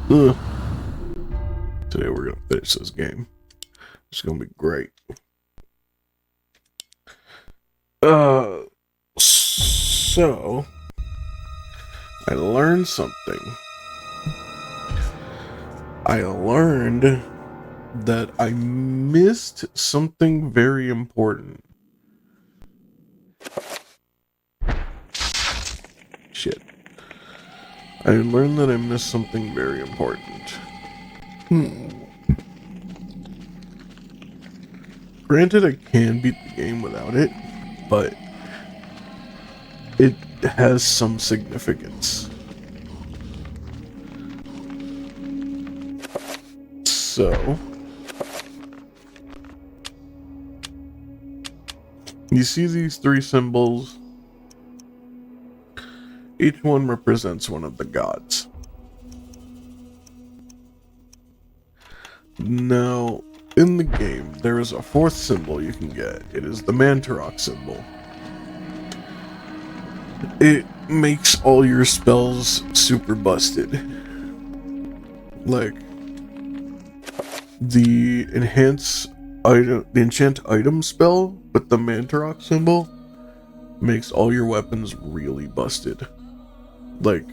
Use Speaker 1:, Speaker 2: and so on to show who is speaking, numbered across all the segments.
Speaker 1: Ugh. Today we're gonna finish this game. It's gonna be great. So I learned something. I learned that I missed something very important. Shit. I learned that I missed something very important. Granted, I can beat the game without it, but it has some significance. So, you see these three symbols? Each one represents one of the gods. Now, in the game, there is a fourth symbol you can get. It is the Mantarok symbol. It makes all your spells super busted. Like, the enchant item spell with the Mantarok symbol makes all your weapons really busted. Like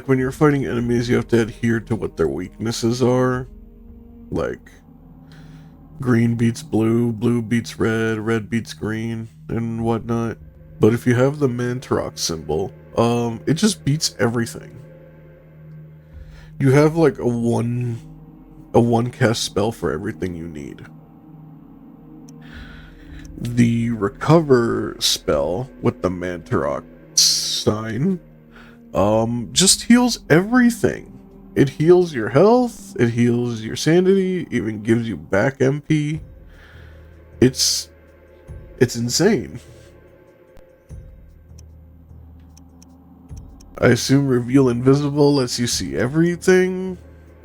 Speaker 1: when you're fighting enemies, you have to adhere to what their weaknesses are. Like, green beats blue, blue beats red, red beats green, and whatnot. But if you have the Mantarok symbol, it just beats everything. You have like a one cast spell for everything you need. The recover spell with the Mantarok sign just heals everything. It heals your health, it heals your sanity, even gives you back MP. It's insane. I assume reveal invisible lets you see everything.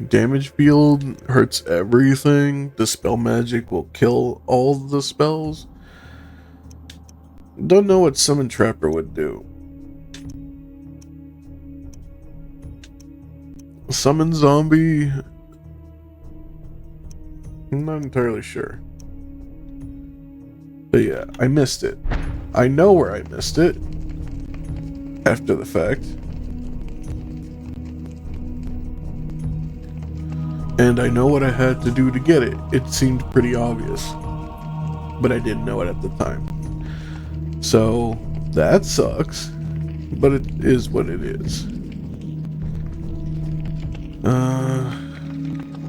Speaker 1: Damage field hurts everything. Dispel magic will kill all the spells. Don't know what summon trapper would do. Summon zombie? I'm not entirely sure. But yeah, I missed it. I know where I missed it. After the fact. And I know what I had to do to get it. It seemed pretty obvious. But I didn't know it at the time. So, that sucks. But it is what it is.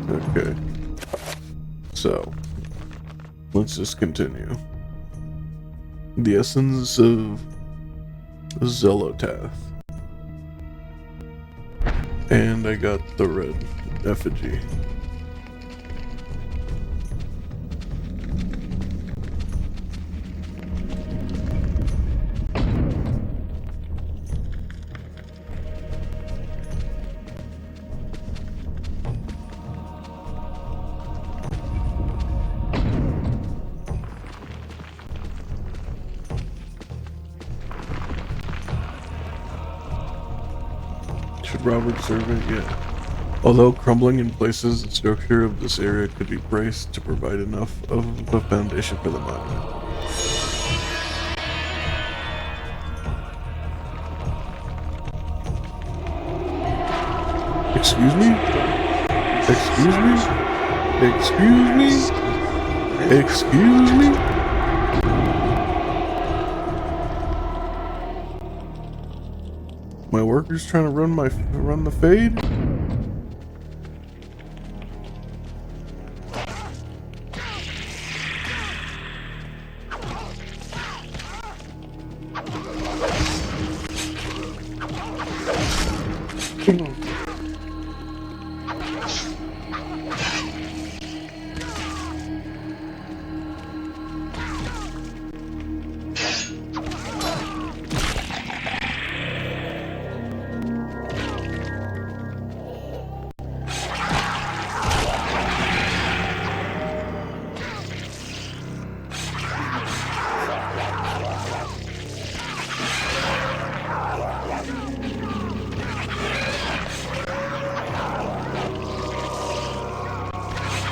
Speaker 1: Okay. So, let's just continue. The essence of Zelotath. And I got the red effigy. Should Robert serve it? Yeah. Although crumbling in places, the structure of this area could be braced to provide enough of a foundation for the monument. Excuse me? Excuse me? Excuse me? Excuse me? My worker's trying to run the fade?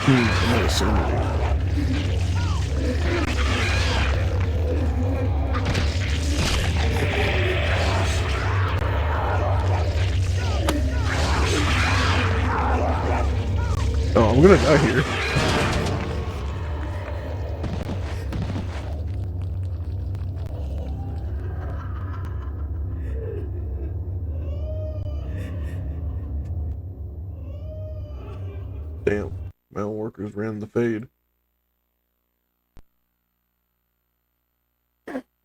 Speaker 1: I'm out of sanity. Oh, I'm gonna die here. Damn, my workers ran the fade.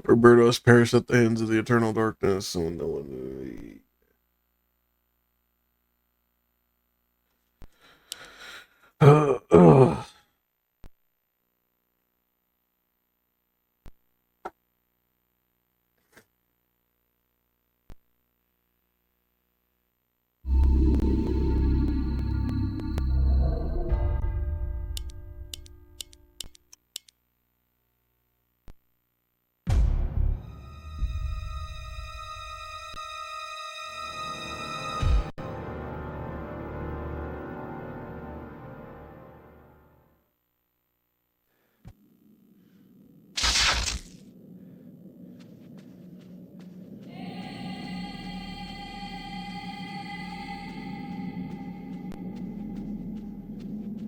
Speaker 1: Roberto's perished at the hands of the eternal darkness, so no one. Uh.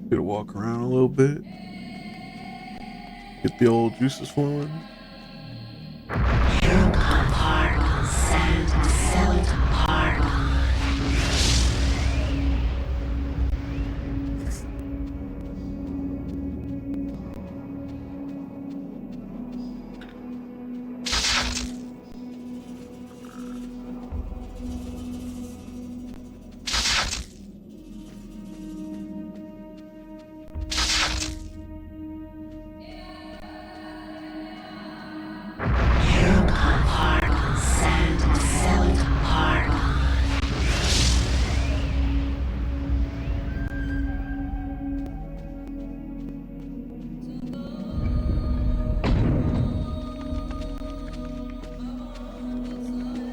Speaker 1: Gonna walk around a little bit. Get the old juices flowing.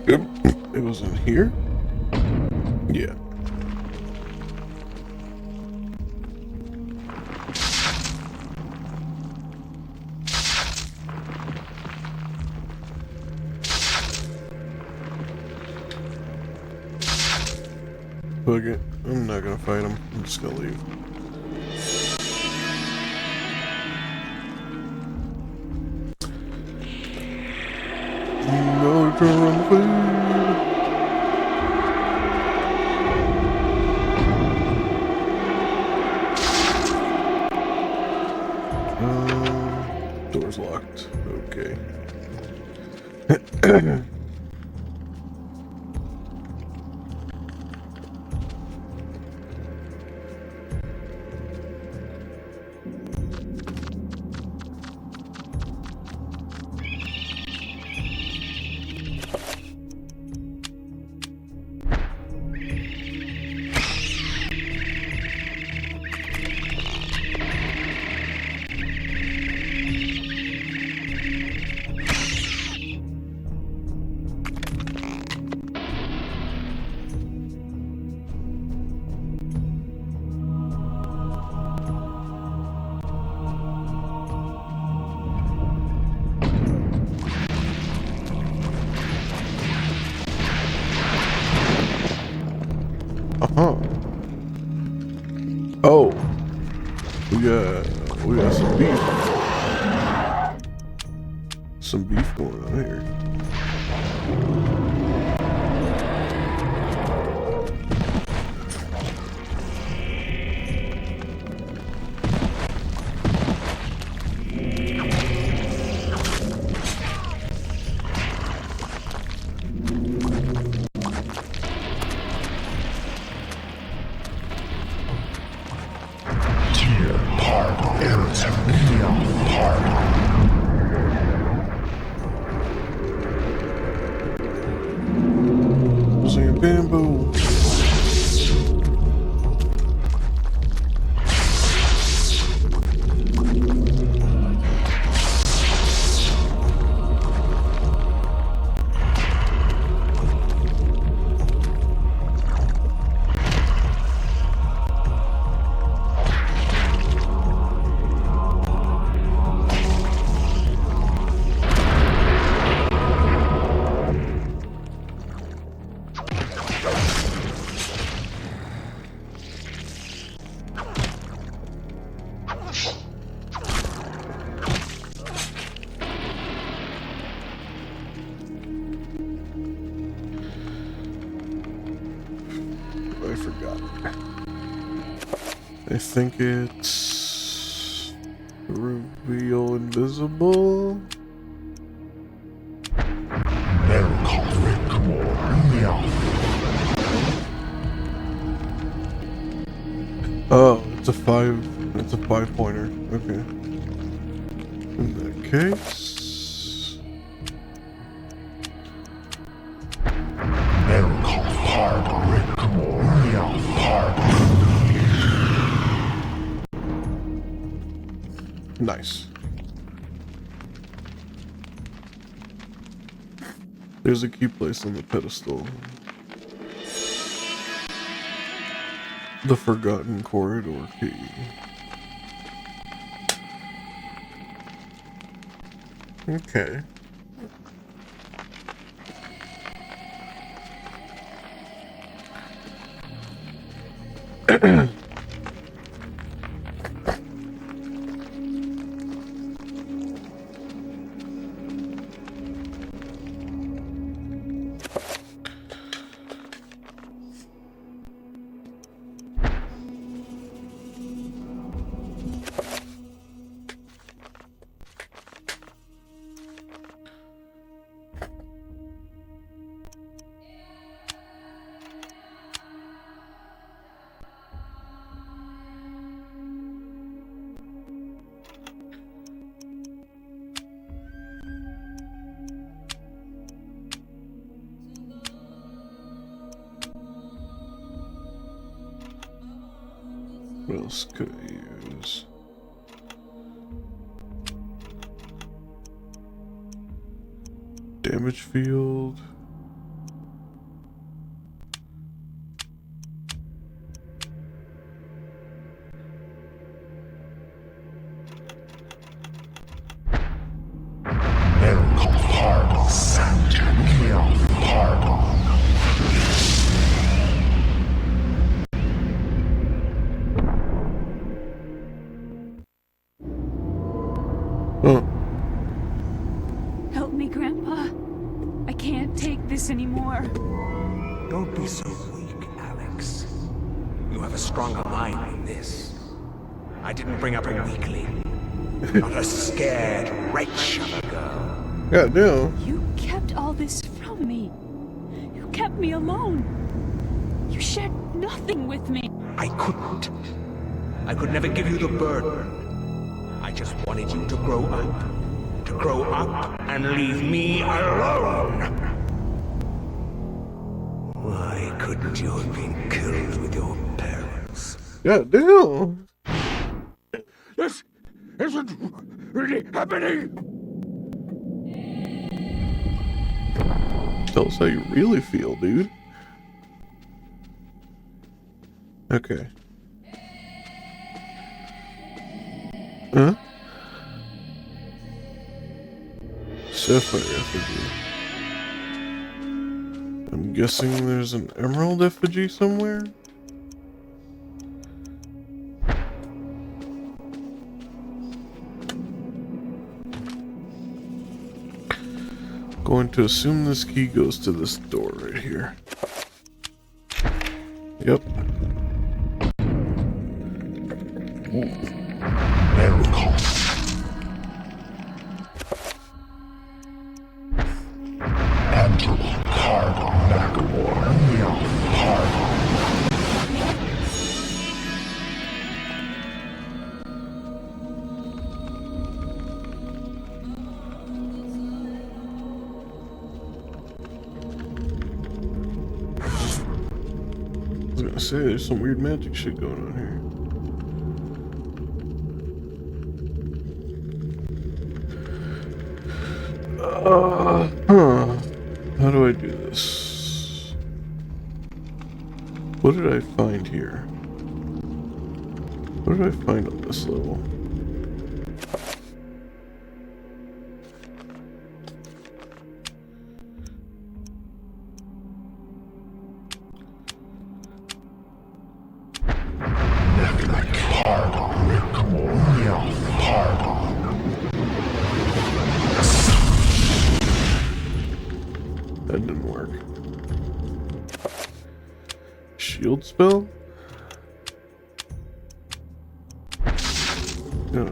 Speaker 1: Good. It was in here? Yeah. Plug it. I'm not gonna fight him. I'm just gonna leave. No, turn around the fade. Door's locked. Okay. Uh-huh. Oh. We got some beef. Some beef going on here. Bamboo. got it. I think it's reveal invisible. Oh, it's a 5-pointer. Okay. In that case, nice. There's a key placed on the pedestal. The Forgotten Corridor key. Okay. What else could I use? Damage field. Oh.
Speaker 2: Help me, Grandpa. I can't take this anymore.
Speaker 3: Don't be so weak, Alex. You have a stronger mind than this. I didn't bring up a weakling. Not a scared wretch of a girl.
Speaker 1: Yeah, no.
Speaker 2: You kept all this from me. You kept me alone. You shared nothing with me.
Speaker 3: I couldn't. I could never give you the burden. I just wanted you to grow up. To grow up and leave me alone. Why couldn't you have been killed with your parents?
Speaker 1: Yeah, no.
Speaker 3: This isn't really happening.
Speaker 1: Tell us how you really feel, dude. Okay. Huh? Sapphire effigy. I'm guessing there's an emerald effigy somewhere? Going to assume this key goes to this door right here. Yep. I was gonna say, there's some weird magic shit going on here. How do I do this? What did I find here? What did I find on this level? That didn't work. Shield spell? Oh,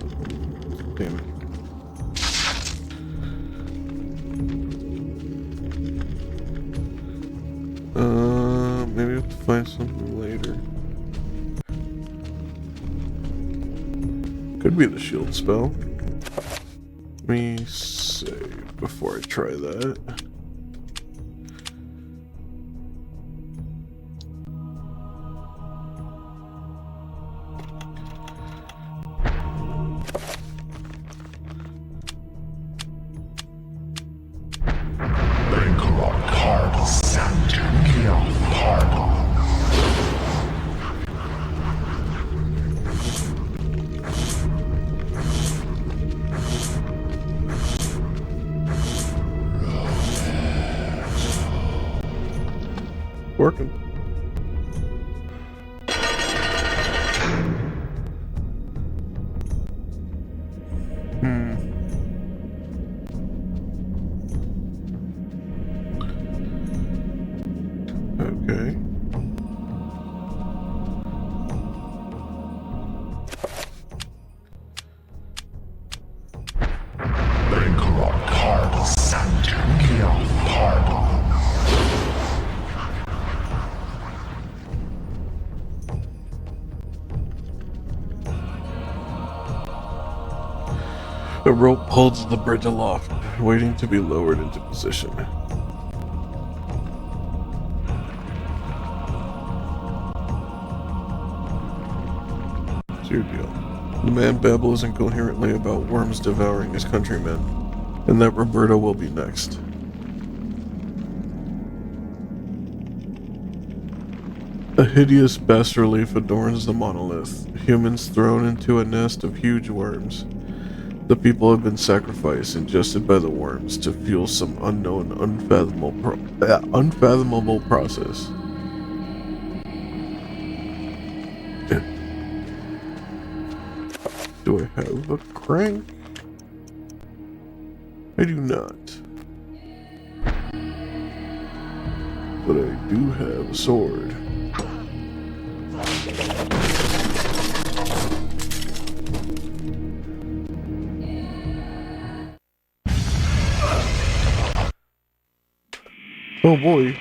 Speaker 1: damn it. Maybe we have to find something later. Could be the shield spell. Let me save before I try that. Working. Okay. A rope holds the bridge aloft, waiting to be lowered into position. What's your deal? The man babbles incoherently about worms devouring his countrymen, and that Roberta will be next. A hideous bas-relief adorns the monolith, humans thrown into a nest of huge worms. The people have been sacrificed, ingested by the worms to fuel some unknown, unfathomable process. Do I have a crank? I do not. But I do have a sword. Oh boy.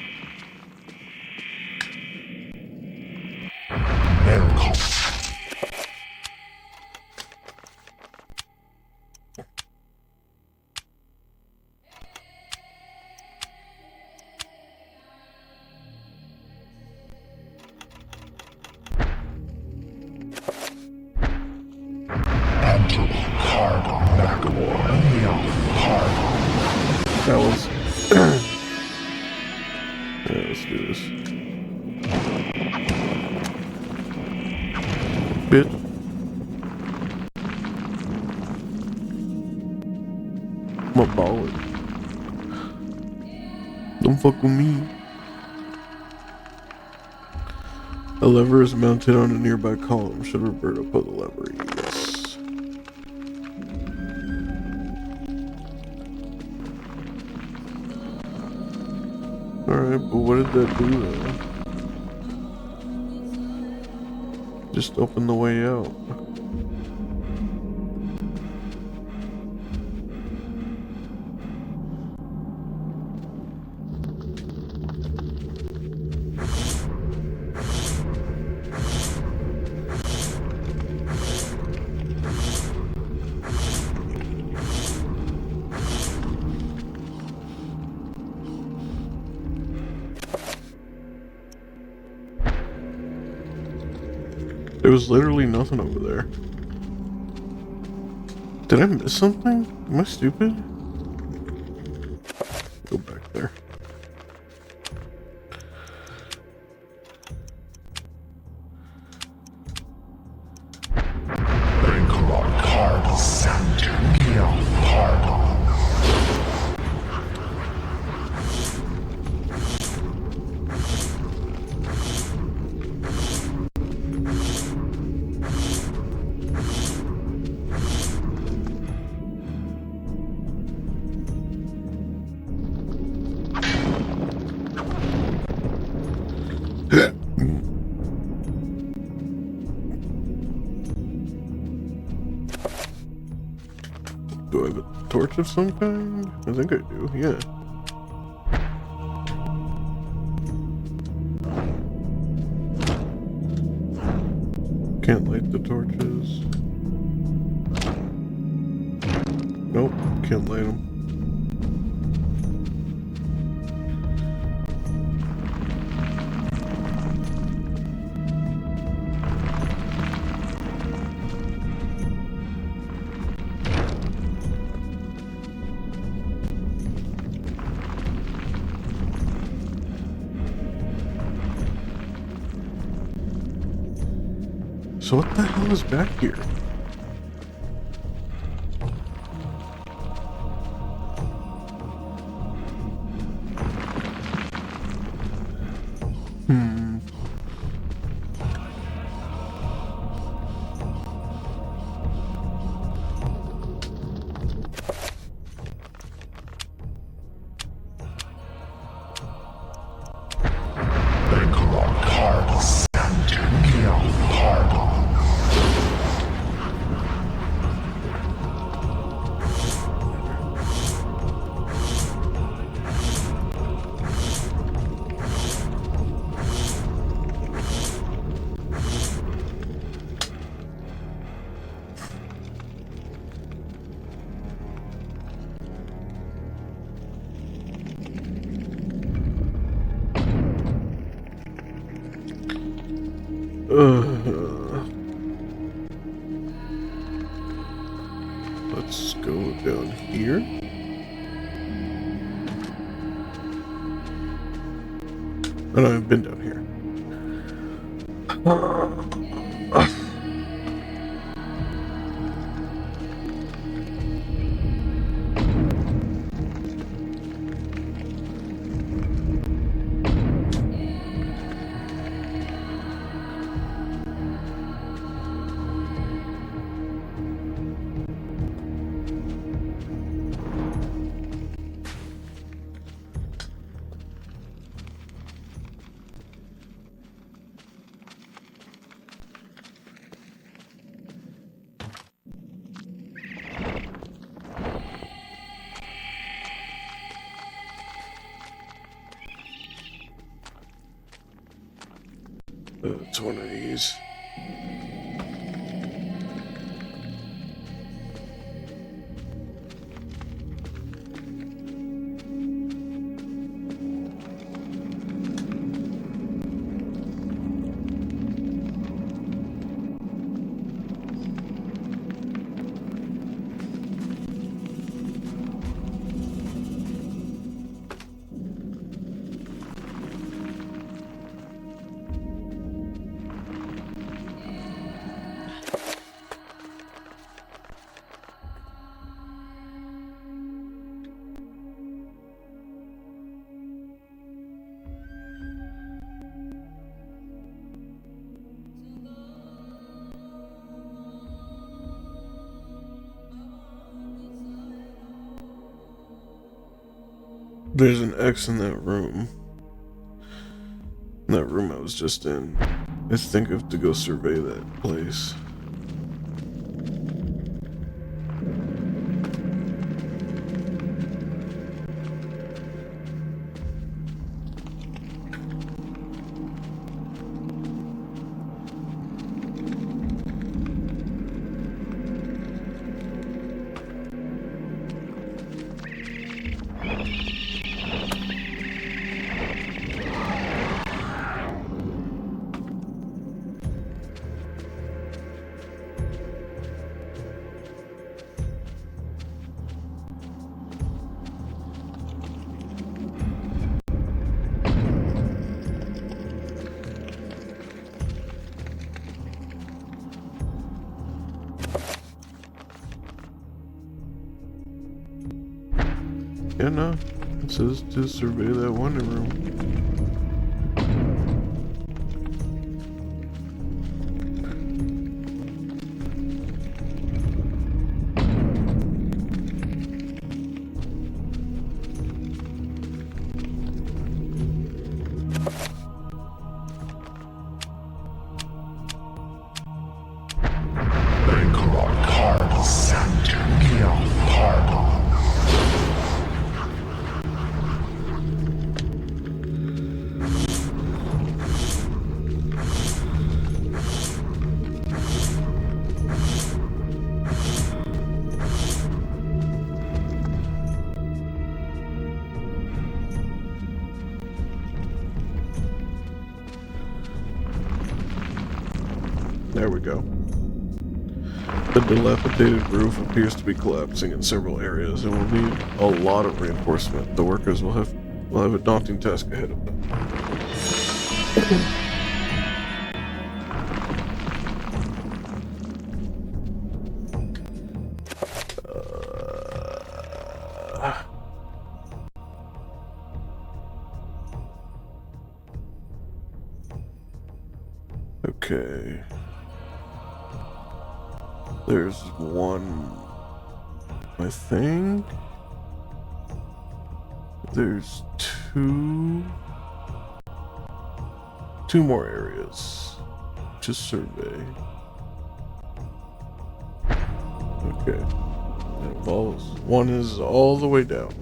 Speaker 1: That was... Yeah, let's do this. Bitch. I'm a baller. Don't fuck with me. A lever is mounted on a nearby column. Should Roberta pull the lever? Yes. Alright, but what did that do though? Just open the way out. There was literally nothing over there. Did I miss something? Am I stupid? Go back there. torch of some kind? I think I do, yeah. Can't light the torches. Nope, can't light them. So what the hell is back here? Let's go down here. Oh no, I've been down here. It's one of these. There's an X in that room. That room I was just in. I think I have to go survey that place. Yeah, no. It says to survey that wonder room.
Speaker 4: Card Sanity. Pardon.
Speaker 1: There we go. The dilapidated roof appears to be collapsing in several areas and will need a lot of reinforcement. The workers will have a daunting task ahead of them. Okay. There's one, I think. There's two more areas to survey. Okay. One is all the way down.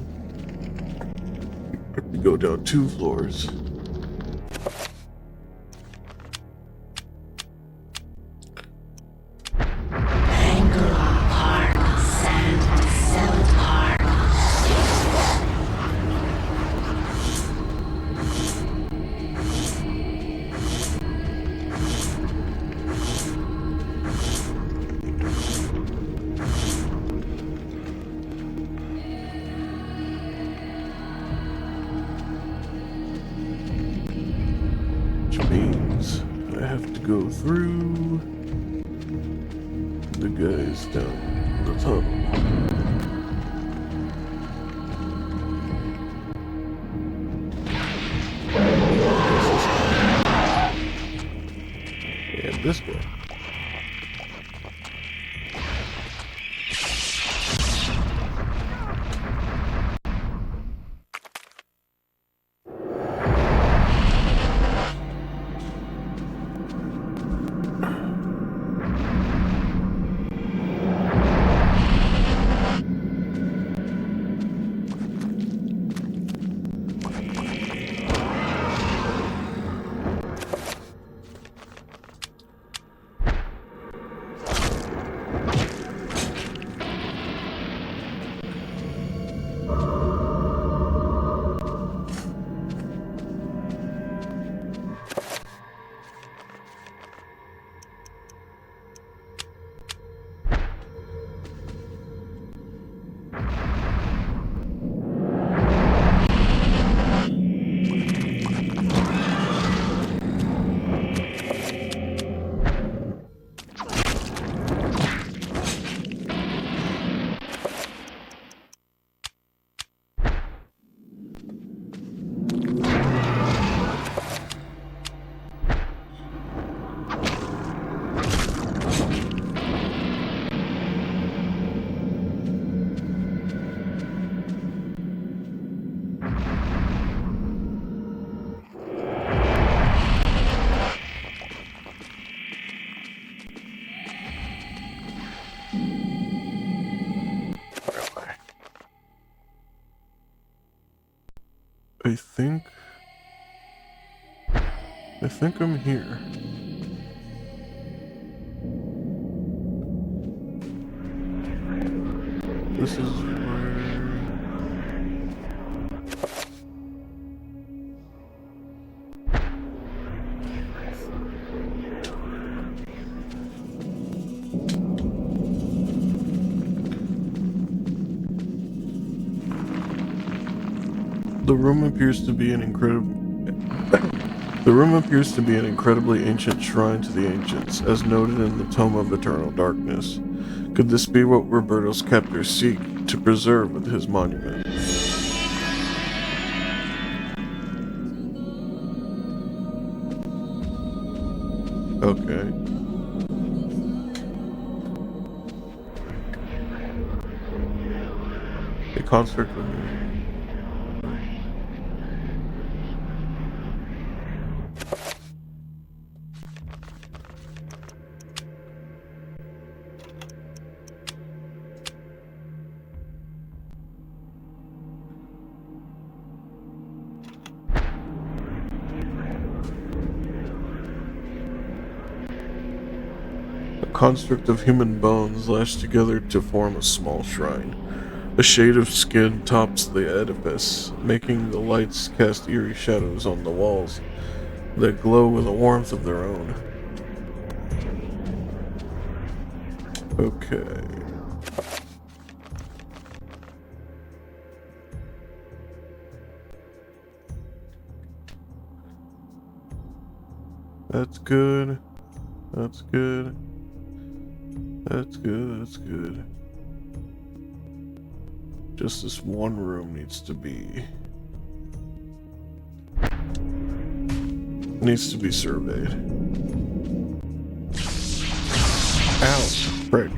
Speaker 1: We go down 2 floors. Which means I have to go through the guys down the tunnel. And this guy. I think I'm here. This is where... The room appears to be an incredibly ancient shrine to the ancients, as noted in the Tome of Eternal Darkness. Could this be what Roberto's captors seek to preserve with his monument? Okay. A construct with me. Construct of human bones lashed together to form a small shrine. A shade of skin tops the edifice, making the lights cast eerie shadows on the walls that glow with a warmth of their own. Okay. That's good. That's good. That's good. That's good. Just this one room needs to be surveyed. Ow. Right.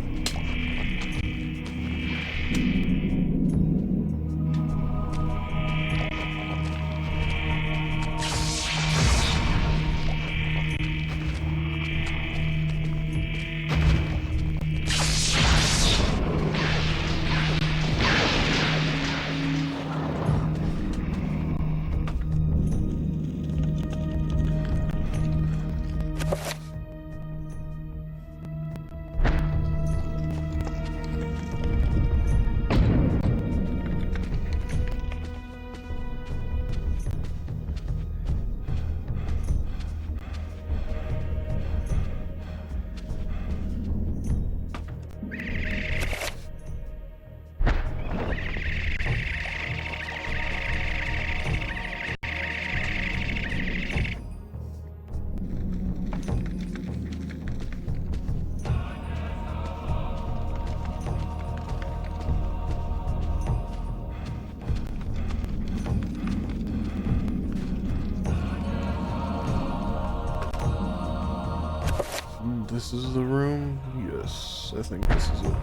Speaker 1: This is the room? Yes, I think this is it.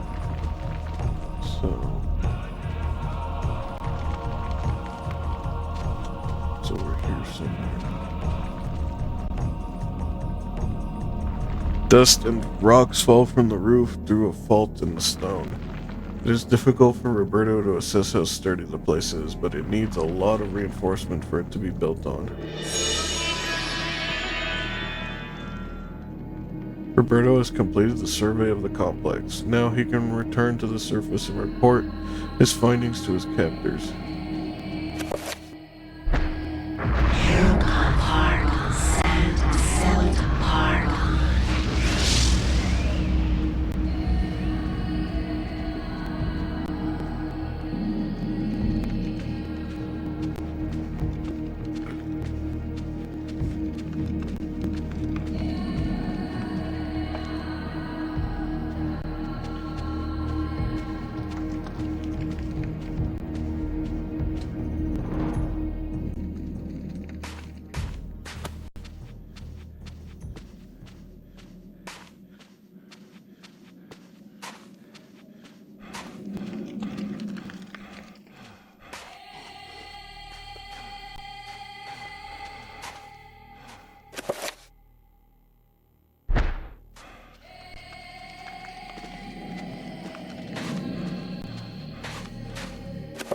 Speaker 1: So we're here somewhere. Dust and rocks fall from the roof through a fault in the stone. It is difficult for Roberto to assess how sturdy the place is, but it needs a lot of reinforcement for it to be built on. Roberto has completed the survey of the complex. Now he can return to the surface and report his findings to his captors.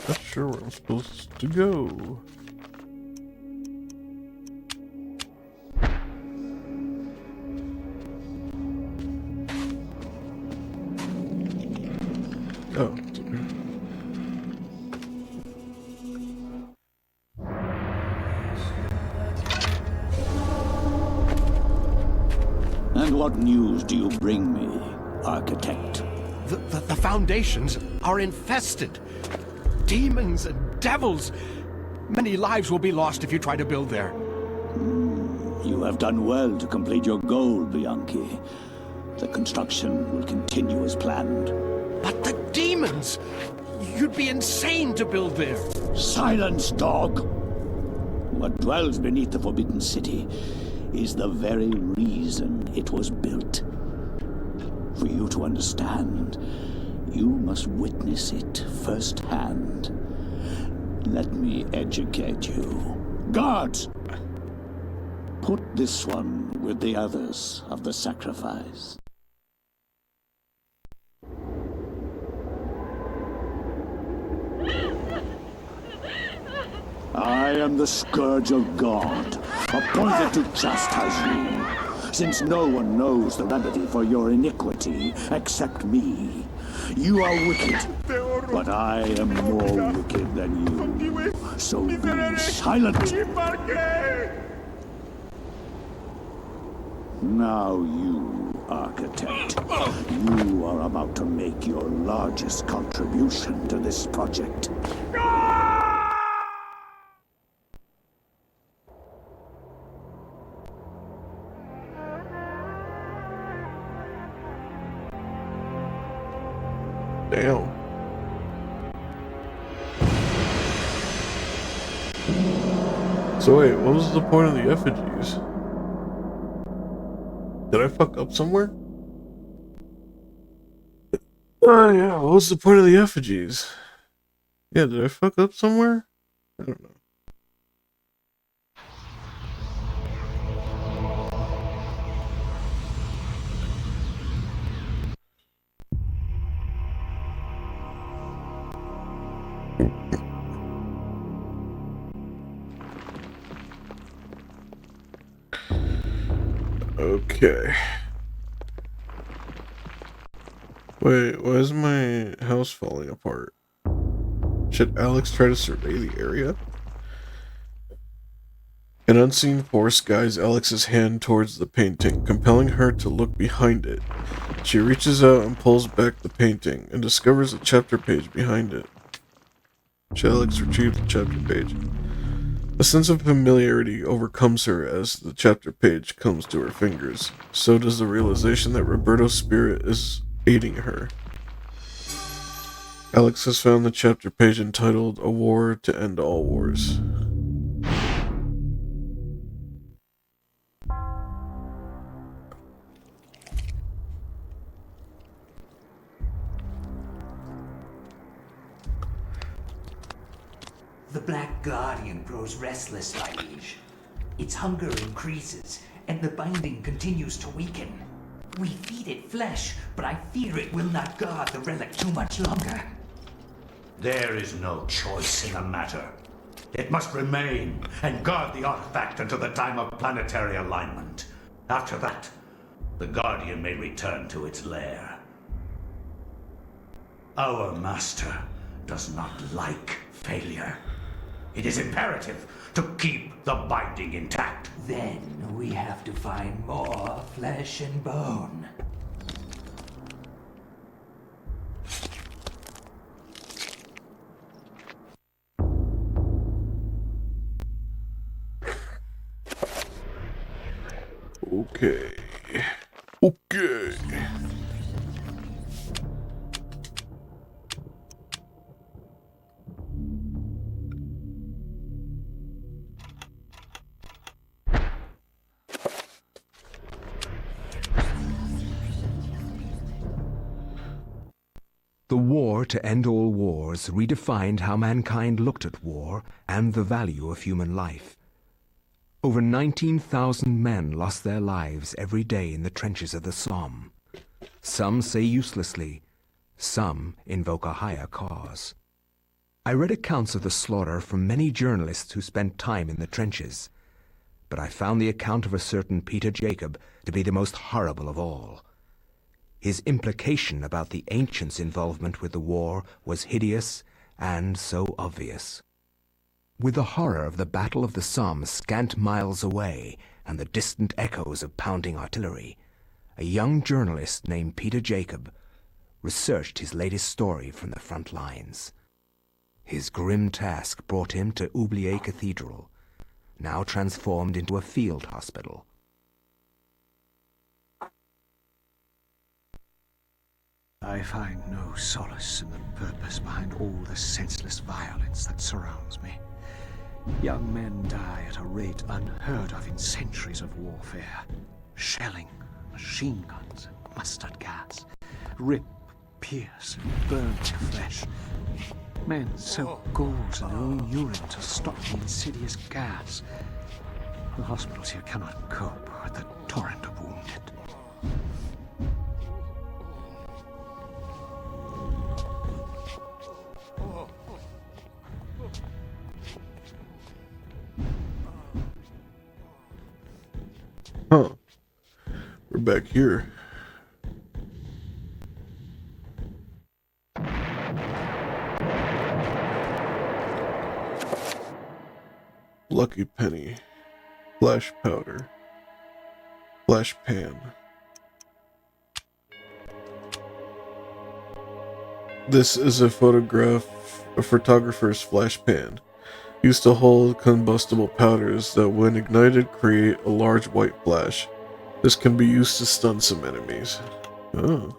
Speaker 1: Not sure where I'm supposed to go. Oh, it's up here.
Speaker 4: And what news do you bring me, Architect?
Speaker 3: The foundations are infested. Demons and devils. Many lives will be lost if you try to build there.
Speaker 4: You have done well to complete your goal, Bianchi. The construction will continue as planned.
Speaker 3: But the demons! You'd be insane to build there.
Speaker 4: Silence, dog! What dwells beneath the Forbidden City is the very reason it was built. For you to understand, you must witness it firsthand. Let me educate you. Guards! Put this one with the others of the sacrifice. I am the Scourge of God, appointed to chastise you, since no one knows the remedy for your iniquity except me. You are wicked, but I am more wicked than you. So be silent. Now you. Architect, you are about to make your largest contribution to this project.
Speaker 1: Damn. So wait, what was the point of the effigies? Did I fuck up somewhere? Oh yeah, what was the point of the effigies? Yeah, did I fuck up somewhere? I don't know. Okay. Wait, why is my house falling apart? Should Alex try to survey the area? An unseen force guides Alex's hand towards the painting, compelling her to look behind it. She reaches out and pulls back the painting, and discovers a chapter page behind it. Should Alex retrieve the chapter page? A sense of familiarity overcomes her as the chapter page comes to her fingers. So does the realization that Roberto's spirit is aiding her. Alex has found the chapter page entitled A War to End All Wars.
Speaker 5: The Black Guardian grows restless, my liege. Its hunger increases, and the binding continues to weaken. We feed it flesh, but I fear it will not guard the relic too much longer.
Speaker 4: There is no choice in the matter. It must remain and guard the artifact until the time of planetary alignment. After that, the Guardian may return to its lair. Our master does not like failure. It is imperative to keep the binding intact.
Speaker 5: Then we have to find more flesh and bone.
Speaker 1: Okay. Okay.
Speaker 3: The War to End All Wars redefined how mankind looked at war and the value of human life. Over 19,000 men lost their lives every day in the trenches of the Somme. Some say uselessly, some invoke a higher cause. I read accounts of the slaughter from many journalists who spent time in the trenches, but I found the account of a certain Peter Jacob to be the most horrible of all. His implication about the ancients' involvement with the war was hideous and so obvious. With the horror of the Battle of the Somme scant miles away and the distant echoes of pounding artillery, a young journalist named Peter Jacob researched his latest story from the front lines. His grim task brought him to Oublier Cathedral, now transformed into a field hospital.
Speaker 6: I find no solace in the purpose behind all the senseless violence that surrounds me. Young men die at a rate unheard of in centuries of warfare. Shelling, machine guns, and mustard gas rip, pierce, and burn their flesh. Men soak gauze in their own urine to stop the insidious gas. The hospitals here cannot cope with the torrent of wounded.
Speaker 1: Huh. We're back here. Lucky penny. Flash powder. Flash pan. This is a photographer's flash pan, used to hold combustible powders that, when ignited, create a large white flash. This can be used to stun some enemies. Oh.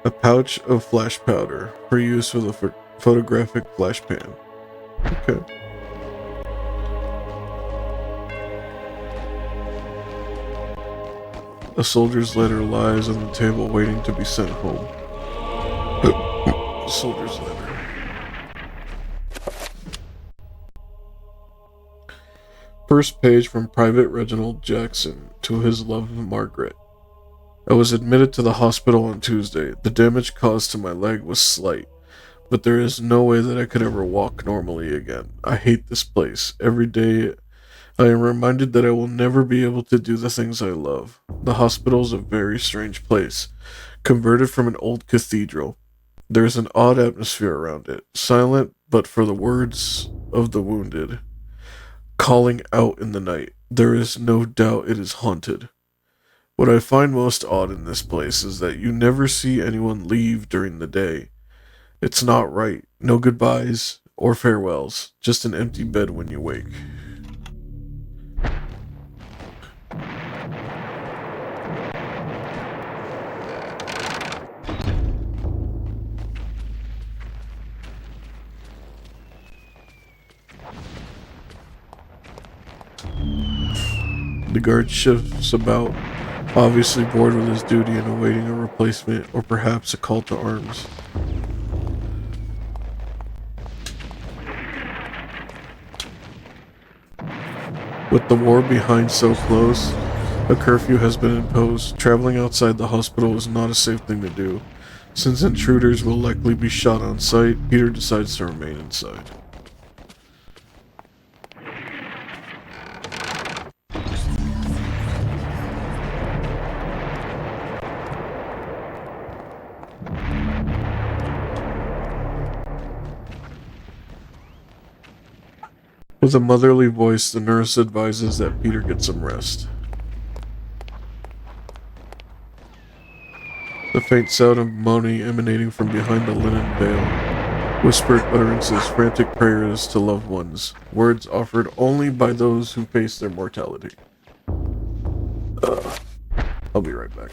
Speaker 1: A pouch of flash powder for use with a photographic flash pan. Okay. A soldier's letter lies on the table waiting to be sent home. Soldier's letter. First page from Private Reginald Jackson to his love, Margaret. I was admitted to the hospital on Tuesday. The damage caused to my leg was slight, but there is no way that I could ever walk normally again. I hate this place. Every day I am reminded that I will never be able to do the things I love. The hospital is a very strange place, converted from an old cathedral. There is an odd atmosphere around it, silent but for the words of the wounded, calling out in the night. There is no doubt it is haunted. What I find most odd in this place is that you never see anyone leave during the day. It's not right. No goodbyes or farewells, just an empty bed when you wake. The guard shifts about, obviously bored with his duty and awaiting a replacement or perhaps a call to arms. With the war behind so close, a curfew has been imposed. Traveling outside the hospital is not a safe thing to do. Since intruders will likely be shot on sight, Peter decides to remain inside. With a motherly voice, the nurse advises that Peter get some rest. The faint sound of moaning emanating from behind the linen veil. Whispered utterances, frantic prayers to loved ones. Words offered only by those who face their mortality. I'll be right back.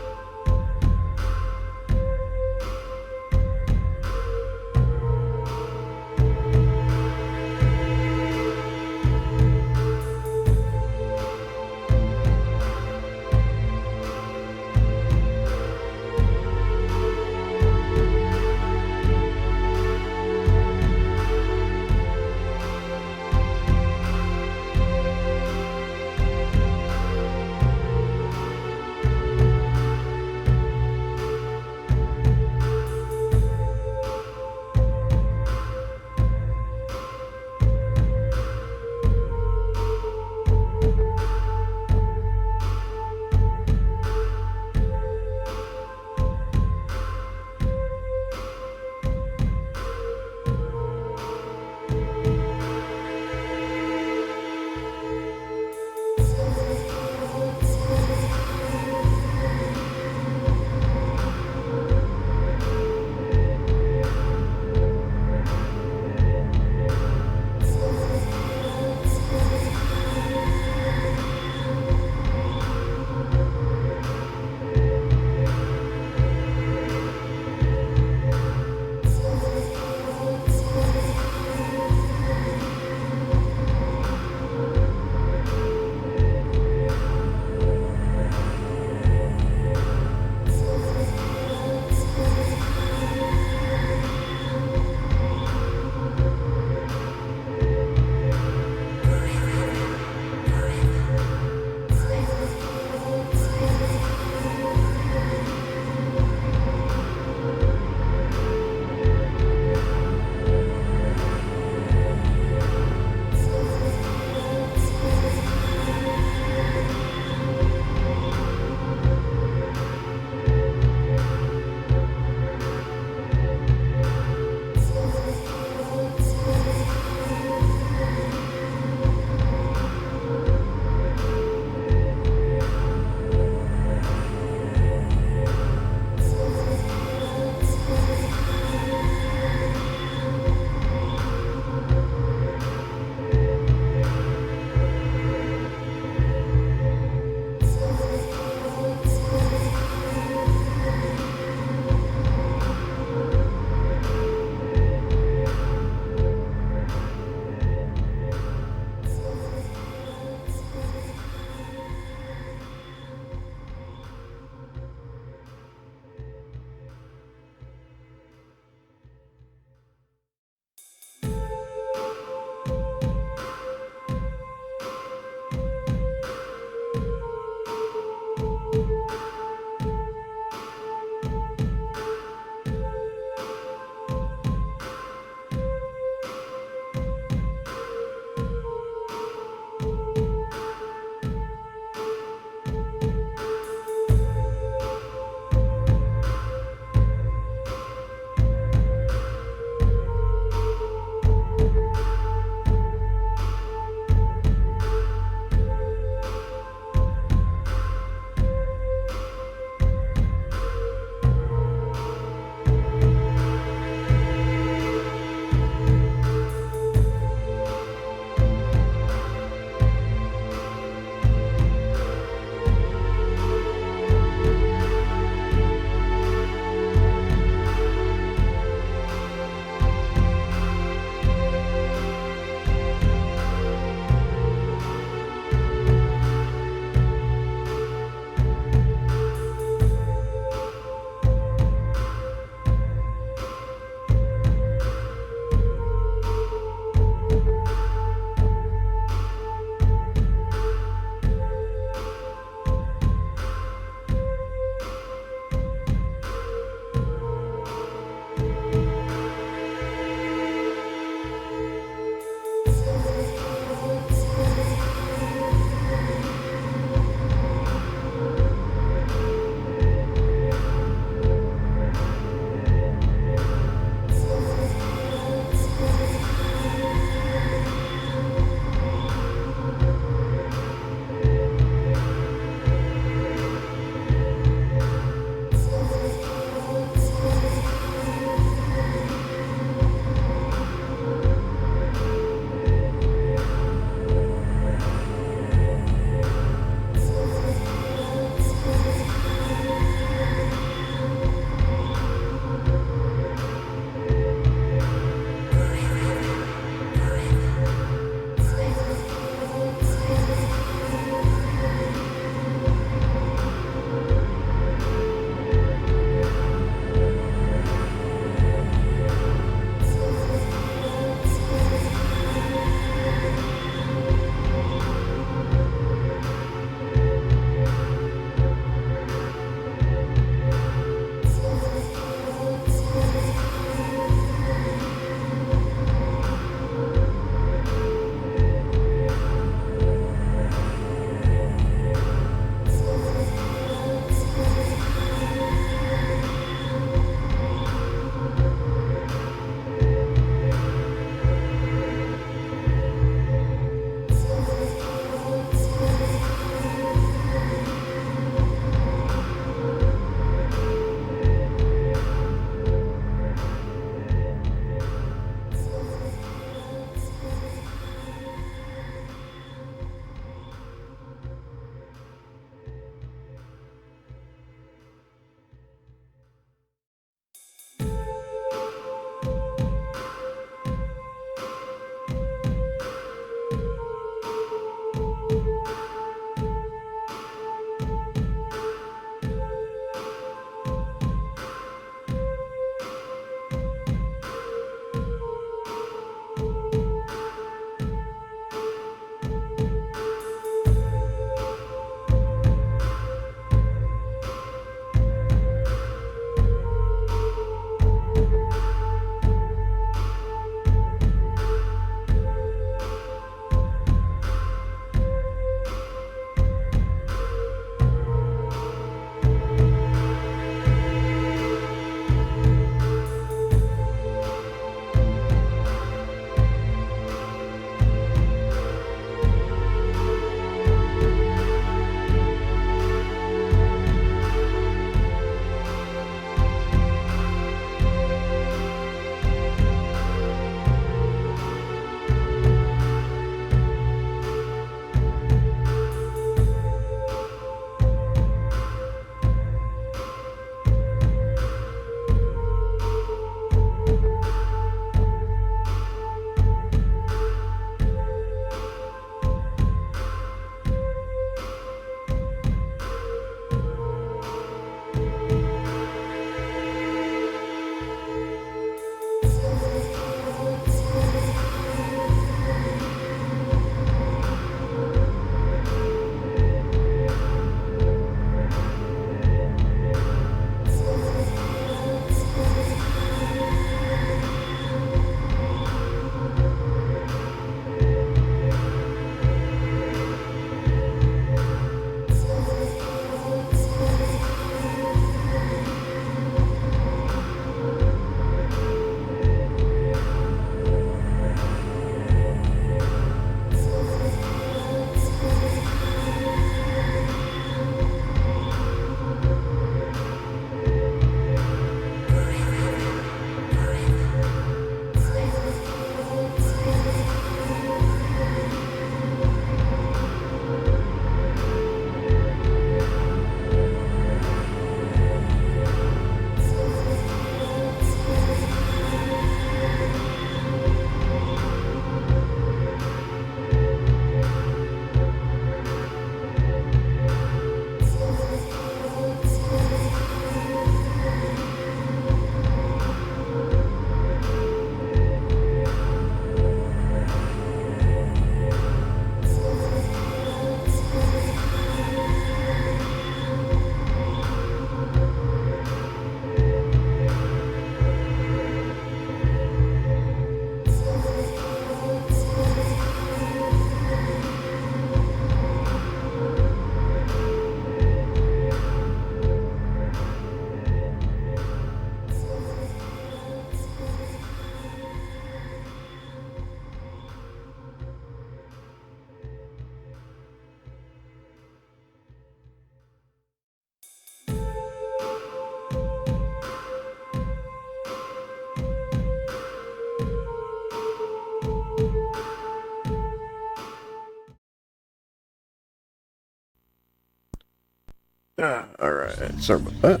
Speaker 1: Alright, sorry about that.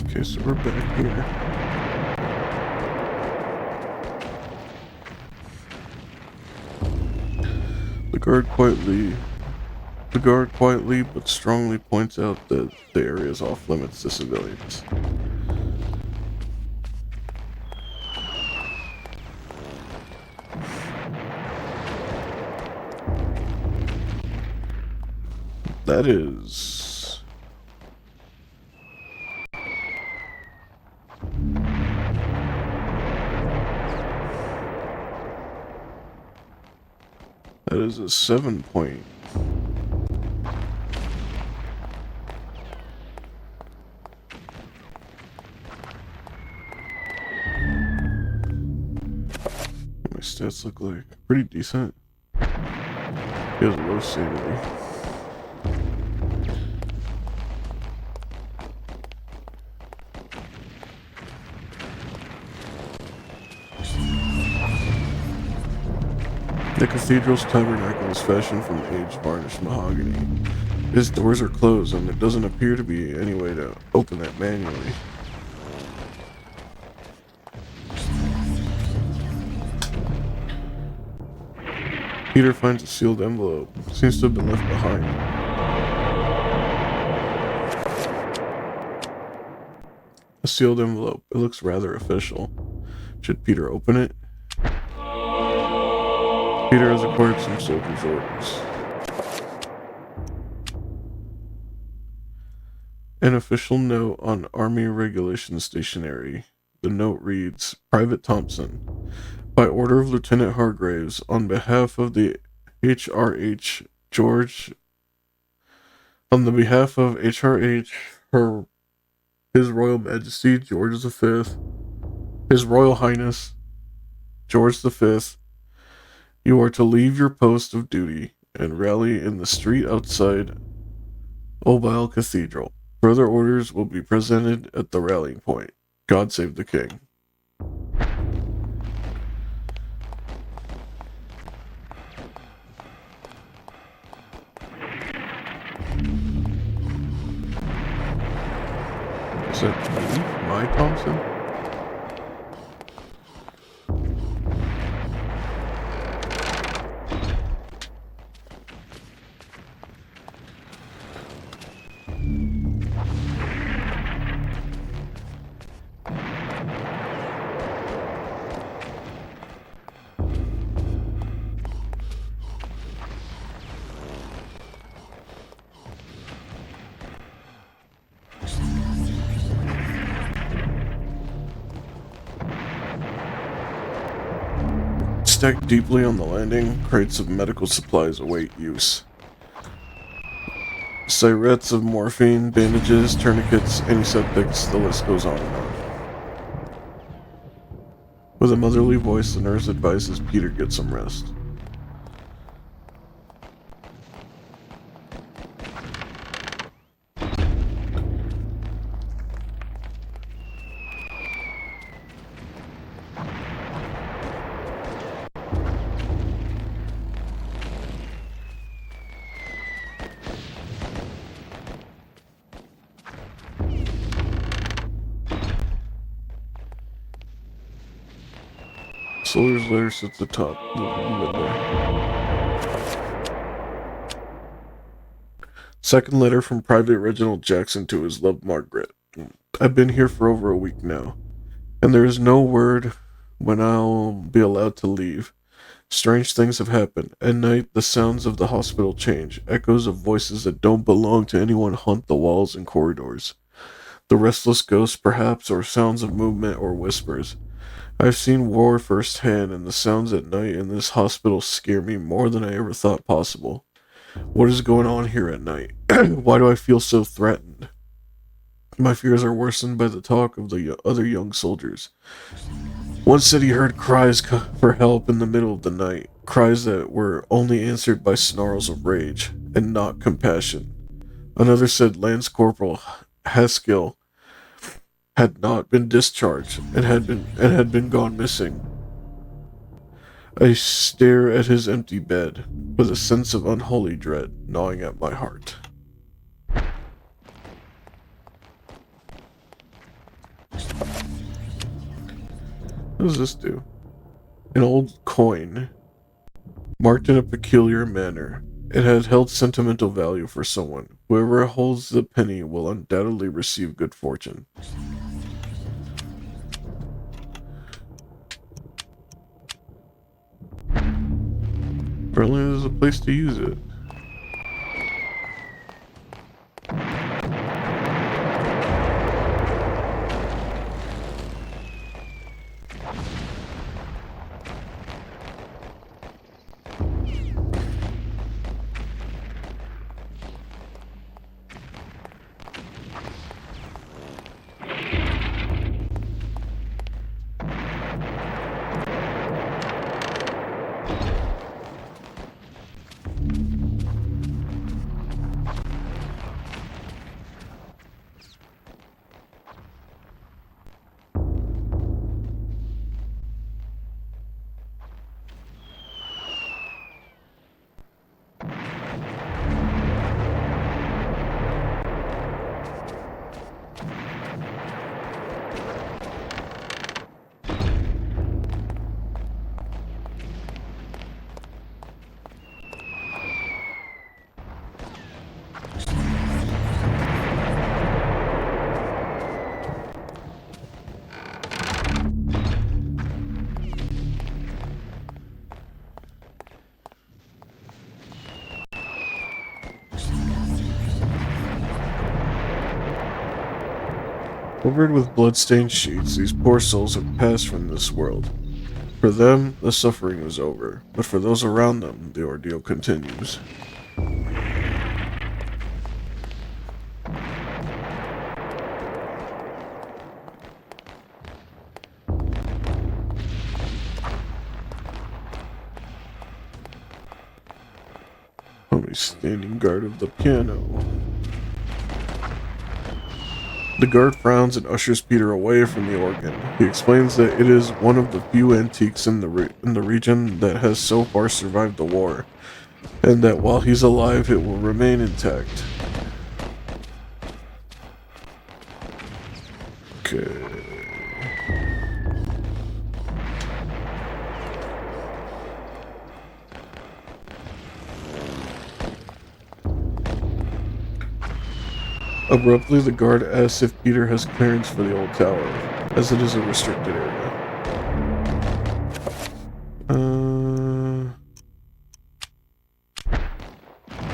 Speaker 1: Okay, so we're back here. The guard quietly but strongly points out that the area is off limits to civilians. That is... That is a 7 point. My stats look like pretty decent. He has low sanity. The cathedral's tabernacle is fashioned from aged varnished mahogany. Its doors are closed and there doesn't appear to be any way to open it manually. Peter finds a sealed envelope. Seems to have been left behind. A sealed envelope. It looks rather official. Should Peter open it? Peter has acquired some soldiers' orders. An official note on Army Regulation Stationery. The note reads, Private Thompson, by order of Lieutenant Hargraves, on behalf of the HRH George, on the behalf of HRH, His Royal Majesty George V, His Royal Highness George V, you are to leave your post of duty and rally in the street outside Obile Cathedral. Further orders will be presented at the rallying point. God save the king. Is that me? My Thompson? Stacked deeply on the landing, crates of medical supplies await use. Syrettes of morphine, bandages, tourniquets, antiseptics, the list goes on and on. With a motherly voice, the nurse advises Peter get some rest. Soldier's letter sits at the top. Second letter from Private Reginald Jackson to his love Margaret. I've been here for over a week now, and there is no word when I'll be allowed to leave. Strange things have happened. At night, the sounds of the hospital change. Echoes of voices that don't belong to anyone haunt the walls and corridors. The restless ghosts, perhaps, or sounds of movement or whispers. I've seen war firsthand, and the sounds at night in this hospital scare me more than I ever thought possible. What is going on here at night? Why do I feel so threatened? My fears are worsened by the talk of the other young soldiers. One said he heard cries for help in the middle of the night, cries that were only answered by snarls of rage, and not compassion. Another said Lance Corporal Haskill had not been discharged and had been gone missing. I stare at his empty bed, with a sense of unholy dread gnawing at my heart. What does this do? An old coin, marked in a peculiar manner. It had held sentimental value for someone. Whoever holds the penny will undoubtedly receive good fortune. Apparently there's a place to use it. Covered with blood-stained sheets, these poor souls have passed from this world. For them, the suffering is over, but for those around them, the ordeal continues. Homie standing guard of the piano. The guard frowns and ushers Peter away from the organ. He explains that it is one of the few antiques in the region that has so far survived the war, and that while he's alive, it will remain intact. Okay. Abruptly, the guard asks if Peter has clearance for the old tower, as it is a restricted area.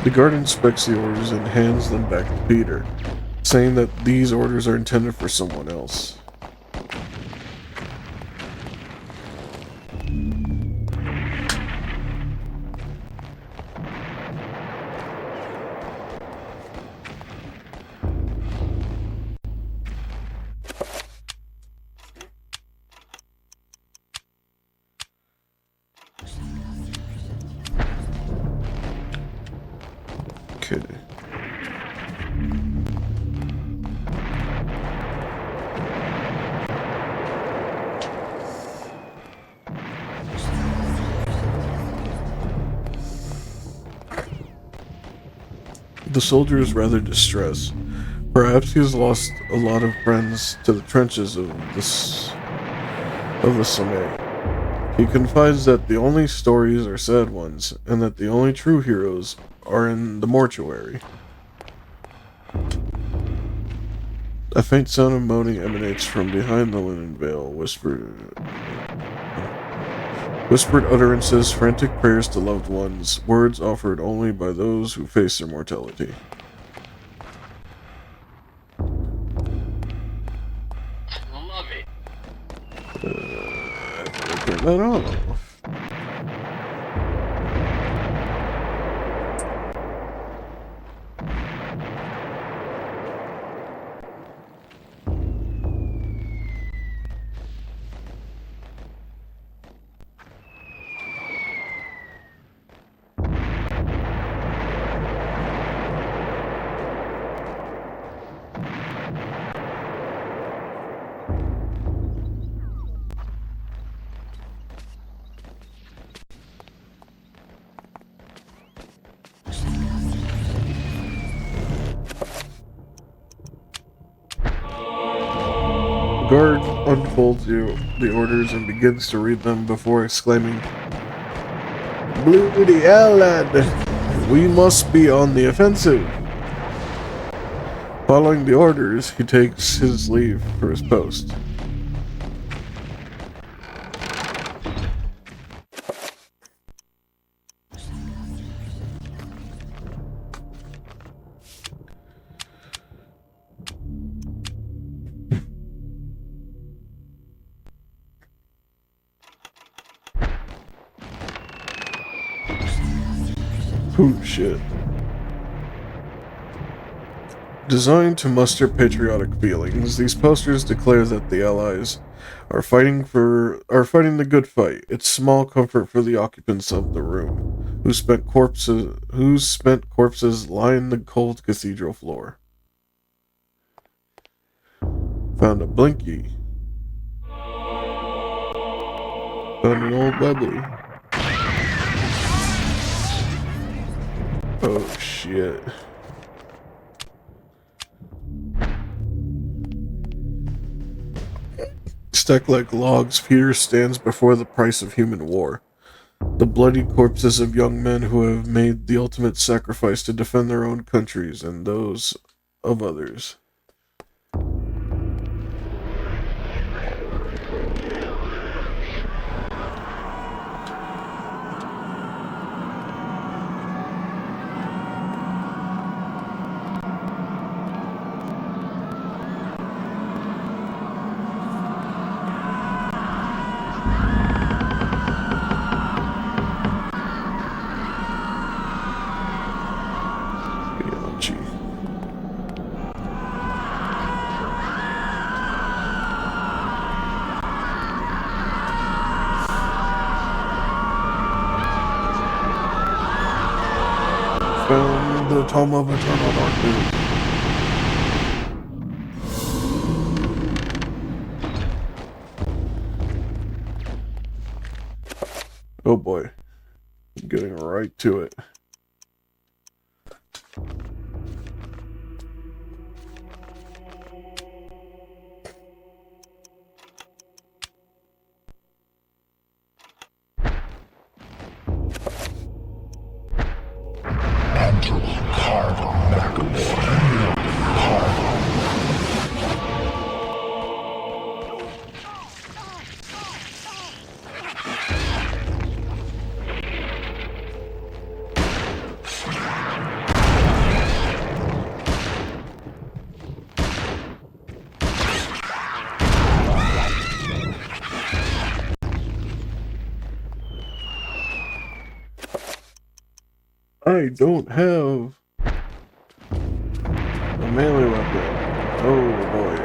Speaker 1: The guard inspects the orders and hands them back to Peter, saying that these orders are intended for someone else. Okay. The soldier is rather distressed. Perhaps he has lost a lot of friends to the trenches of the Somme. He confides that the only stories are sad ones, and that the only true heroes are in the mortuary. A faint sound of moaning emanates from behind the linen veil, whispered utterances, frantic prayers to loved ones, words offered only by those who face their mortality.
Speaker 7: Love it.
Speaker 1: Turn that off. guard unfolds the orders and begins to read them before exclaiming, "Bloody hell, lad! We must be on the offensive!" Following the orders, he takes his leave for his post. Oh shit. Designed to muster patriotic feelings, these posters declare that the Allies are fighting the good fight. It's small comfort for the occupants of the room, who spent corpses line the cold cathedral floor. Found a blinky. Found an old bubbly. Oh shit. Stuck like logs, Peter stands before the price of human war. The bloody corpses of young men who have made the ultimate sacrifice to defend their own countries and those of others. Bianchi. Found the Tome of Eternal Darkness. Oh boy. Getting right to it. I don't have a melee weapon. Oh boy.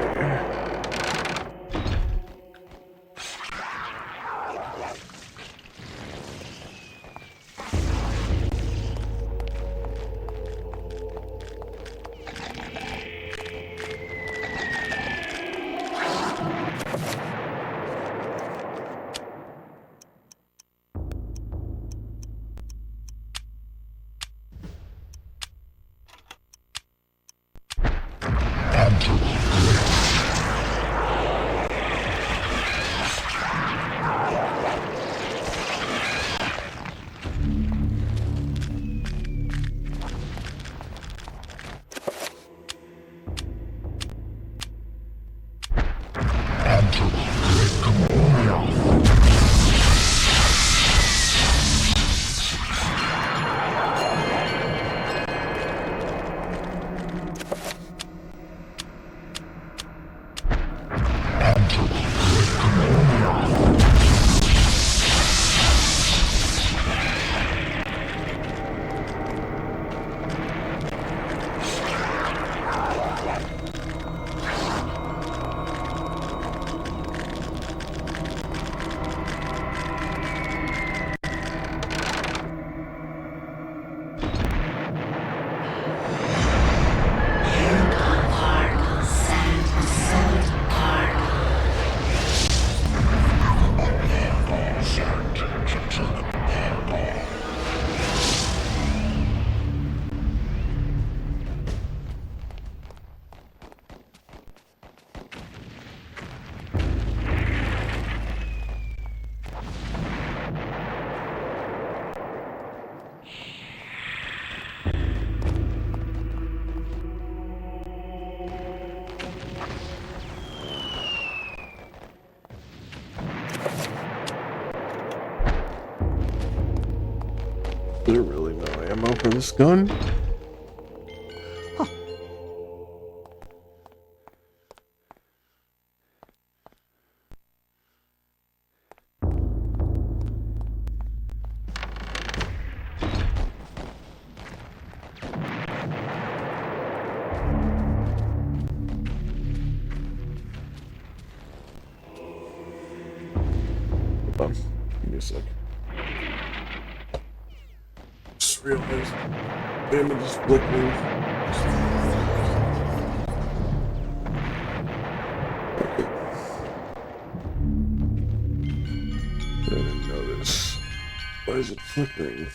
Speaker 1: there really no ammo for this gun? Hold on. Give me a sec. Just realized damage is flickering. Okay. I didn't notice. Why is it flickering?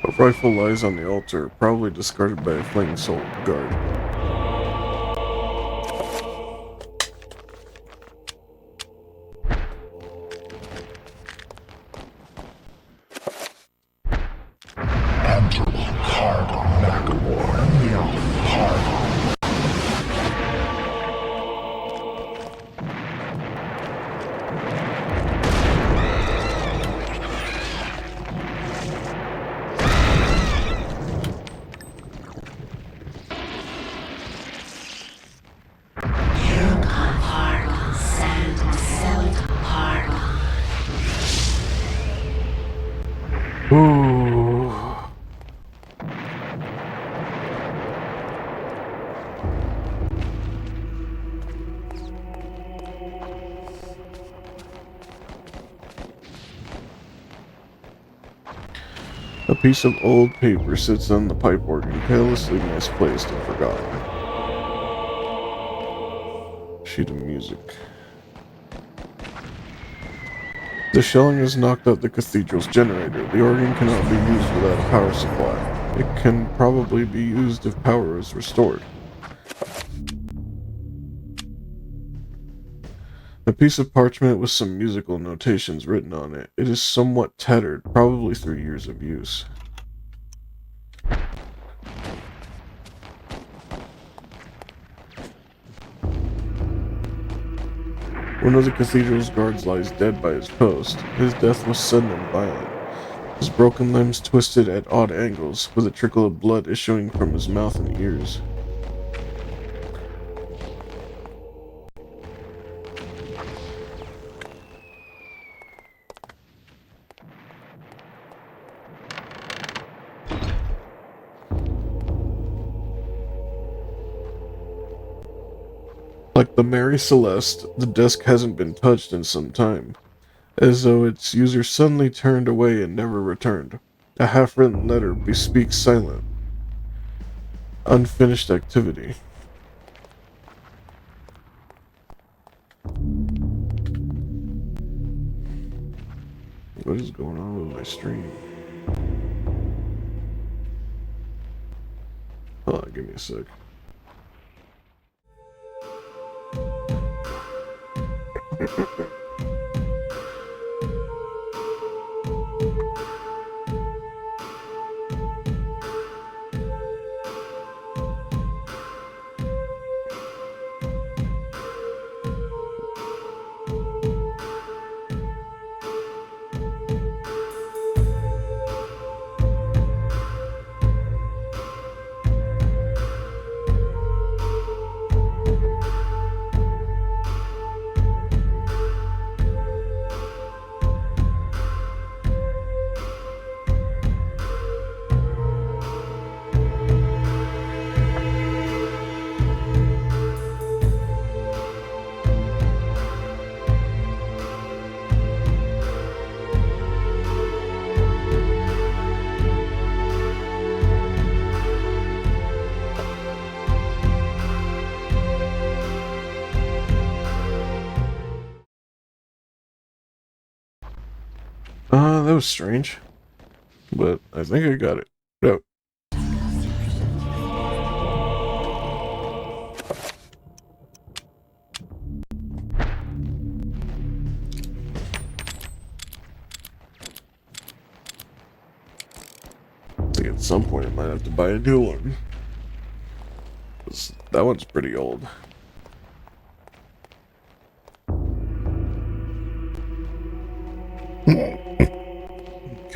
Speaker 1: A rifle lies on the altar, probably discarded by a fleeing soul guard. Ooh. A piece of old paper sits on the pipe organ, carelessly misplaced and forgotten. Sheet of music. The shelling has knocked out the cathedral's generator. The organ cannot be used without a power supply. It can probably be used if power is restored. A piece of parchment with some musical notations written on it. It is somewhat tattered, probably through years of use. One of the cathedral's guards lies dead by his post. His death was sudden and violent. His broken limbs twisted at odd angles, with a trickle of blood issuing from his mouth and ears. Like the Mary Celeste, the desk hasn't been touched in some time, as though its user suddenly turned away and never returned. A half-written letter bespeaks silent, unfinished activity. What is going on with my stream? Hold on, give me a sec. That was strange. But I think I got it. No. I think at some point I might have to buy a new one. 'Cause that one's pretty old.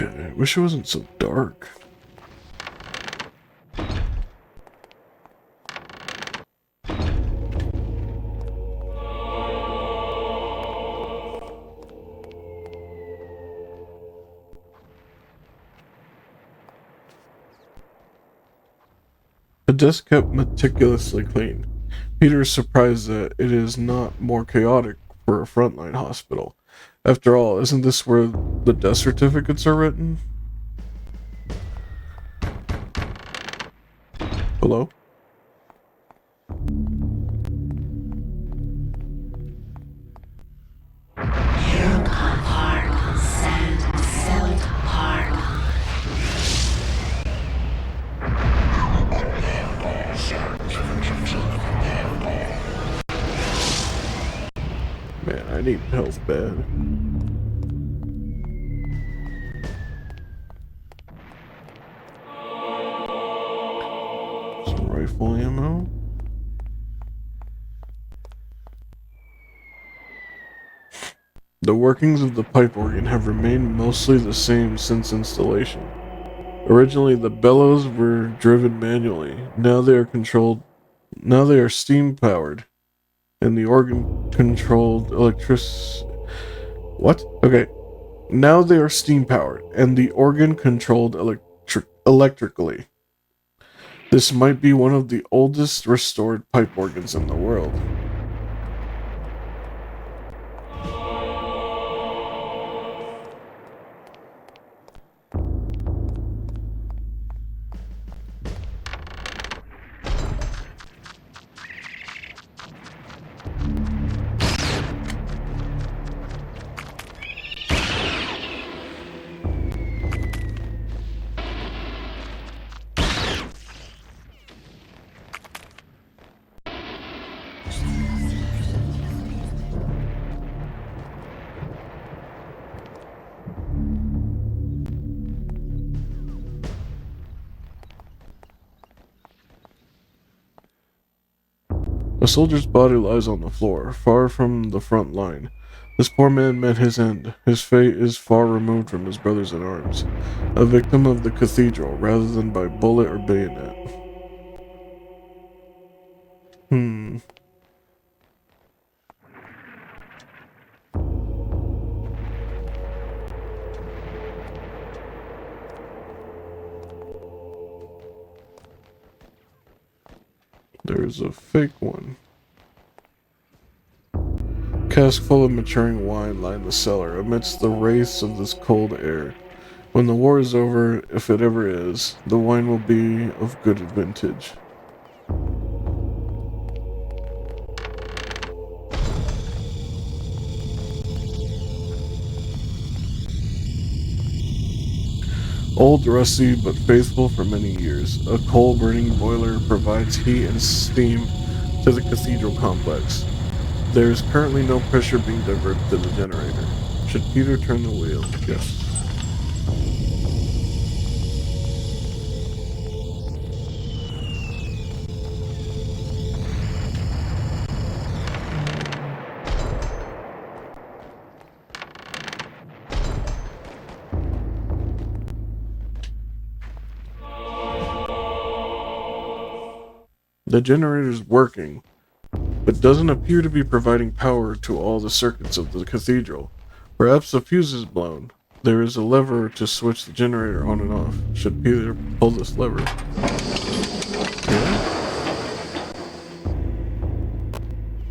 Speaker 1: Okay, I wish it wasn't so dark. The desk kept meticulously clean. Peter is surprised that it is not more chaotic for a frontline hospital. After all, isn't this where the death certificates are written? Hello? Man, I need health bad. Some rifle ammo. The workings of the pipe organ have remained mostly the same since installation. Originally, the bellows were driven manually. Now they are steam powered, and the organ controlled What? Okay. Now they are steam powered, and the organ controlled electrically. This might be one of the oldest restored pipe organs in the world. A soldier's body lies on the floor, far from the front line. This poor man met his end. His fate is far removed from his brothers in arms. A victim of the cathedral, rather than by bullet or bayonet. There's a fake one. Cask full of maturing wine line the cellar amidst the wraiths of this cold air. When the war is over, if it ever is, the wine will be of good vintage. Old, rusty, but faithful for many years, a coal-burning boiler provides heat and steam to the cathedral complex. There is currently no pressure being diverted to the generator. Should Peter turn the wheel? Yes. The generator is working, but doesn't appear to be providing power to all the circuits of the cathedral. Perhaps the fuse is blown. There is a lever to switch the generator on and off. Should Peter pull this lever? Yeah.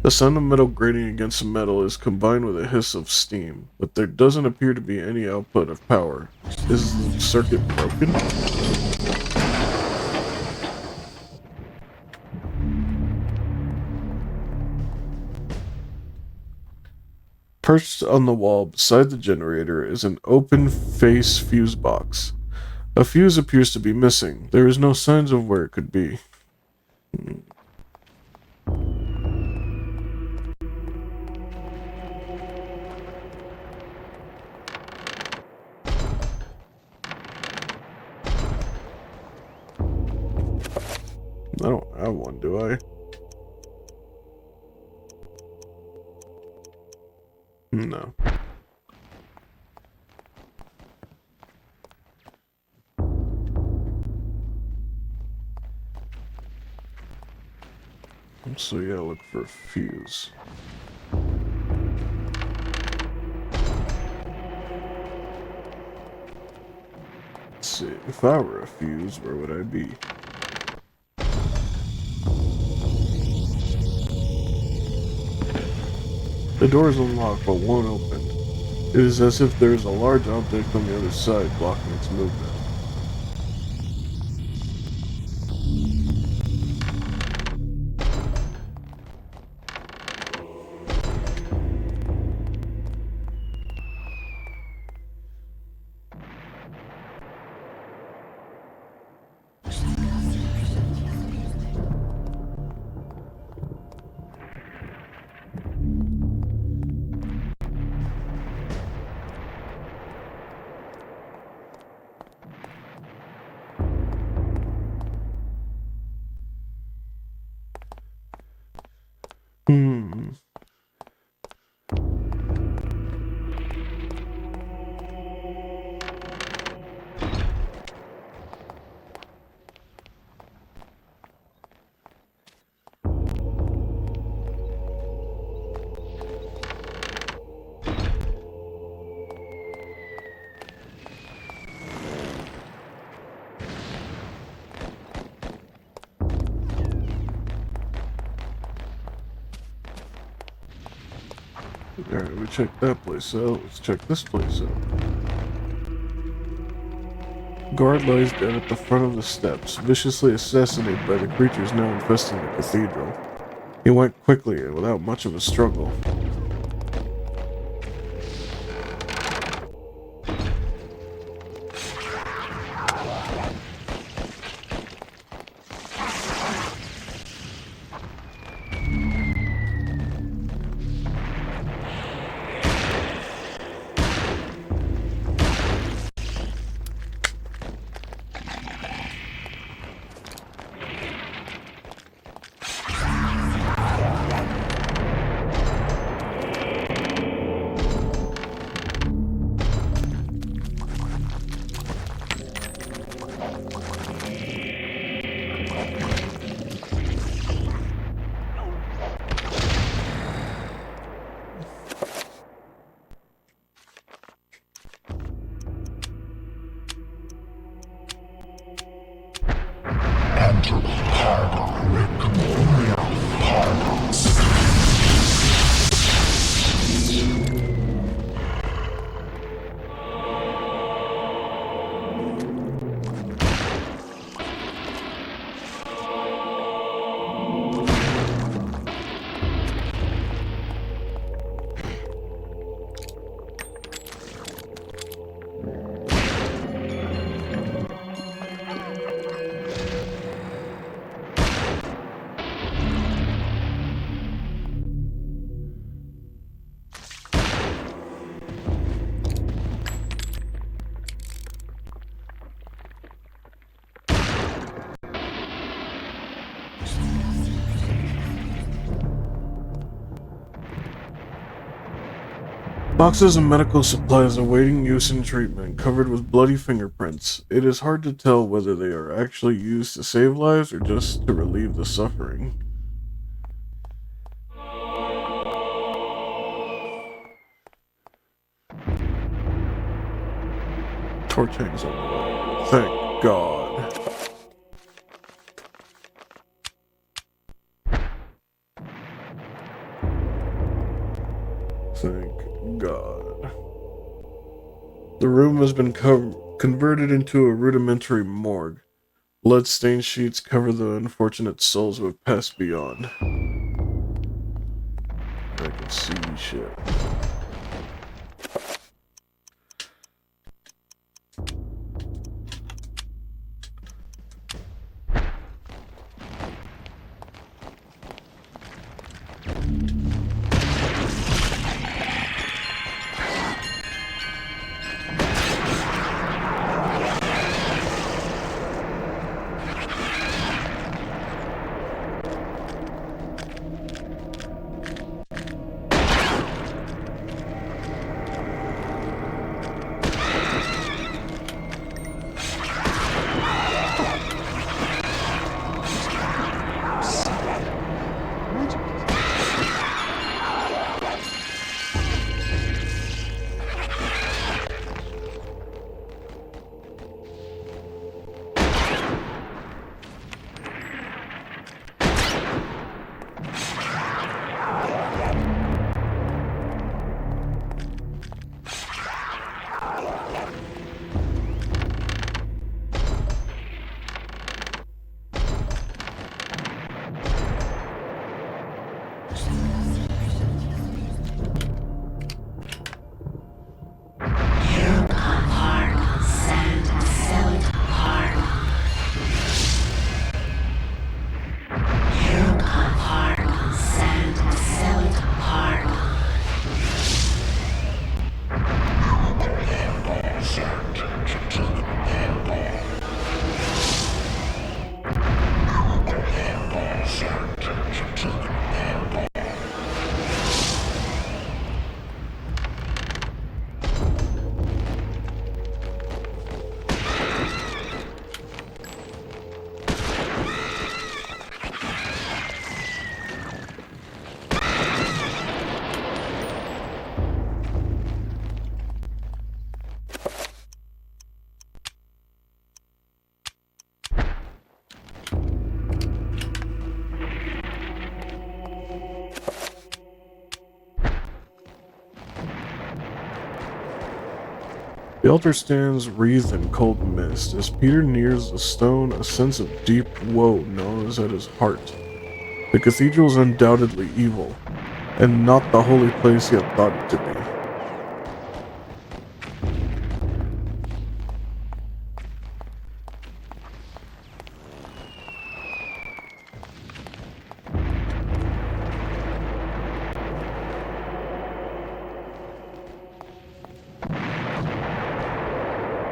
Speaker 1: The sound of metal grating against metal is combined with a hiss of steam, but there doesn't appear to be any output of power. Is the circuit broken? Perched on the wall beside the generator is an open-face fuse box. A fuse appears to be missing. There is no signs of where it could be. I don't have one, do I? No. So yeah, look for a fuse. Let's see, if I were a fuse, where would I be? The door is unlocked but won't open. It is as if there is a large object on the other side blocking its movement. Alright, we checked that place out. Let's check this place out. Guard lies dead at the front of the steps, viciously assassinated by the creatures now infesting the cathedral. He went quickly and without much of a struggle. Boxes of medical supplies awaiting use and treatment, covered with bloody fingerprints. It is hard to tell whether they are actually used to save lives or just to relieve the suffering. Torch hangs on the wall. Thank God. Thank God. The room has been converted into a rudimentary morgue. Blood-stained sheets cover the unfortunate souls who have passed beyond. I can see shit. The altar stands wreathed in cold mist. As Peter nears the stone, a sense of deep woe gnaws at his heart. The cathedral is undoubtedly evil, and not the holy place he had thought it to be.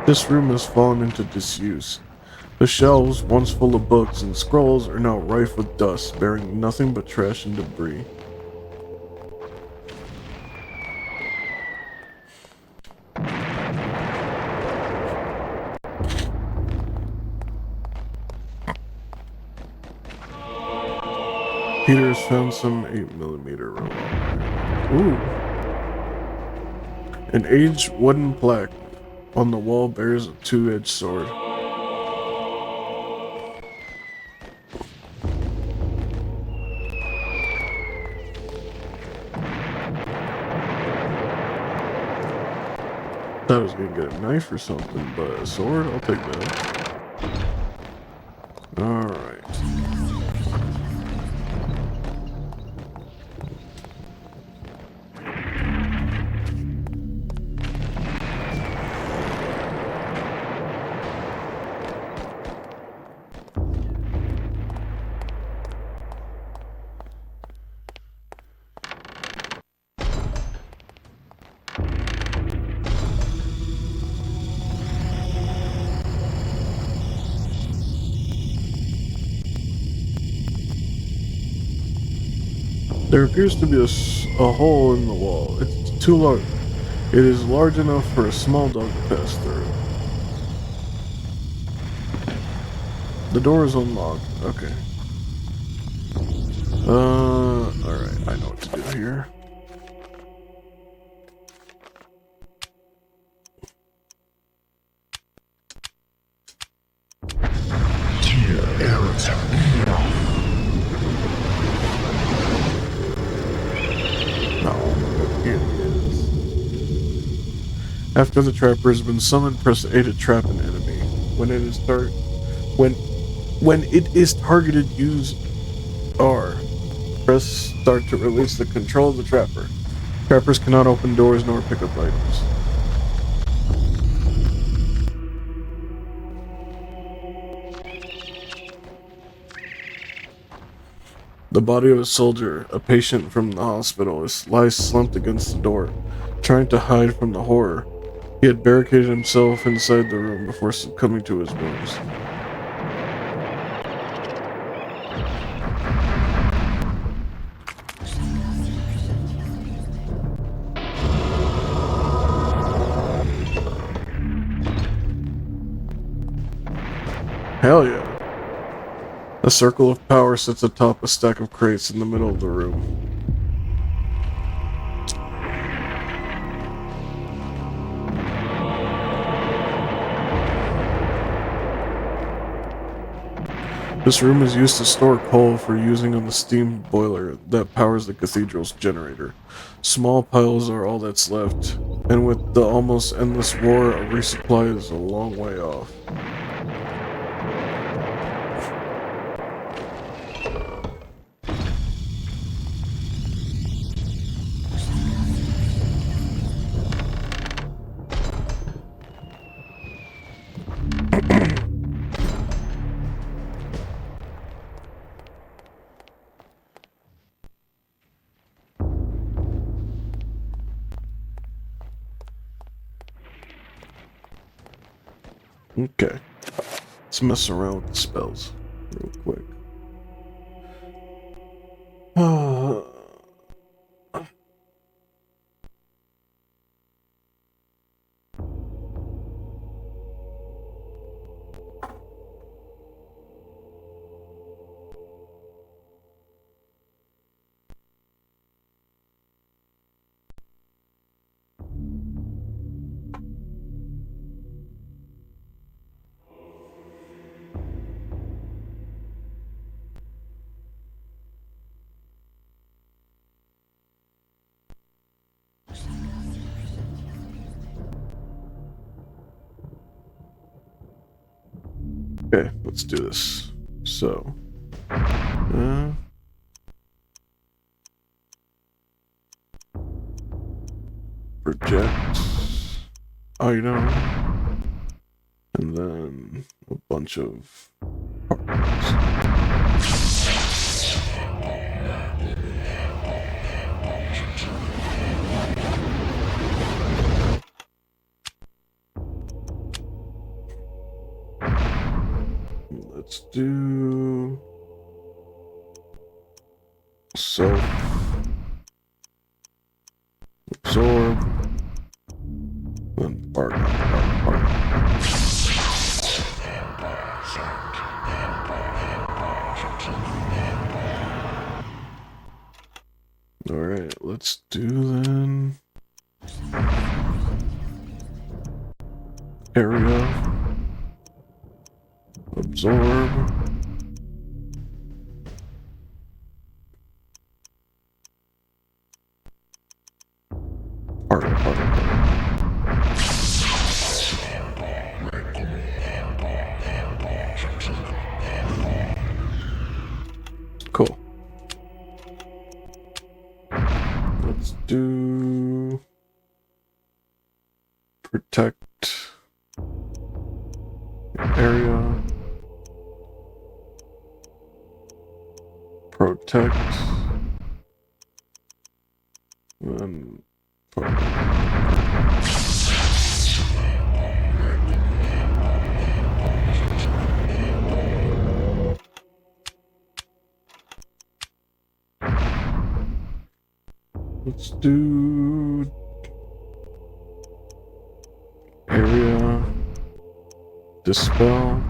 Speaker 1: This room has fallen into disuse. The shelves, once full of books and scrolls, are now rife with dust, bearing nothing but trash and debris. Peter has found some 8mm revolver. Ooh. An aged wooden plaque on the wall bears a two-edged sword. Thought I was gonna get a knife or something, but a sword? I'll take that. Alright. There appears to be a hole in the wall. It's too large. It is large enough for a small dog to pass through. The door is unlocked. Okay. Alright, I know what to do here. No, here it is. After the trapper has been summoned, press A to trap an enemy. When it is targeted, use R. Press start to release the control of the trapper. Trappers cannot open doors nor pick up items. The body of a soldier, a patient from the hospital, lies slumped against the door, trying to hide from the horror. He had barricaded himself inside the room before succumbing to his wounds. Hell yeah. A circle of power sits atop a stack of crates in the middle of the room. This room is used to store coal for using on the steam boiler that powers the cathedral's generator. Small piles are all that's left, and with the almost endless war, a resupply is a long way off. Okay, let's mess around with the spells real quick. Okay, let's do this. So, project item, and then a bunch of parts. Let's do self absorb and part. All right, let's do then area. Absorb. Part. protect area, protect, and let's do area, dispel,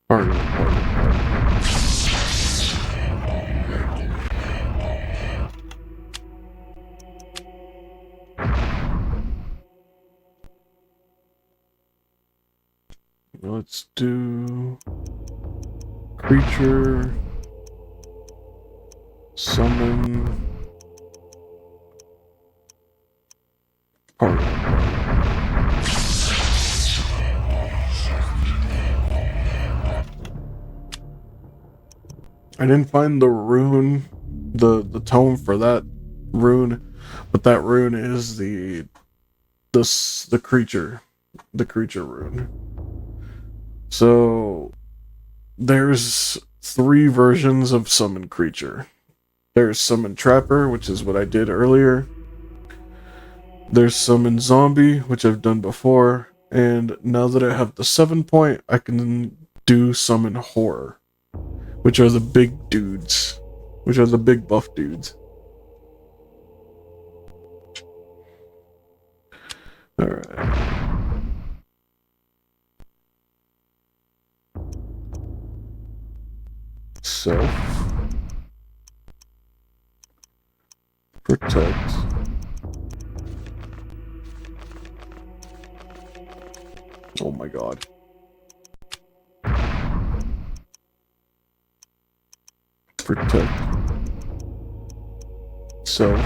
Speaker 1: pardon. Let's do creature, summon, pardon. I didn't find the rune, the tome for that rune, but that rune is the creature rune. So there's 3 versions of summon creature. There's summon trapper, which is what I did earlier. There's summon zombie, which I've done before, and now that I have the 7 point, I can do summon horror, which are the big dudes, which are the big buff dudes. Alright. Self. Protect. Oh my god. Protect. Self.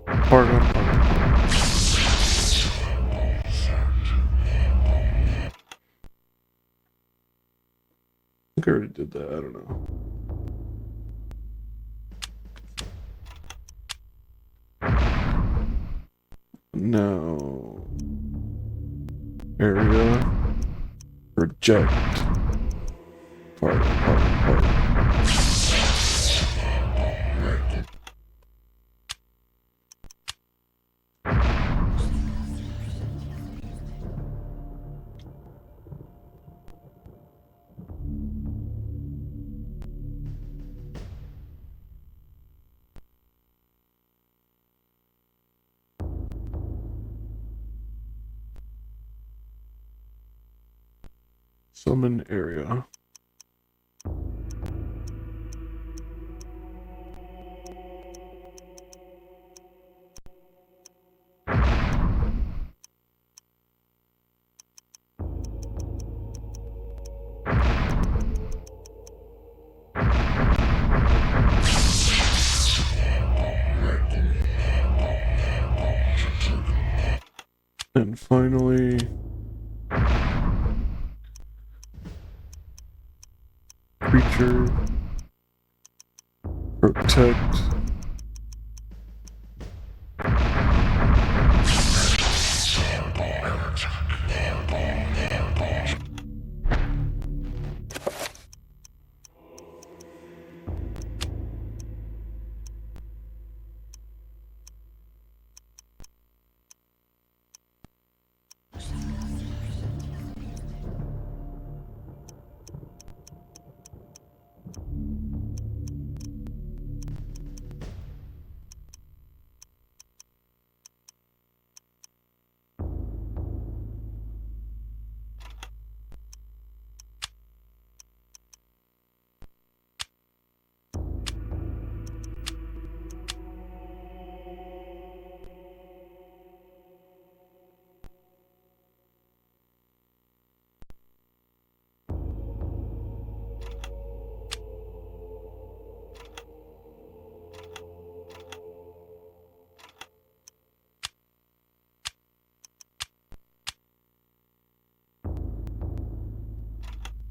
Speaker 1: Pardon. I think I already did that, I don't know. No. Area. Reject. Pardon. Summon area. And finally, creature, protect,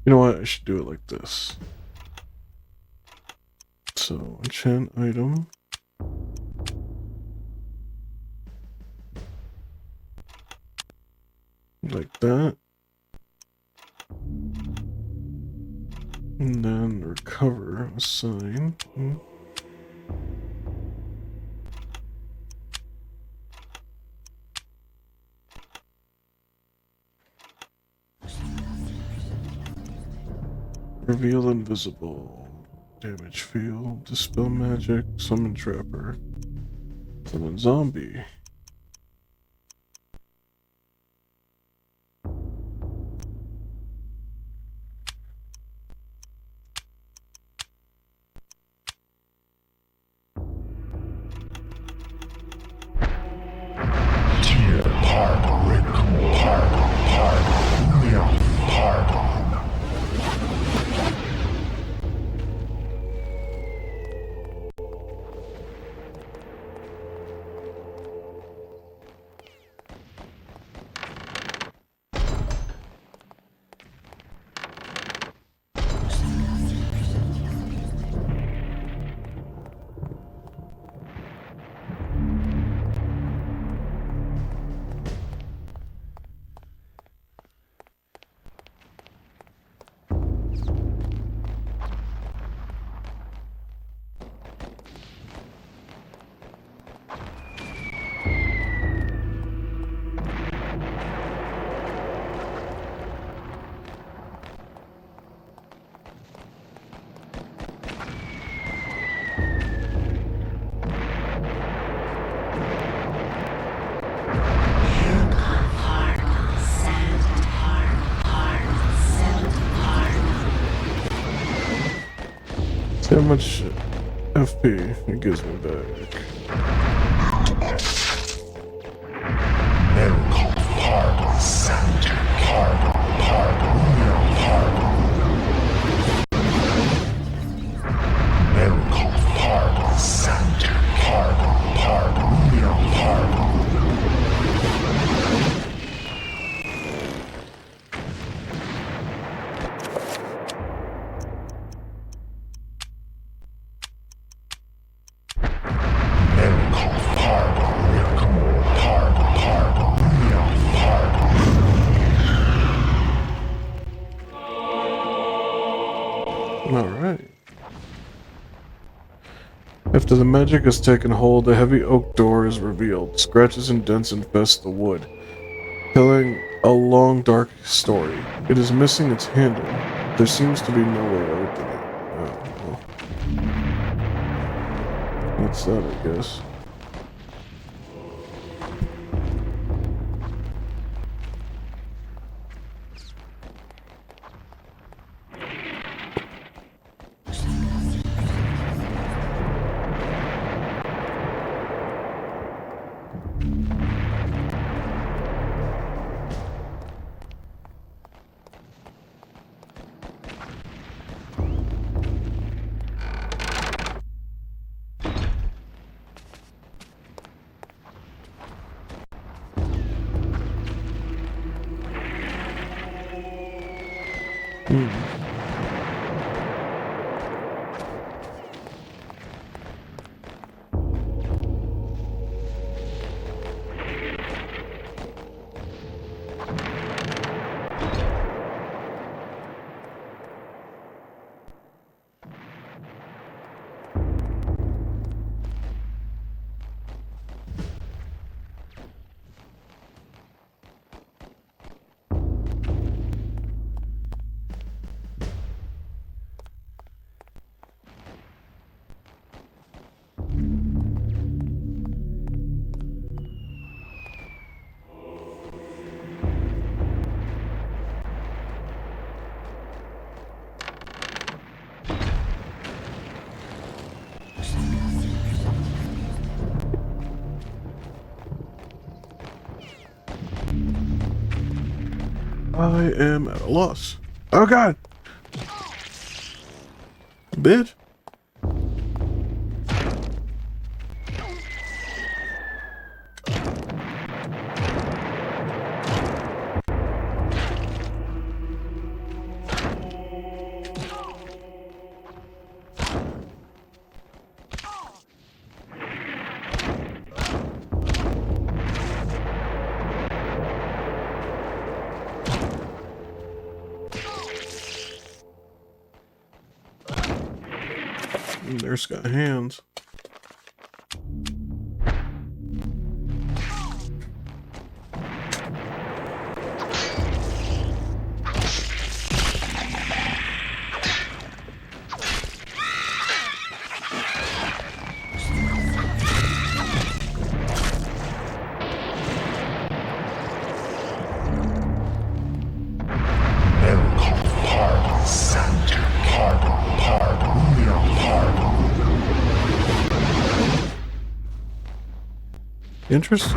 Speaker 1: you know what, I should do it like this. So, enchant item. like that. And then recover a sign. Reveal invisible. Damage field. Dispel magic. Summon trapper. Summon zombie. See how much FP it gives me back. Alright. After the magic has taken hold, a heavy oak door is revealed. Scratches and dents infest the wood, telling a long, dark story. It is missing its handle. There seems to be no way to open it. Oh, well. That's that, I guess. I am at a loss. Oh god! Bitch! There's got hands. Interesting.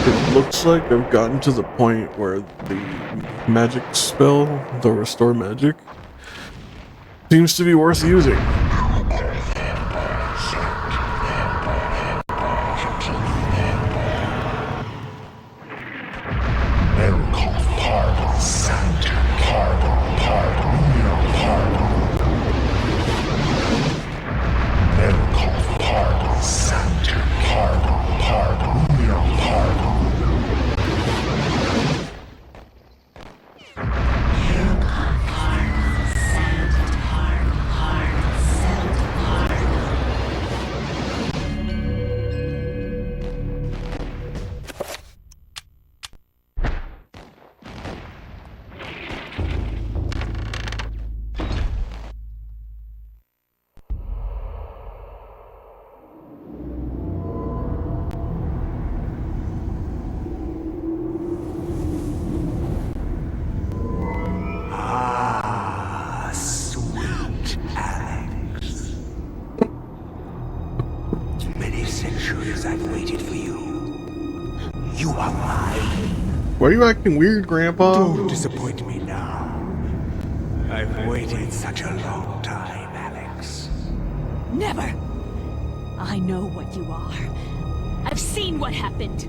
Speaker 1: It looks like I've gotten to the point where the magic spell, the restore magic, seems to be worth using.
Speaker 3: Sweet Alex. Many centuries I've waited for you. You are mine.
Speaker 1: Why are you acting weird, Grandpa?
Speaker 3: Don't disappoint me now. I've waited such a long time, Alex.
Speaker 2: Never! I know what you are. I've seen what happened.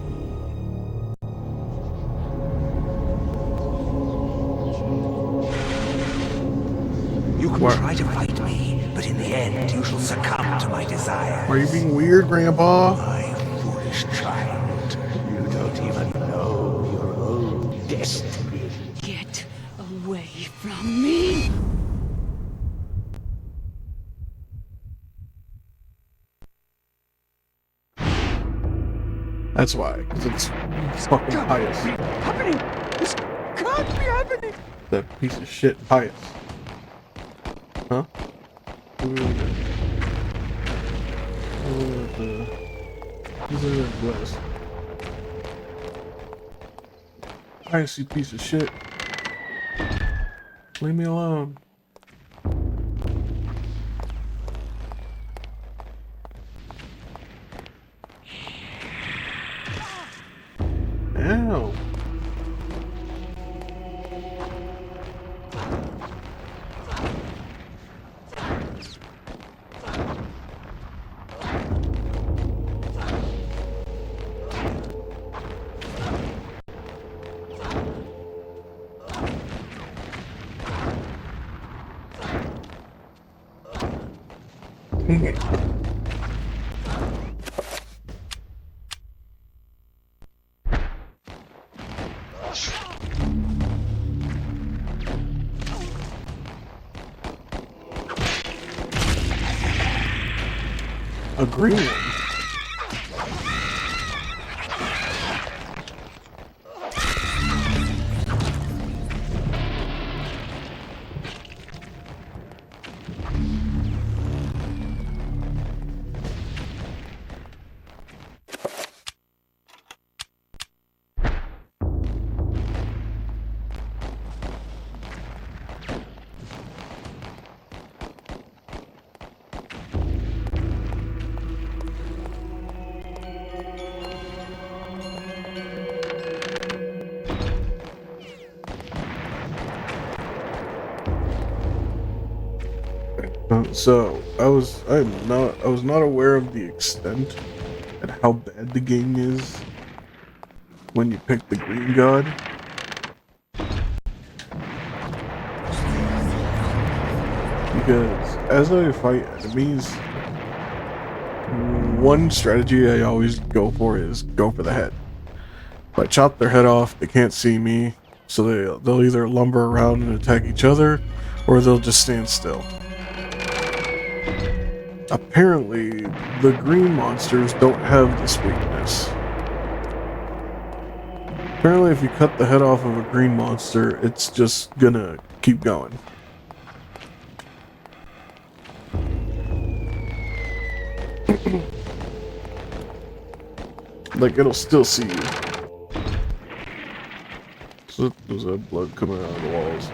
Speaker 3: You can try to fight me, but in the end you shall succumb to my desire.
Speaker 1: Are you being weird, Grandpa?
Speaker 3: My foolish child. You don't even know your own destiny.
Speaker 2: Get away from me!
Speaker 1: That's why, because it's fucking pious.
Speaker 3: Happening! This can't be happening!
Speaker 1: That piece of shit pious. Huh? Look at that glass. Pious piece of shit. Leave me alone. Ow. A green one. So I was not aware of the extent and how bad the game is when you pick the green god. Because as I fight enemies, one strategy I always go for is go for the head. If I chop their head off, they can't see me, So they'll either lumber around and attack each other, or they'll just stand still. Apparently, the green monsters don't have this weakness. Apparently, if you cut the head off of a green monster, it's just gonna keep going. Like, it'll still see you. So there's that blood coming out of the walls.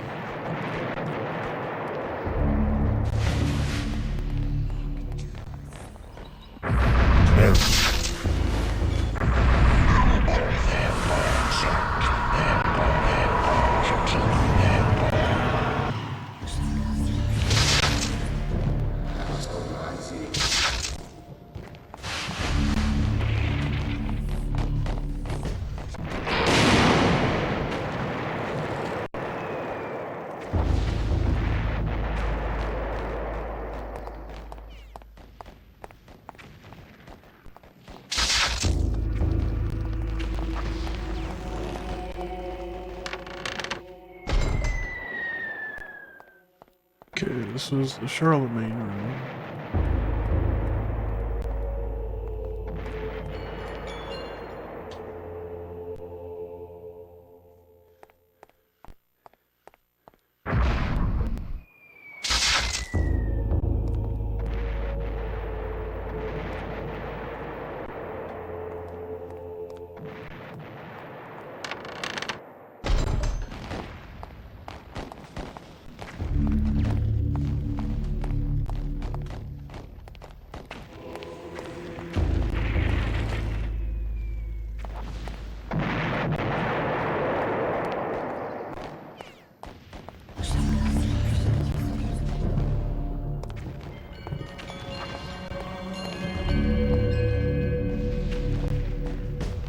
Speaker 1: Okay, this is the Charlemagne room.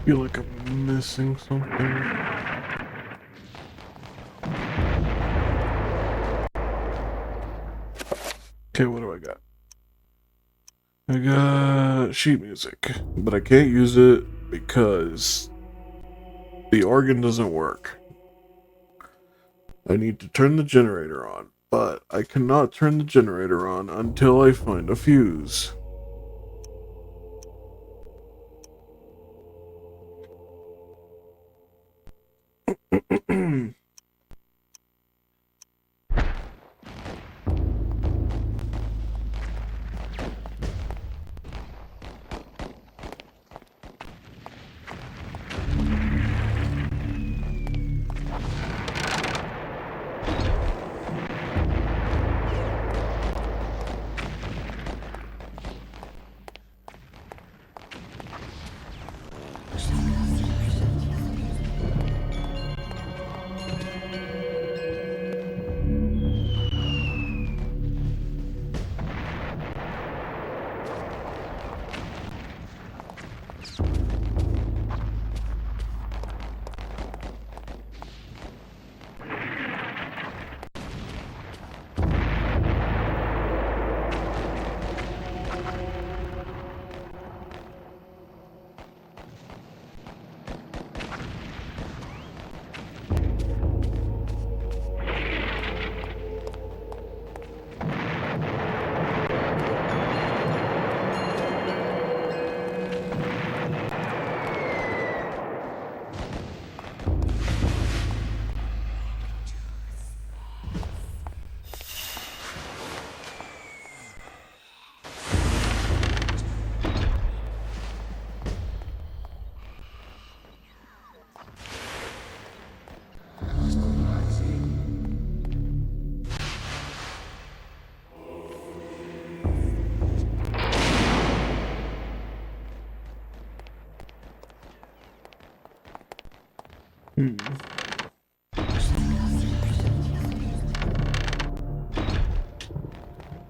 Speaker 1: Feel like I'm missing something. Okay, what do I got? I got sheet music, but I can't use it because the organ doesn't work. I need to turn the generator on, but I cannot turn the generator on until I find a fuse.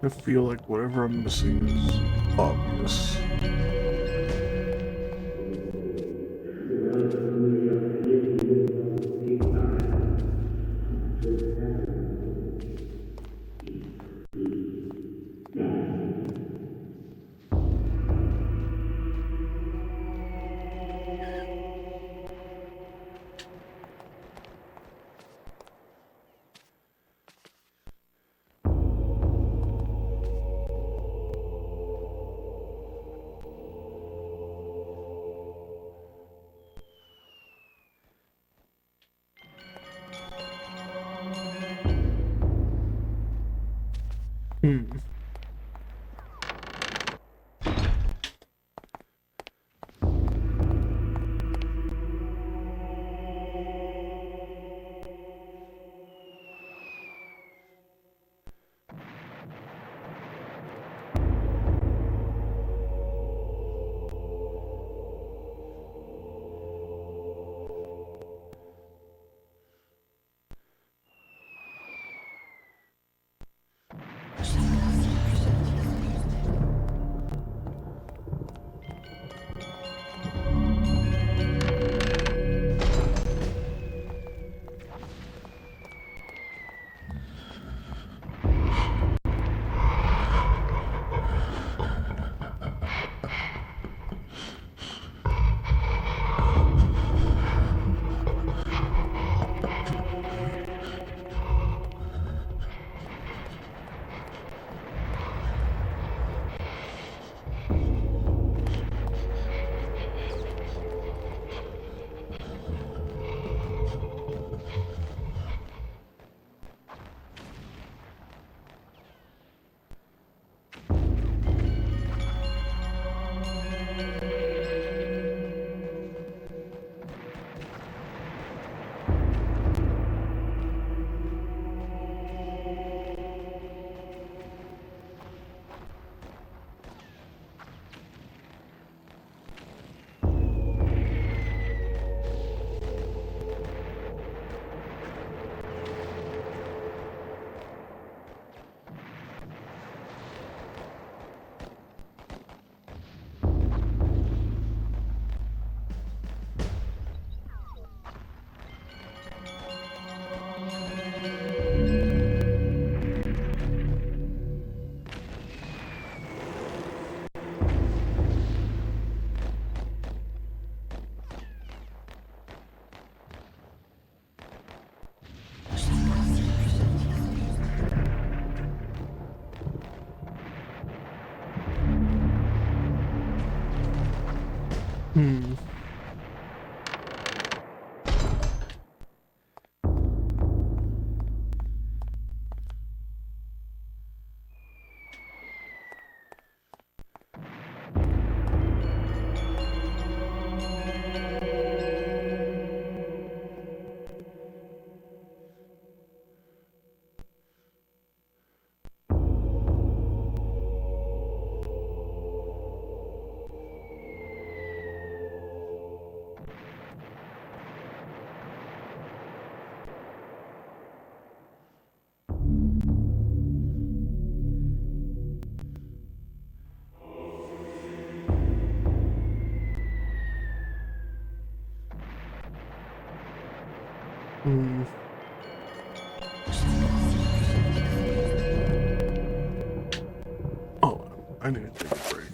Speaker 1: I feel like whatever I'm missing is obvious. Hmm. Hmm. Hmm. Oh, I need to take a break.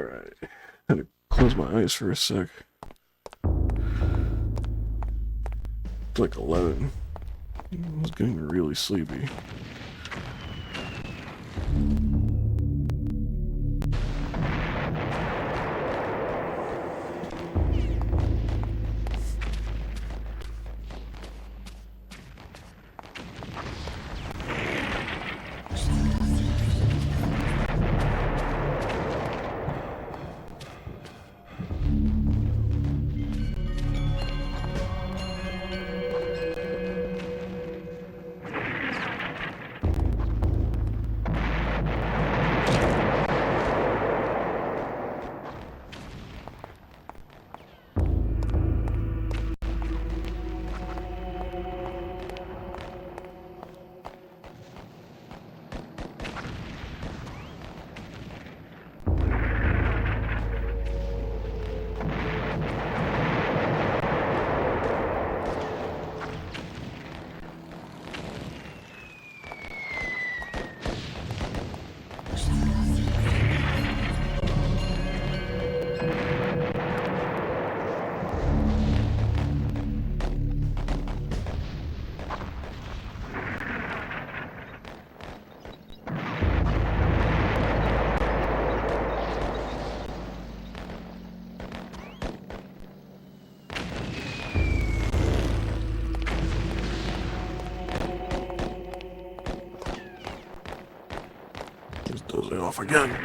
Speaker 1: Alright. Had to close my eyes for a sec. It's like 11. I was getting really sleepy. Just dozing off again.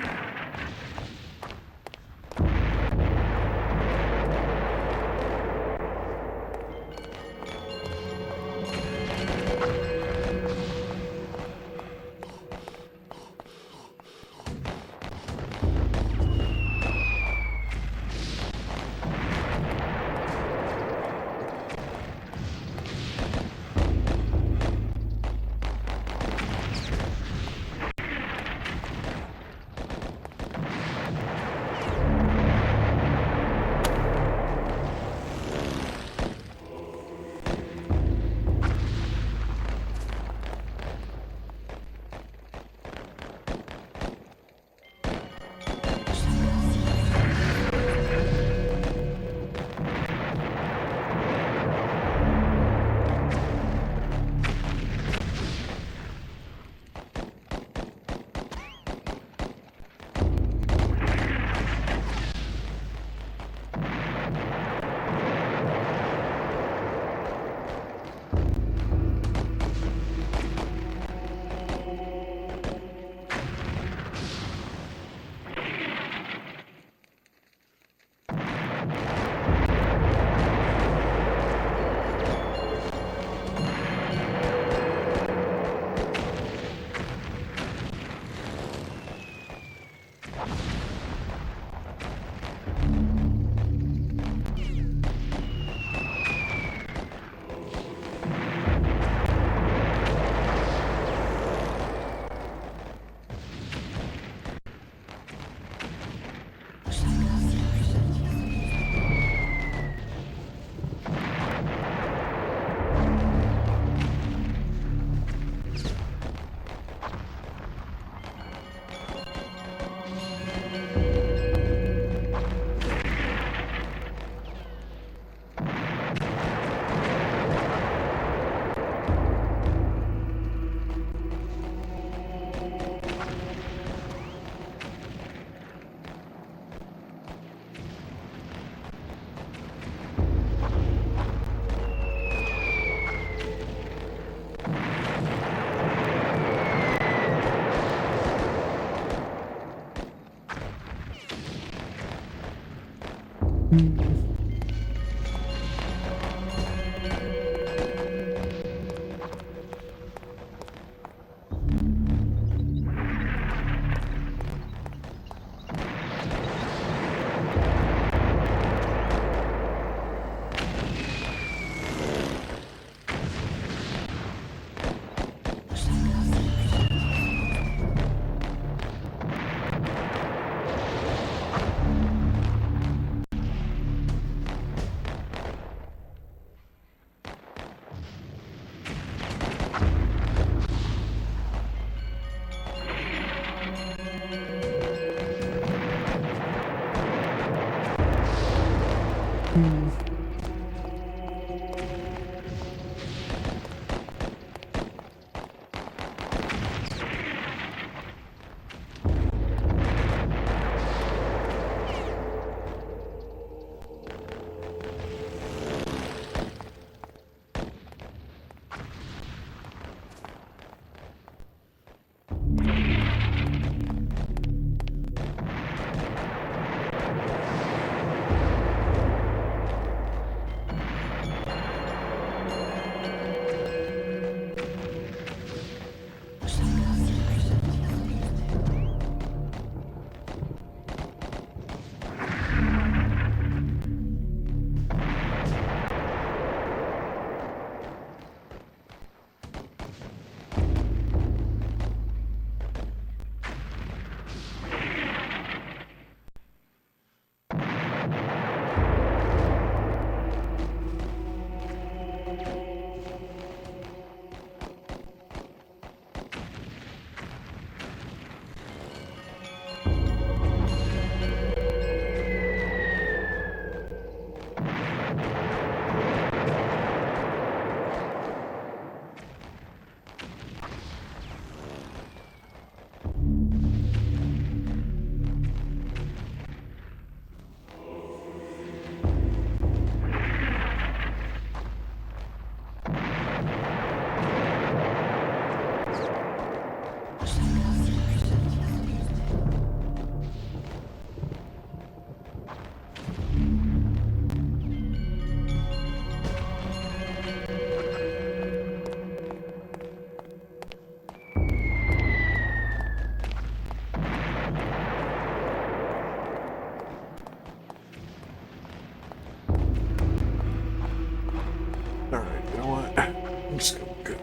Speaker 1: Alright, you know what? I'm just gonna go.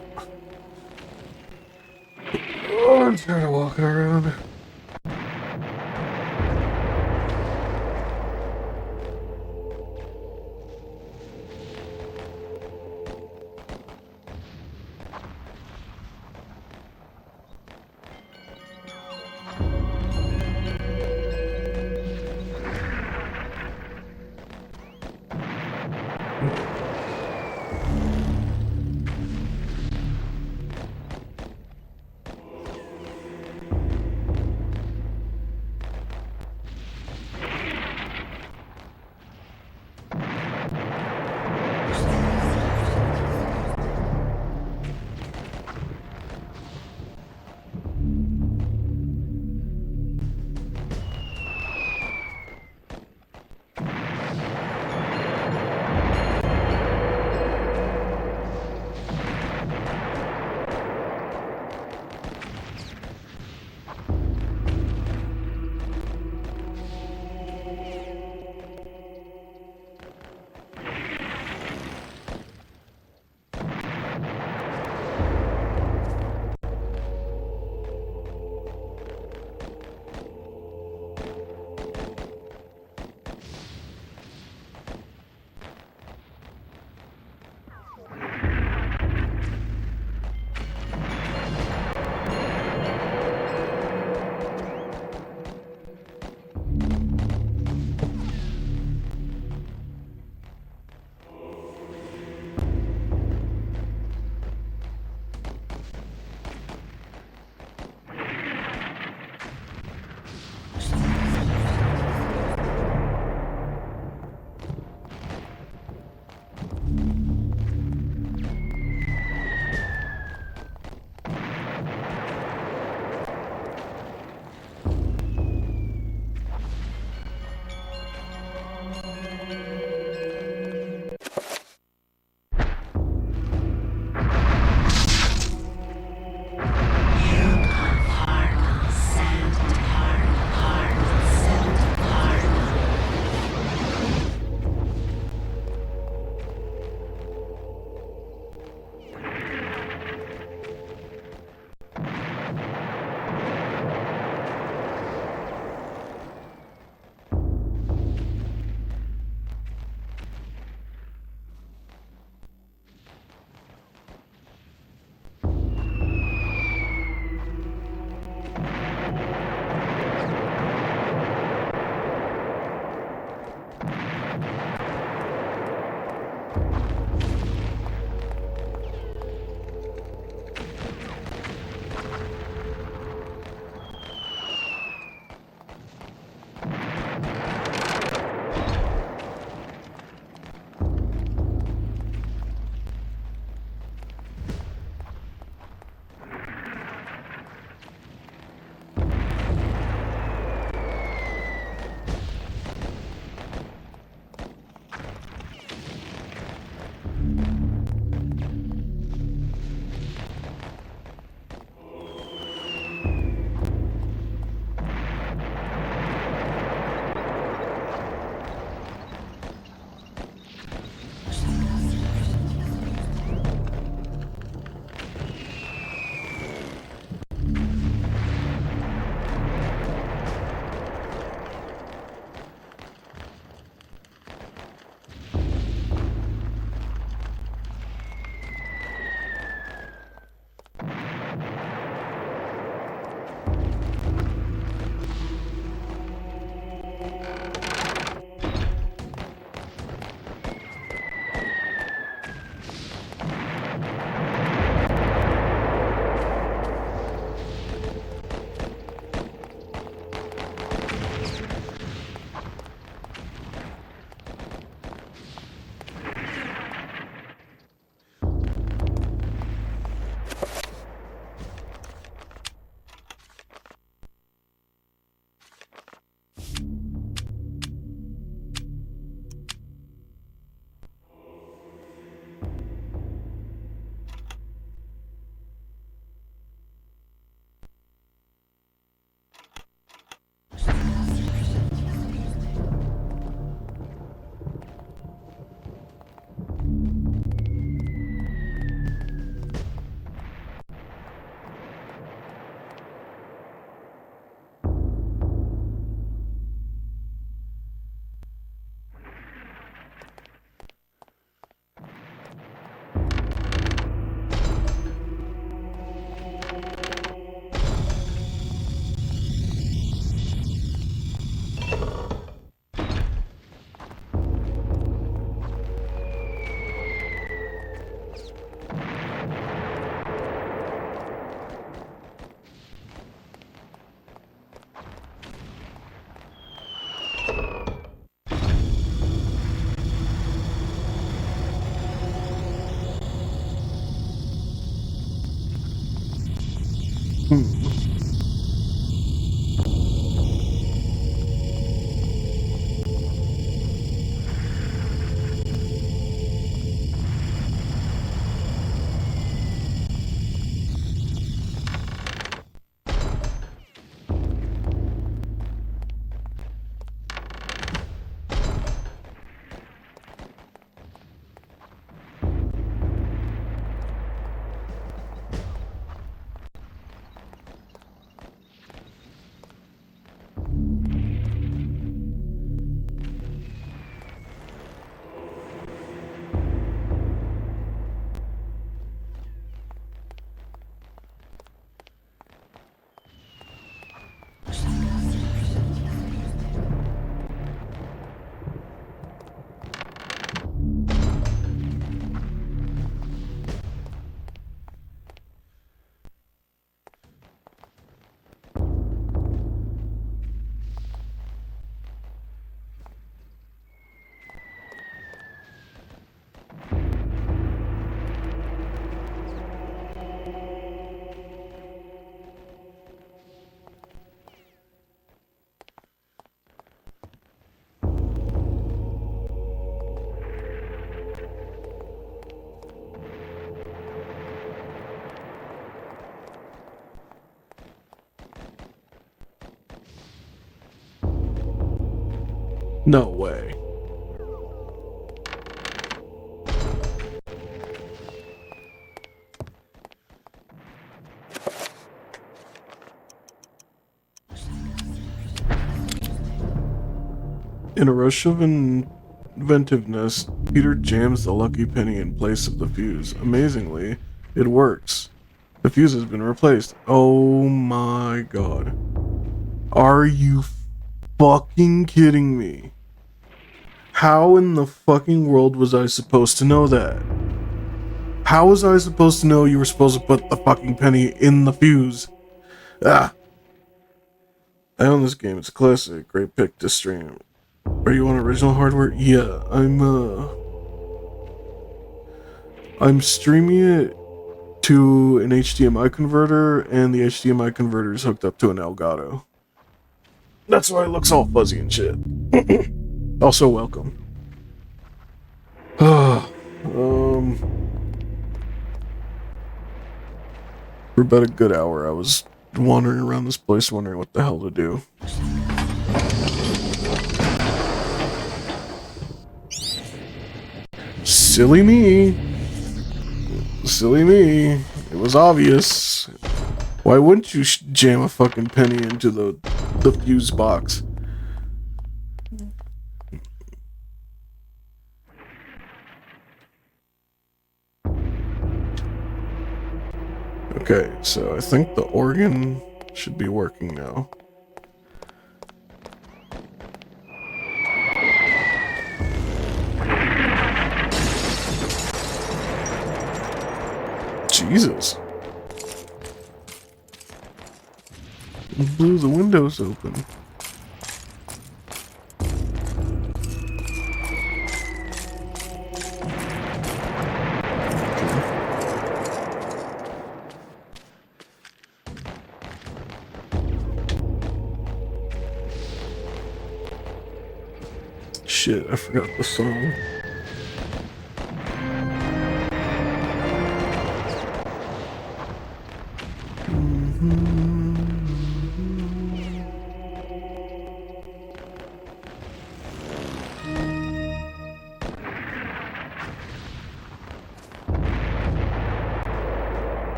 Speaker 1: Oh, I'm tired of walking around. No way. In a rush of inventiveness, Peter jams the lucky penny in place of the fuse. Amazingly, it works. The fuse has been replaced. Oh my god. Are you fucking kidding me? How in the fucking world was I supposed to know that? How was I supposed to know you were supposed to put the fucking penny in the fuse? Ah! I own this game. It's a classic. Great pick to stream. Are you on original hardware? Yeah, I'm streaming it to an HDMI converter, and the HDMI converter is hooked up to an Elgato. That's why it looks all fuzzy and shit. Also, welcome. For about a good hour, I was wandering around this place wondering what the hell to do. Silly me. Silly me. It was obvious. Why wouldn't you jam a fucking penny into the fuse box? Okay, so I think the organ should be working now. Jesus. It blew the windows open. Shit, I forgot the song.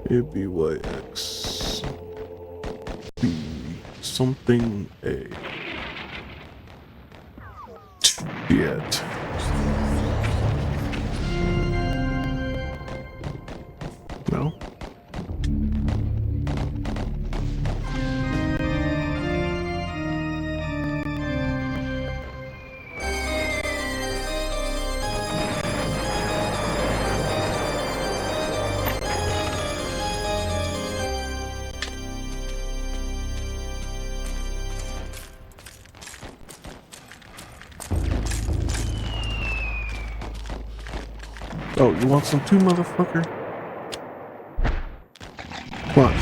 Speaker 1: ABYX B something A. Shit. No. Oh, you want some too, motherfucker? Come on.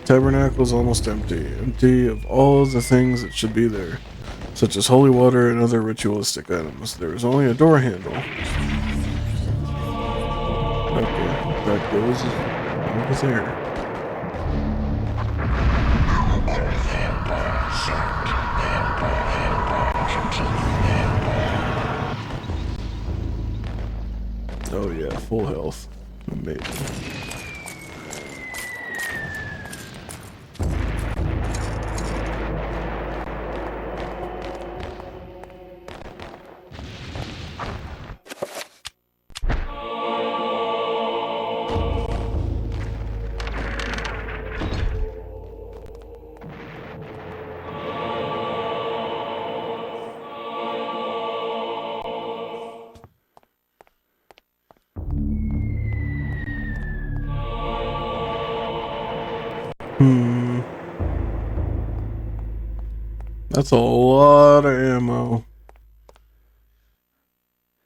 Speaker 1: Tabernacle's almost empty. Empty of all the things that should be there, such as holy water and other ritualistic items. There is only a door handle. Okay, that goes over there. Oh yeah, full health. Amazing. That's a lot of ammo.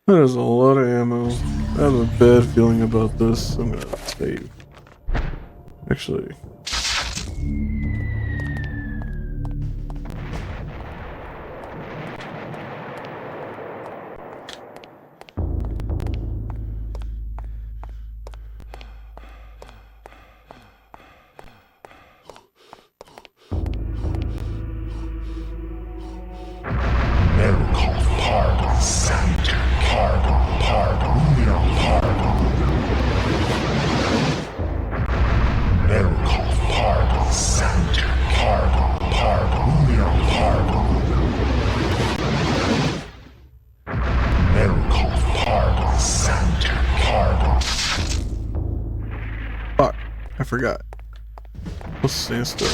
Speaker 1: That is a lot of ammo. I have a bad feeling about this. I'm gonna save. Actually. Fuck, I forgot. Let's stand still.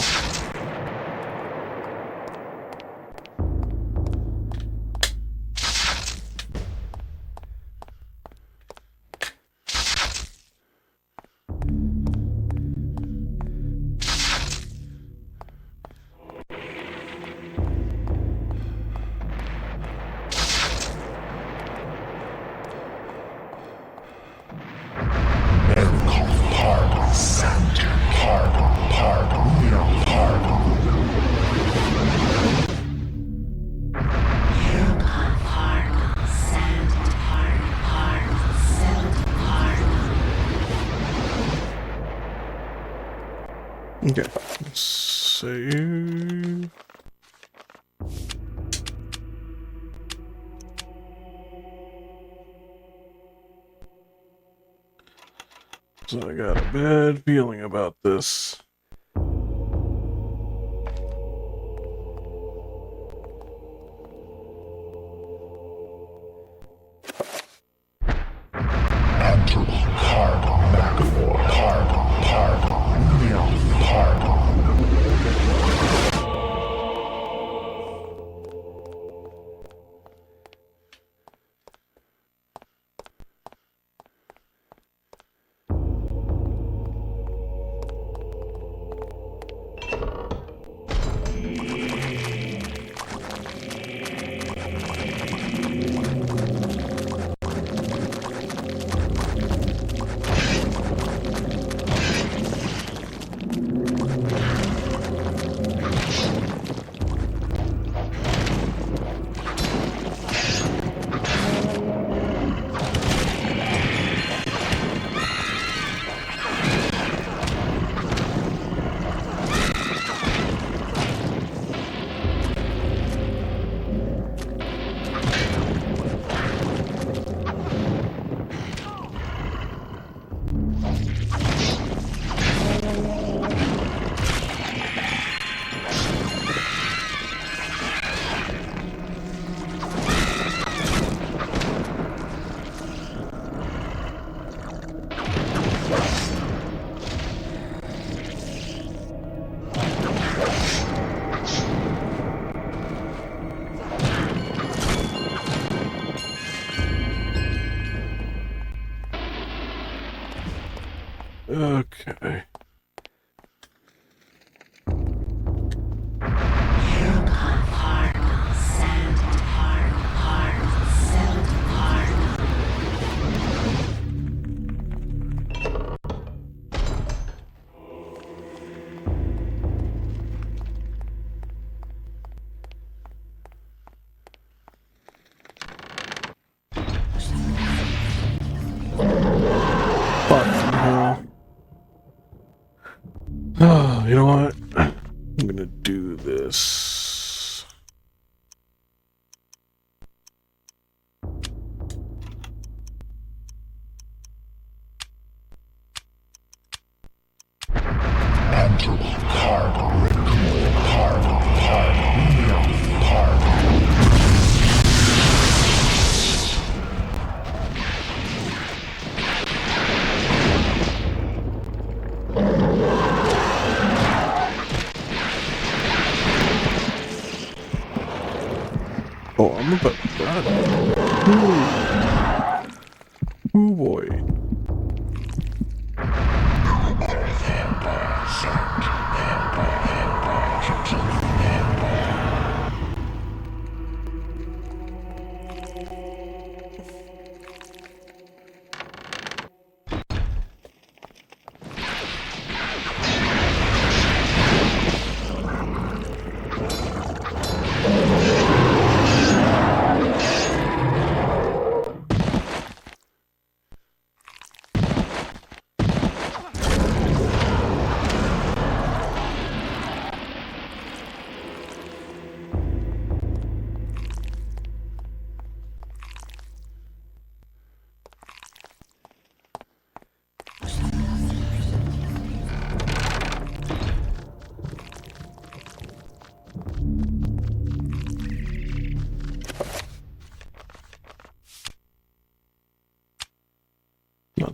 Speaker 1: Okay, let's save. So I got a bad feeling about this. Okay. Fucking hell. Oh, you know what? I'm gonna do this. Oh, I'm about done. Ooh boy.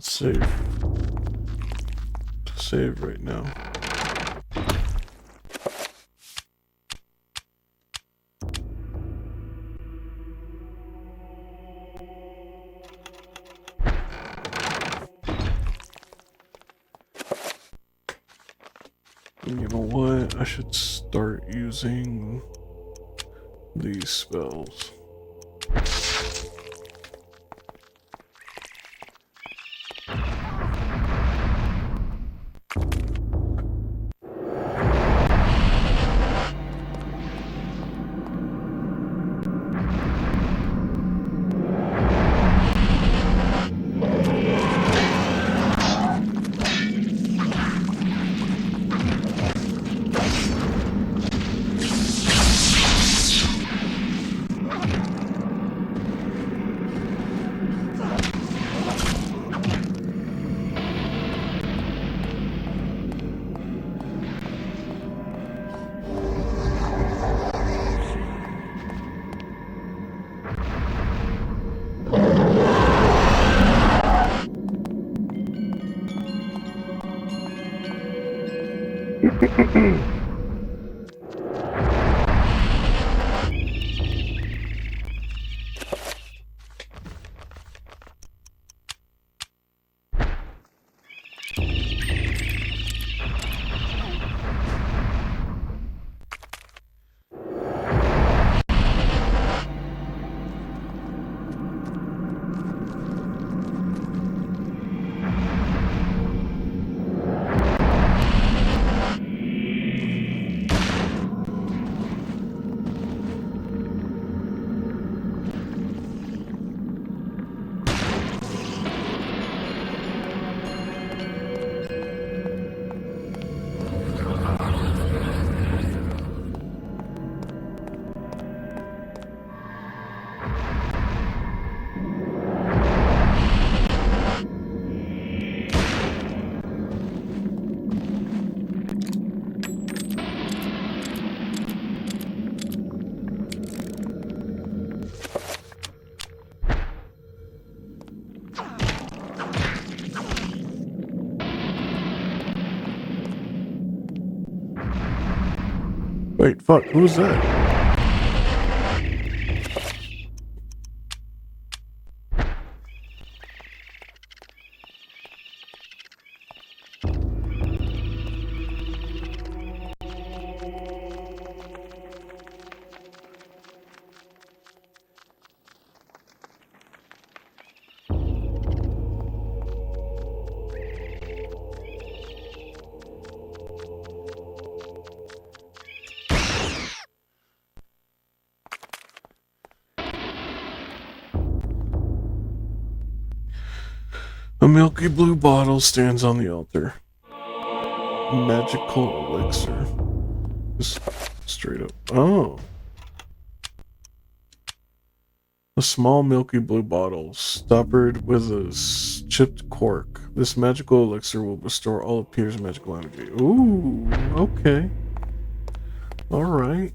Speaker 1: not safe to save right now. You know what? I should start using these spells. Wait, fuck, who's that? A milky blue bottle stands on the altar. Magical elixir. Just straight up. Oh. A small milky blue bottle, stoppered with a chipped cork. This magical elixir will restore all of Peter's magical energy. Ooh, okay. Alright.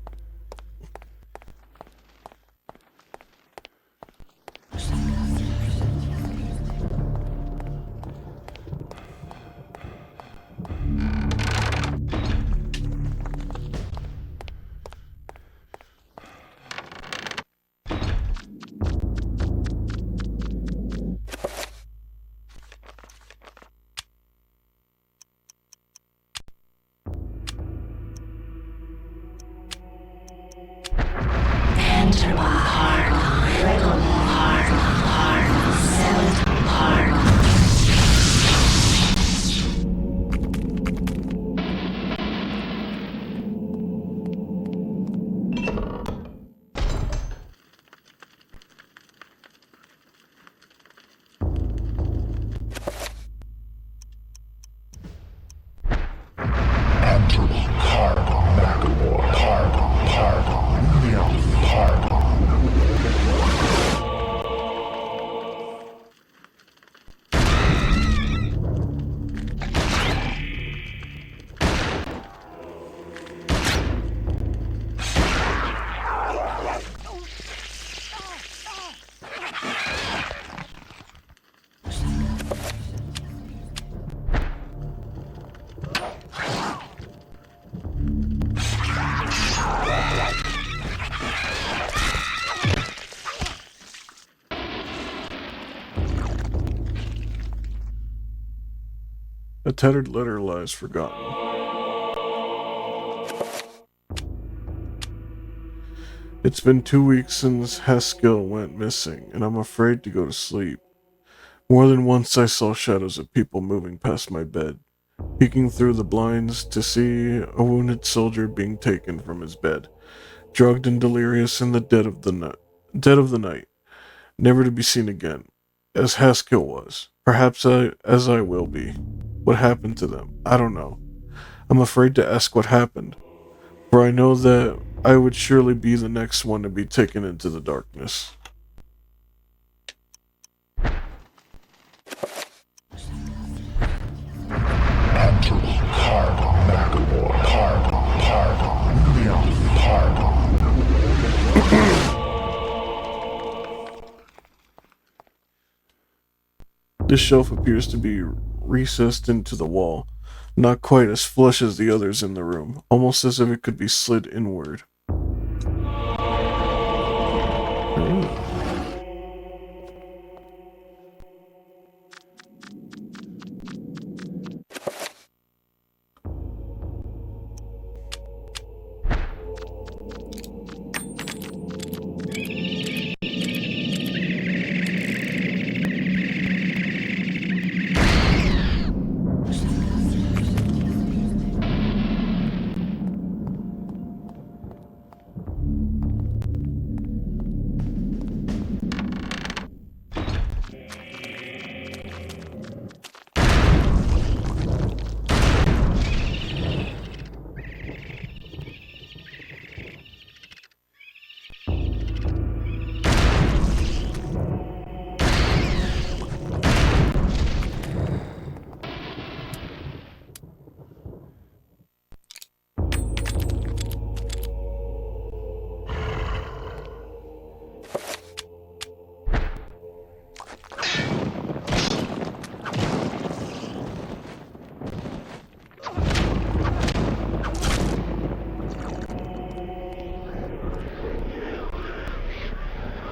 Speaker 1: tattered letter lies forgotten. It's been 2 weeks since Haskell went missing, and I'm afraid to go to sleep. More than once I saw shadows of people moving past my bed, peeking through the blinds to see a wounded soldier being taken from his bed, drugged and delirious in the dead of the night, never to be seen again, as Haskell was. Perhaps as I will be. What happened to them? I don't know. I'm afraid to ask what happened, for I know that I would surely be the next one to be taken into the darkness. This shelf appears to be recessed into the wall, not quite as flush as the others in the room, almost as if it could be slid inward.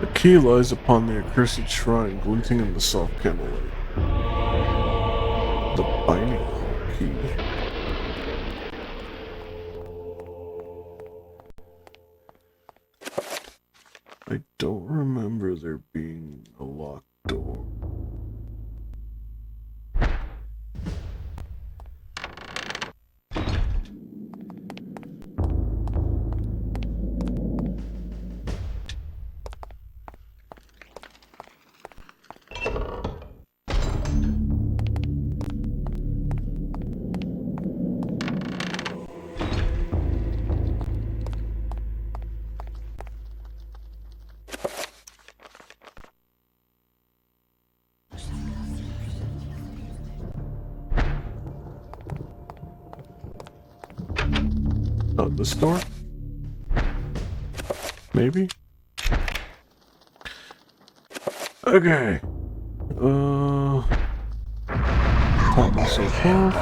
Speaker 1: The key lies upon the accursed shrine glinting in the soft candlelight. The binding key. I don't remember there being a locked door. Oh, this door? Maybe? Okay. Top myself off.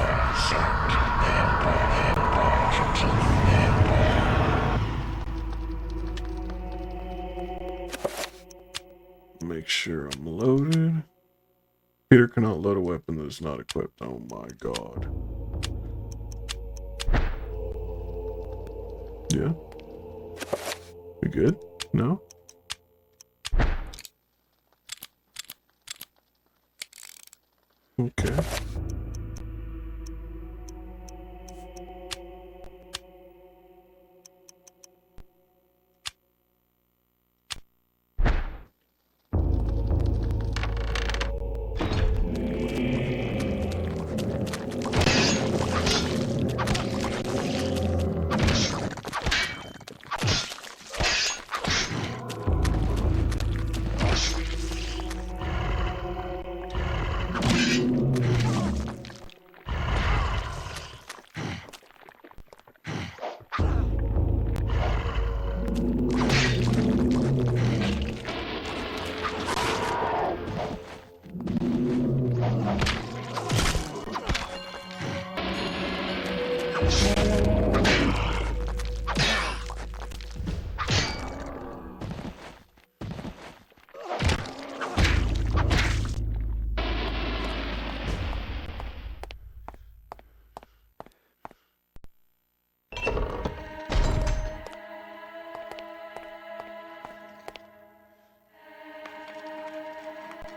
Speaker 1: Make sure I'm loaded. Peter cannot load a weapon that is not equipped. Oh my god. Yeah? We good? No? Okay.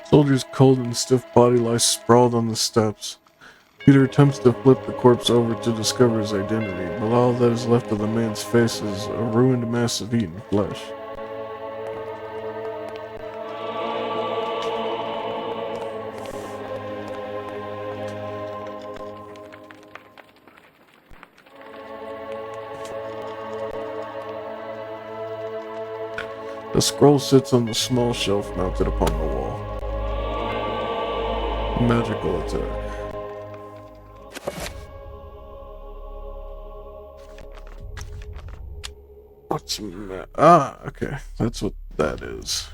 Speaker 1: Soldier's cold and stiff body lies sprawled on the steps. Peter attempts to flip the corpse over to discover his identity, but all that is left of the man's face is a ruined mass of eaten flesh. The scroll sits on the small shelf mounted upon the wall. Magical attack. What's okay. That's what that is.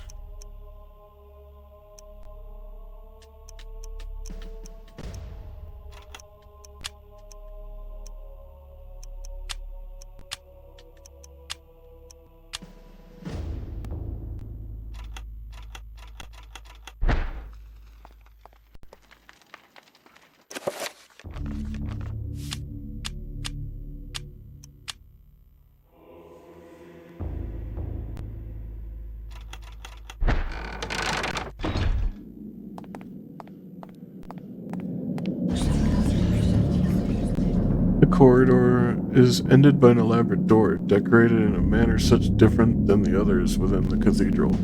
Speaker 1: The corridor is ended by an elaborate door, decorated in a manner such different than the others within the cathedral.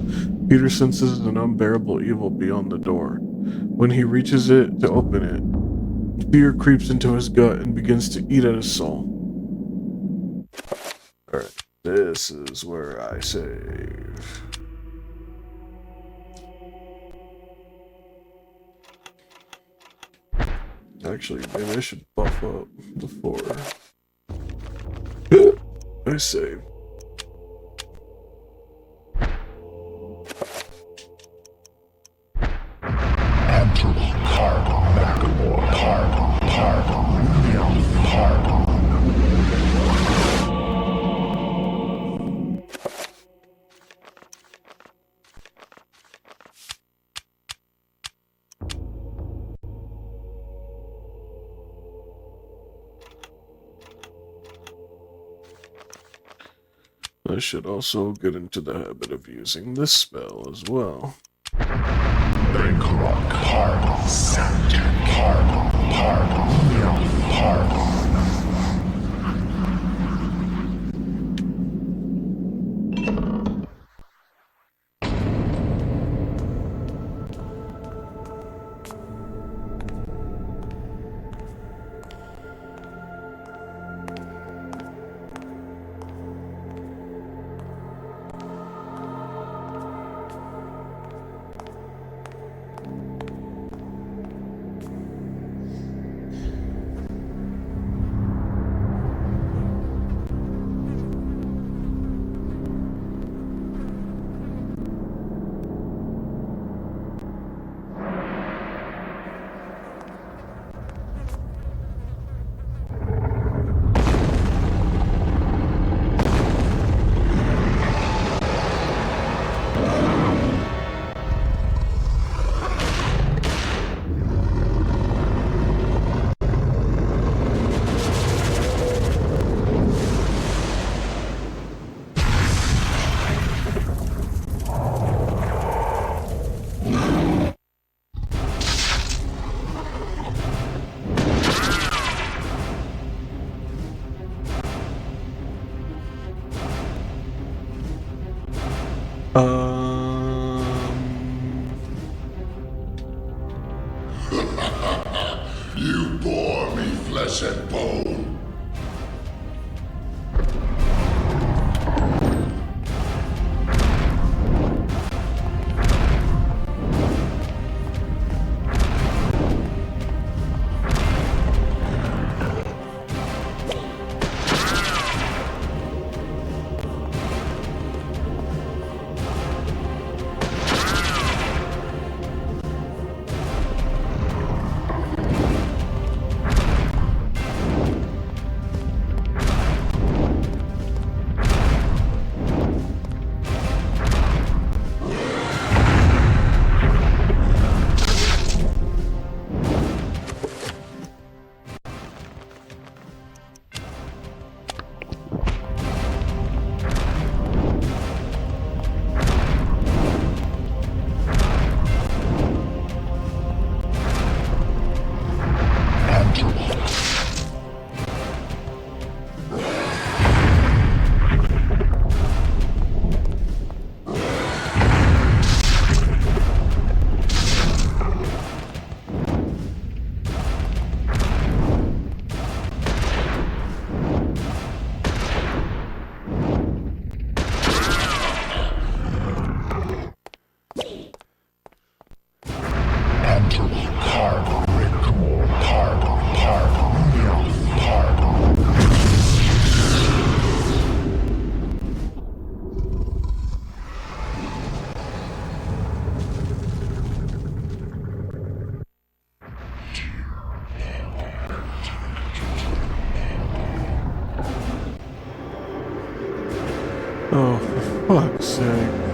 Speaker 1: Peter senses an unbearable evil beyond the door. When he reaches it to open it, fear creeps into his gut and begins to eat at his soul. Alright, this is where I save. Actually, maybe I should buff up before I save. I should also get into the habit of using this spell as well.
Speaker 8: You bore me flesh and bone.
Speaker 1: Fuck's sake.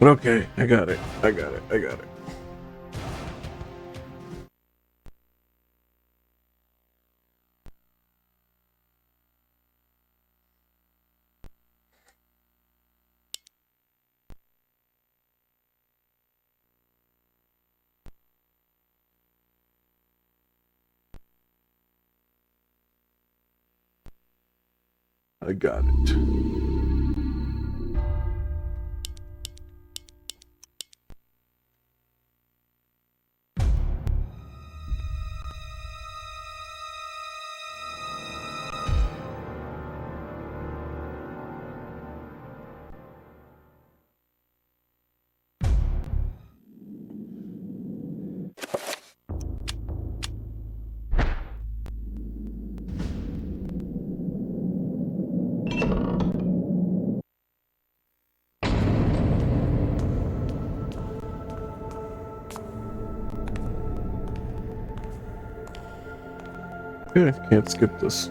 Speaker 1: But okay, I got it. I got it. I got it. I got it. Okay, can't skip this.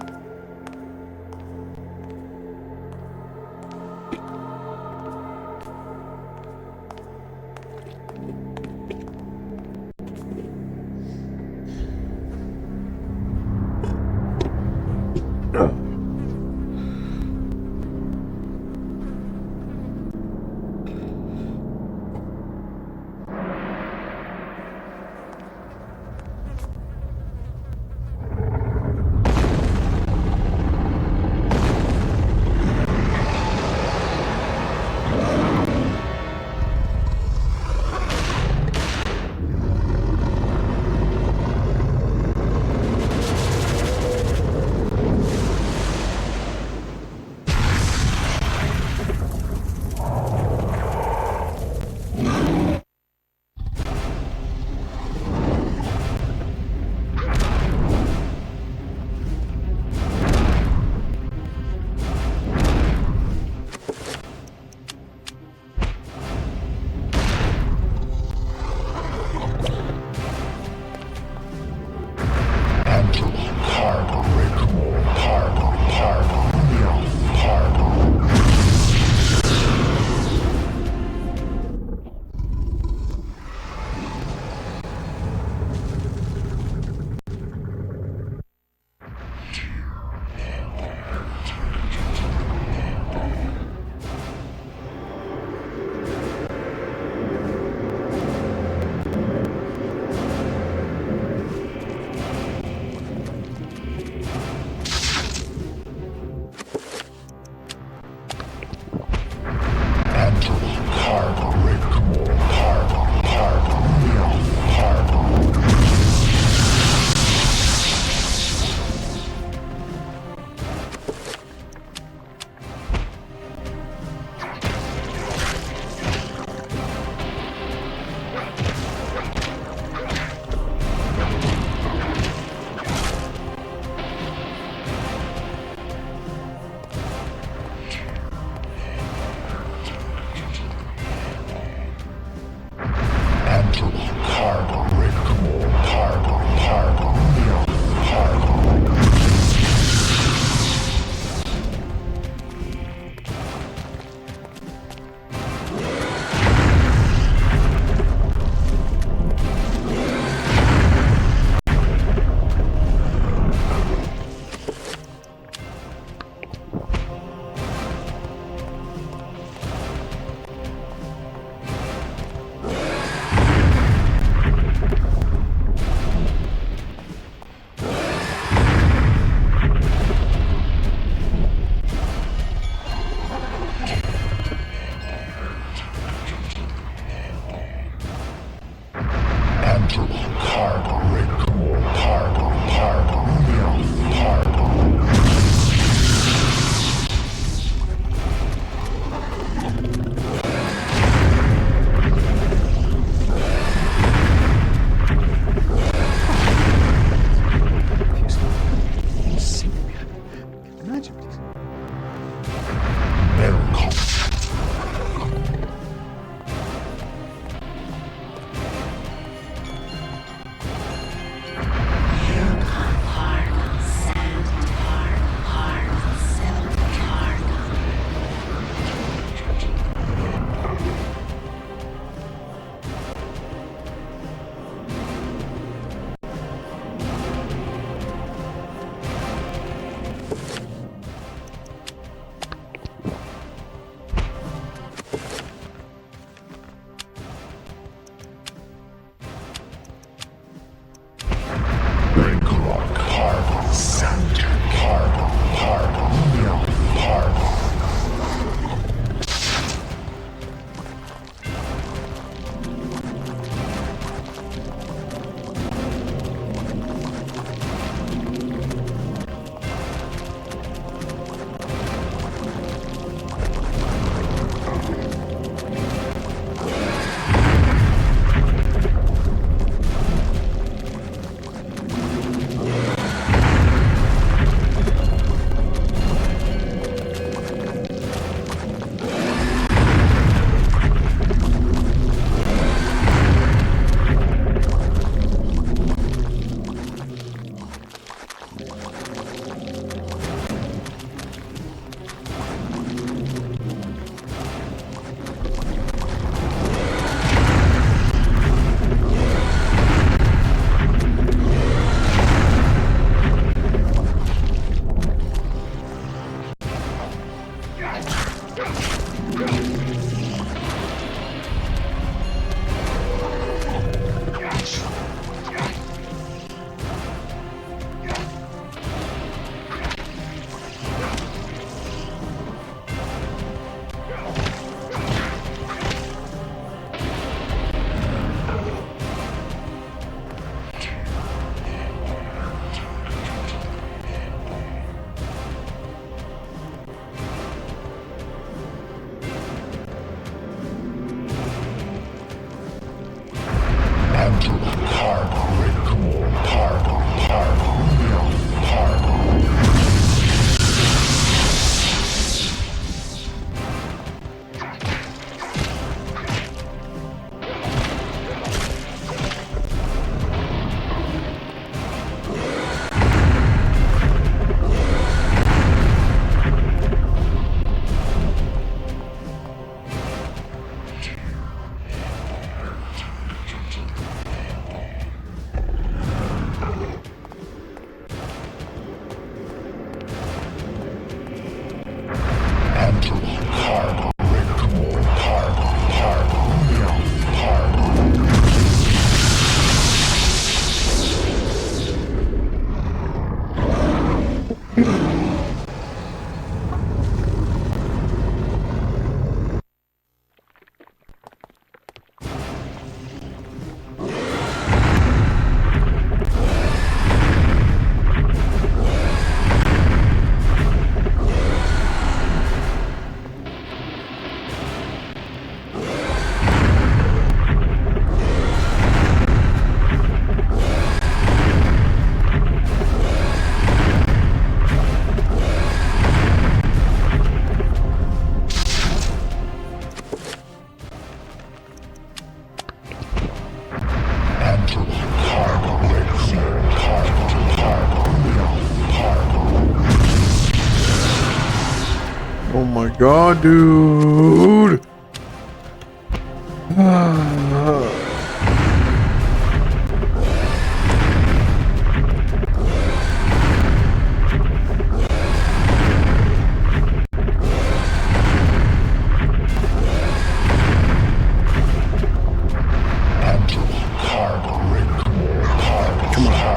Speaker 1: Oh my god, dude!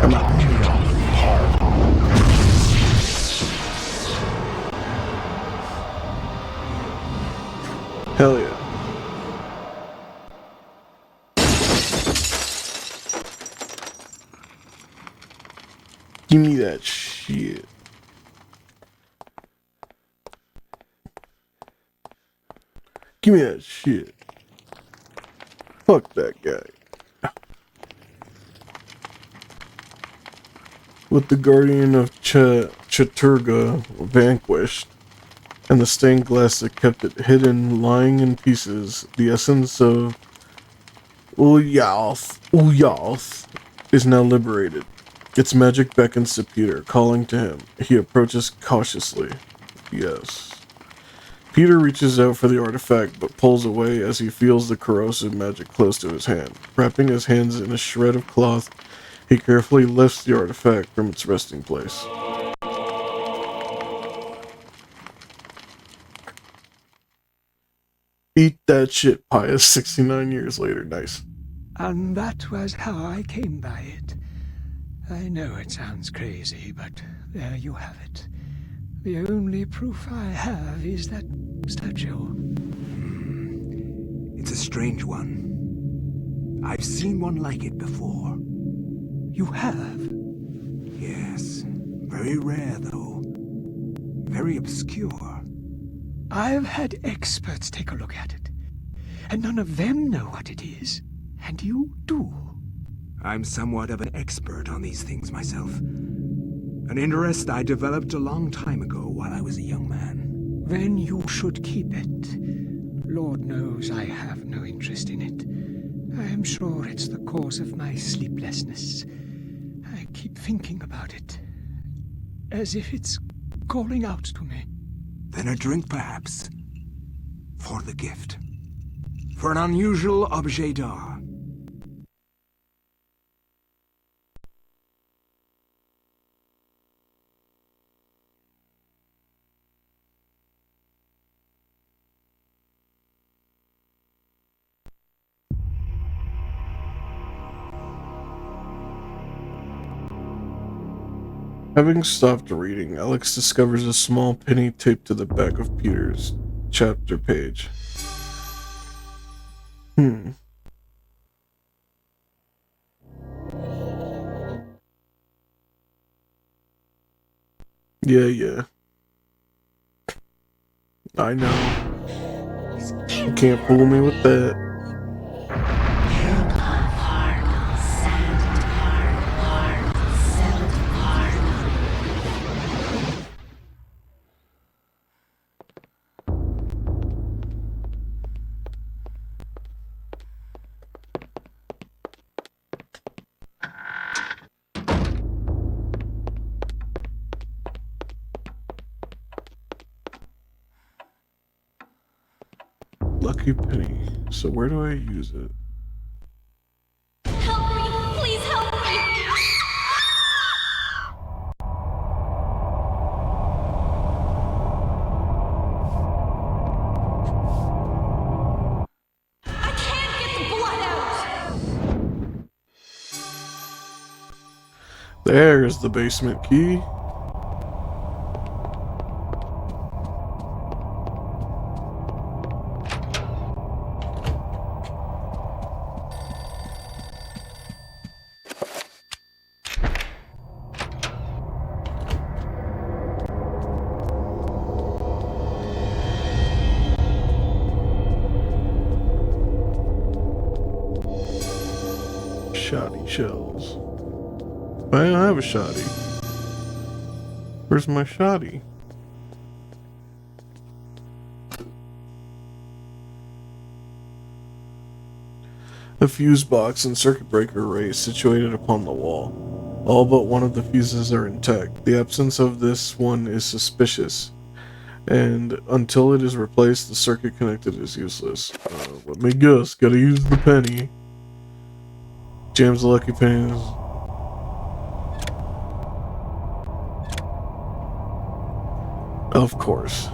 Speaker 1: Come on. Hell yeah. Give me that shit. Give me that shit. Fuck that guy. With the Guardian of Chaturga vanquished, and the stained glass that kept it hidden lying in pieces, the essence of Ulyaoth is now liberated. Its magic beckons to Peter, calling to him. He approaches cautiously. Yes. Peter reaches out for the artifact, but pulls away as he feels the corrosive magic close to his hand. Wrapping his hands in a shred of cloth, he carefully lifts the artifact from its resting place. Eat that shit, Pius, 69 years later. Nice.
Speaker 6: And that was how I came by it. I know it sounds crazy, but there you have it. The only proof I have is that statue.
Speaker 3: It's a strange one. I've seen one like it before.
Speaker 6: You have?
Speaker 3: Yes. Very rare, though. Very obscure.
Speaker 6: I've had experts take a look at it, and none of them know what it is. And you do.
Speaker 3: I'm somewhat of an expert on these things myself. An interest I developed a long time ago while I was a young man.
Speaker 6: Then you should keep it. Lord knows I have no interest in it. I am sure it's the cause of my sleeplessness. I keep thinking about it, as if it's calling out to me.
Speaker 3: Then a drink, perhaps. For the gift. For an unusual objet d'art.
Speaker 1: Having stopped reading, Alex discovers a small penny taped to the back of Peter's chapter page. Yeah. I know. You can't fool me with that. Lucky penny. So where do I use it?
Speaker 2: Help me! Please help me! I can't get the blood out!
Speaker 1: There's the basement key. Shoddy shells. I don't have a shoddy. Where's my shoddy? A fuse box and circuit breaker array is situated upon the wall. All but one of the fuses are intact. The absence of this one is suspicious, And until it is replaced, the circuit connected is useless. Let me guess, gotta use the penny. Jams the lucky pennies. Of course.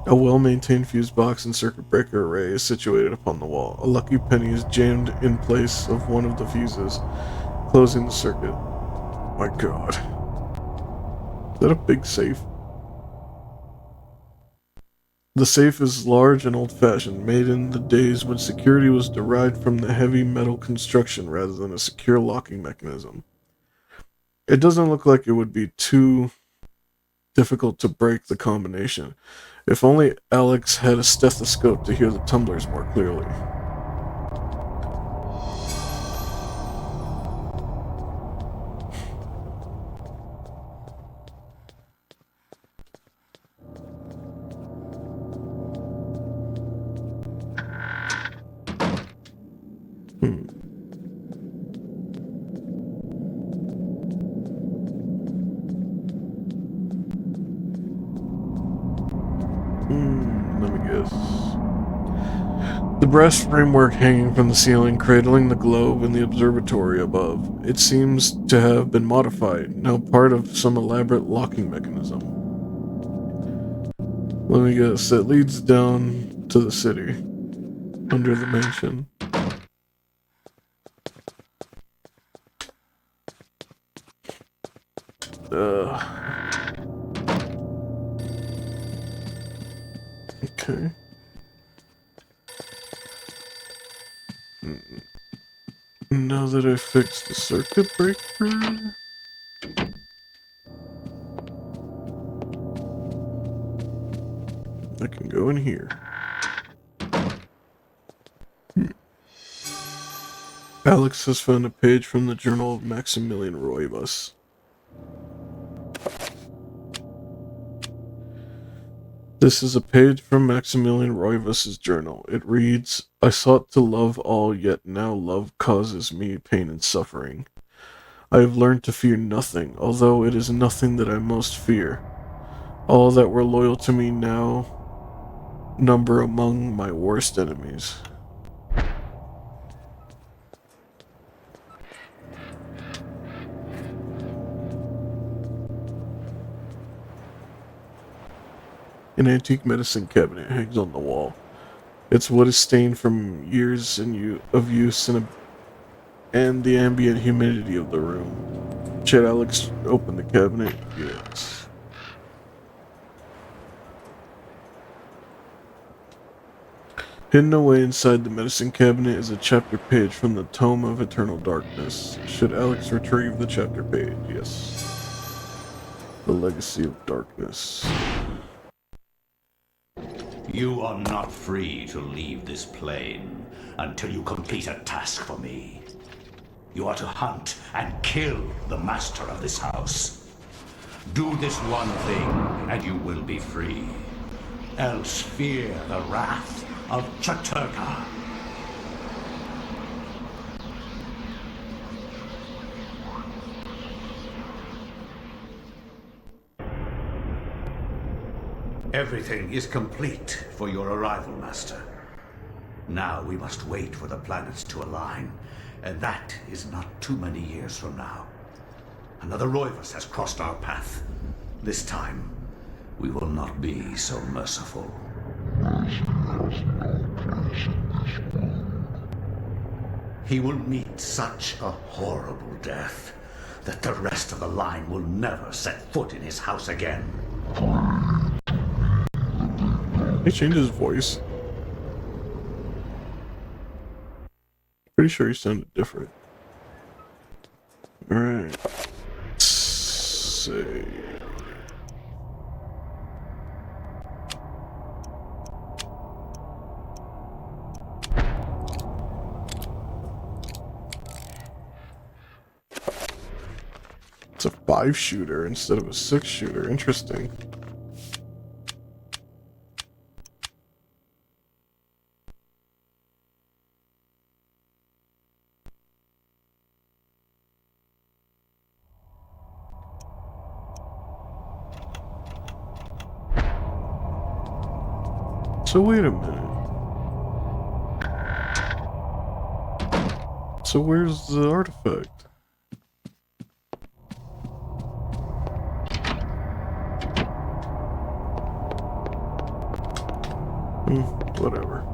Speaker 1: A well-maintained fuse box and circuit breaker array is situated upon the wall. A lucky penny is jammed in place of one of the fuses, closing the circuit. My god. Is that a big safe? The safe is large and old-fashioned, made in the days when security was derived from the heavy metal construction rather than a secure locking mechanism. It doesn't look like it would be too difficult to break the combination. If only Alex had a stethoscope to hear the tumblers more clearly. Let me guess. The brass framework hanging from the ceiling, cradling the globe in the observatory above. It seems to have been modified, now part of some elaborate locking mechanism. Let me guess, it leads down to the city, under the mansion. Okay. Now that I fixed the circuit breaker... I can go in here. Alex has found a page from the Journal of Maximilian Roivas. This is a page from Maximilian Roivas' journal. It reads, I sought to love all, yet now love causes me pain and suffering. I have learned to fear nothing, although it is nothing that I most fear. All that were loyal to me now number among my worst enemies. An antique medicine cabinet hangs on the wall. Its wood is stained from years of use and the ambient humidity of the room. Should Alex open the cabinet? Yes. Hidden away inside the medicine cabinet is a chapter page from the Tome of Eternal Darkness. Should Alex retrieve the chapter page? Yes. The Legacy of Darkness.
Speaker 4: You are not free to leave this plane until you complete a task for me. You are to hunt and kill the master of this house. Do this one thing, and you will be free. Else fear the wrath of Chaturga. Everything is complete for your arrival, Master. Now we must wait for the planets to align, and that is not too many years from now. Another Roivas has crossed our path. This time, we will not be so merciful. He will meet such a horrible death that the rest of the line will never set foot in his house again.
Speaker 1: He changed his voice. Pretty sure he sounded different. Alright. Let's see. It's a 5-shooter instead of a 6-shooter. Interesting. So wait a minute. So where's the artifact? Whatever.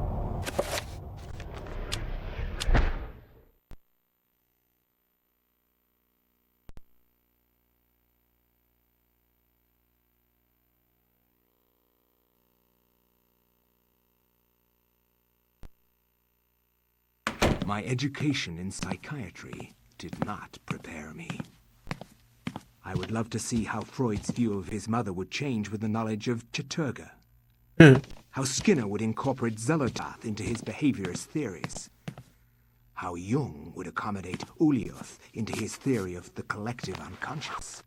Speaker 3: My education in psychiatry did not prepare me. I would love to see how Freud's view of his mother would change with the knowledge of Chaturga. How Skinner would incorporate Zelotath into his behaviorist theories. How Jung would accommodate Ulioth into his theory of the collective unconscious.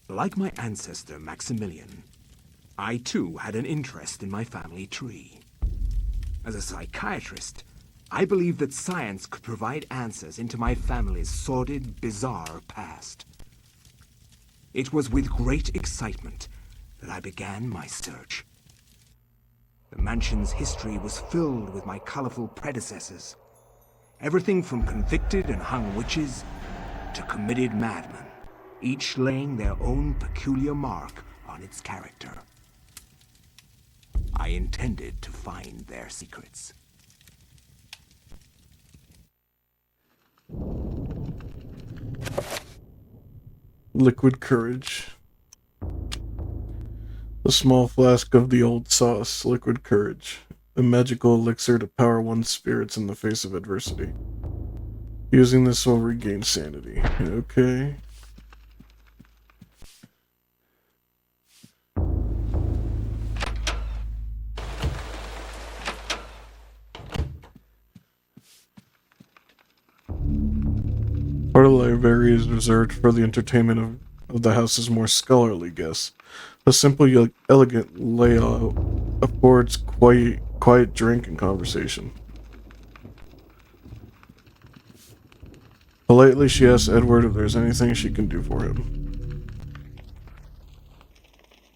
Speaker 3: Like my ancestor Maximilian, I too had an interest in my family tree. As a psychiatrist, I believed that science could provide answers into my family's sordid, bizarre past. It was with great excitement that I began my search. The mansion's history was filled with my colorful predecessors. Everything from convicted and hung witches to committed madmen, each laying their own peculiar mark on its character. I intended to find their secrets.
Speaker 1: Liquid courage. A small flask of the old sauce, liquid courage. A magical elixir to power one's spirits in the face of adversity. Using this will regain sanity. Okay. Part of the library is reserved for the entertainment of the house's more scholarly guests. A simple yet elegant layout affords quiet drink and conversation. Politely, she asks Edward if there's anything she can do for him.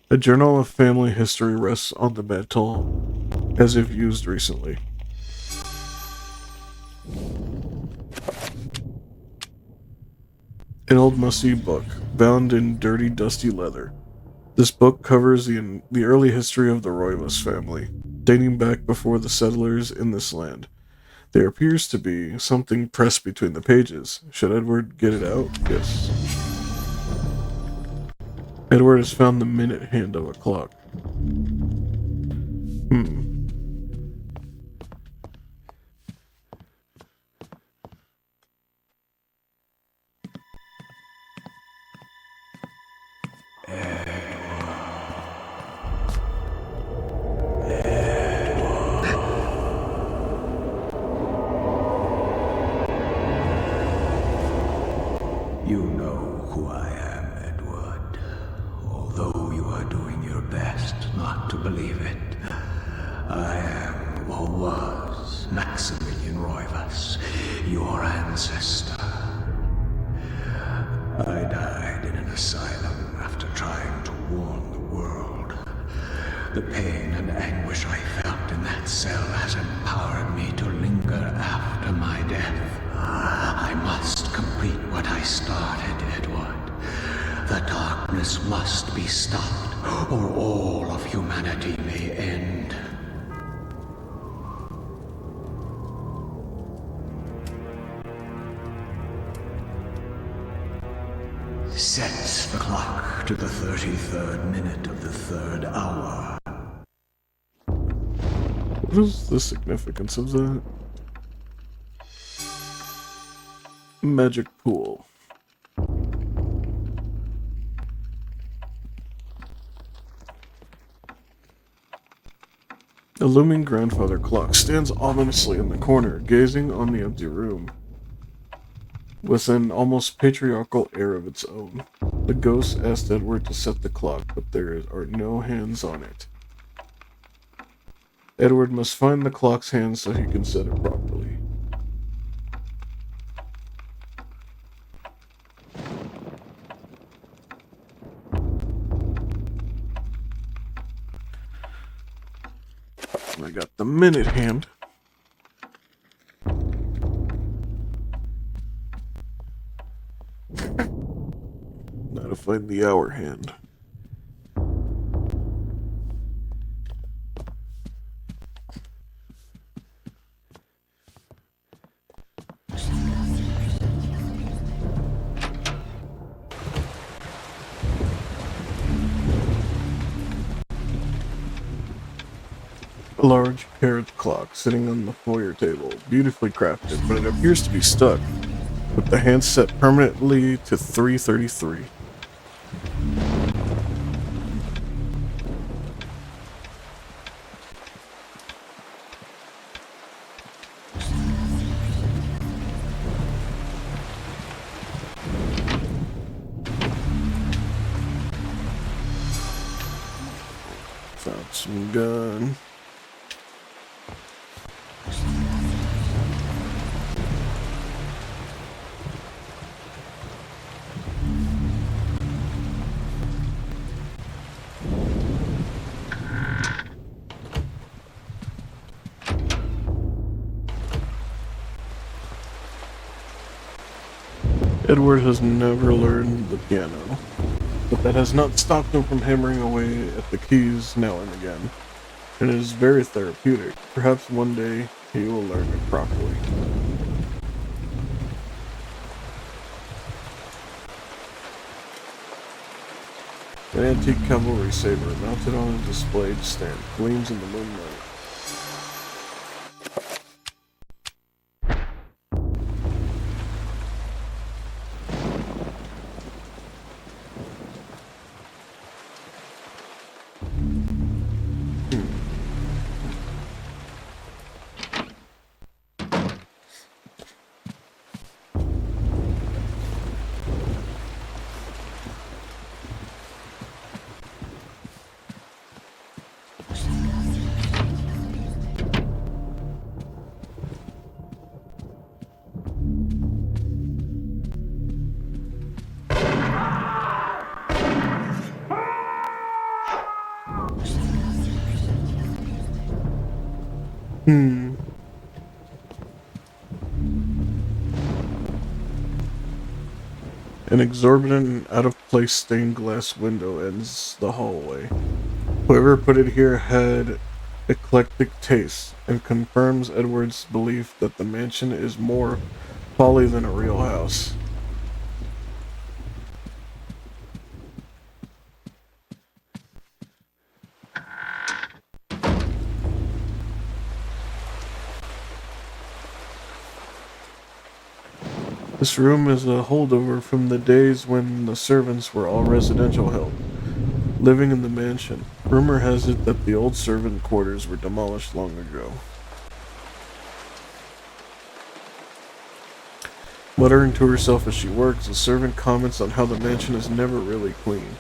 Speaker 1: A journal of family history rests on the mantel, as if used recently. An old musty book, bound in dirty, dusty leather. This book covers the early history of the Roivas family, dating back before the settlers in this land. There appears to be something pressed between the pages. Should Edward get it out? Yes. Edward has found the minute hand of a clock.
Speaker 4: You know who I am, Edward. Although you are doing your best not to believe it, I am, or was, Maximilian Roivas, your ancestor. I died in an asylum after trying to warn the world. The pain and anguish I felt in that cell has empowered me to linger after my death. I must complete what I started, Edward. The darkness must be stopped, or all of humanity may end. Sets the clock to the 33rd minute of the 3rd hour.
Speaker 1: What is the significance of that? Magic pool. A looming grandfather clock stands ominously in the corner, gazing on the empty room. With an almost patriarchal air of its own, the ghost asked Edward to set the clock, but there are no hands on it. Edward must find the clock's hands so he can set it properly. got the minute hand. Now to find the hour hand. A large carriage clock sitting on the foyer table, beautifully crafted, but it appears to be stuck, with the hand set permanently to 3:33. Found some gun. Edward has never learned the piano, but that has not stopped him from hammering away at the keys now and again, and it is very therapeutic. Perhaps one day he will learn it properly. An antique cavalry saber mounted on a displayed stand gleams in the moonlight. An exorbitant and out-of-place stained glass window ends the hallway. Whoever put it here had eclectic taste, and confirms Edward's belief that the mansion is more folly than a real house. This room is a holdover from the days when the servants were all residential help, living in the mansion. Rumor has it that the old servant quarters were demolished long ago. Muttering to herself as she works, the servant comments on how the mansion is never really clean.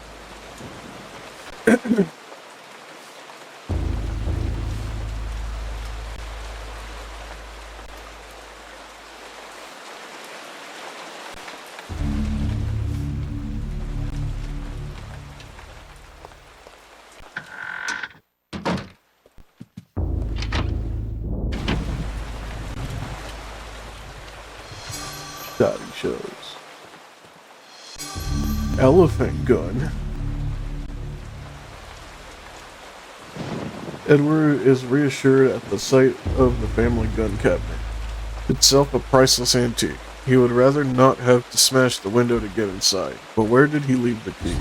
Speaker 1: Shoddy shows. Elephant gun. Edward is reassured at the sight of the family gun cabinet. Itself a priceless antique. He would rather not have to smash the window to get inside. But where did he leave the key?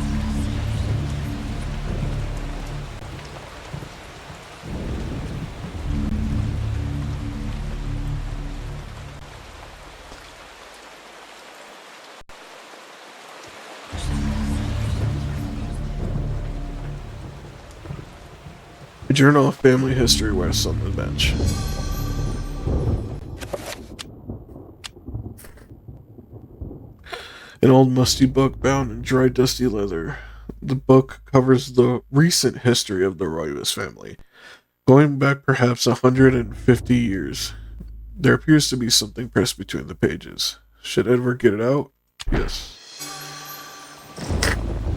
Speaker 1: A journal of family history rests on the bench. An old musty book bound in dry, dusty leather. The book covers the recent history of the Roivas family, going back perhaps 150 years. There appears to be something pressed between the pages. Should Edward get it out? Yes.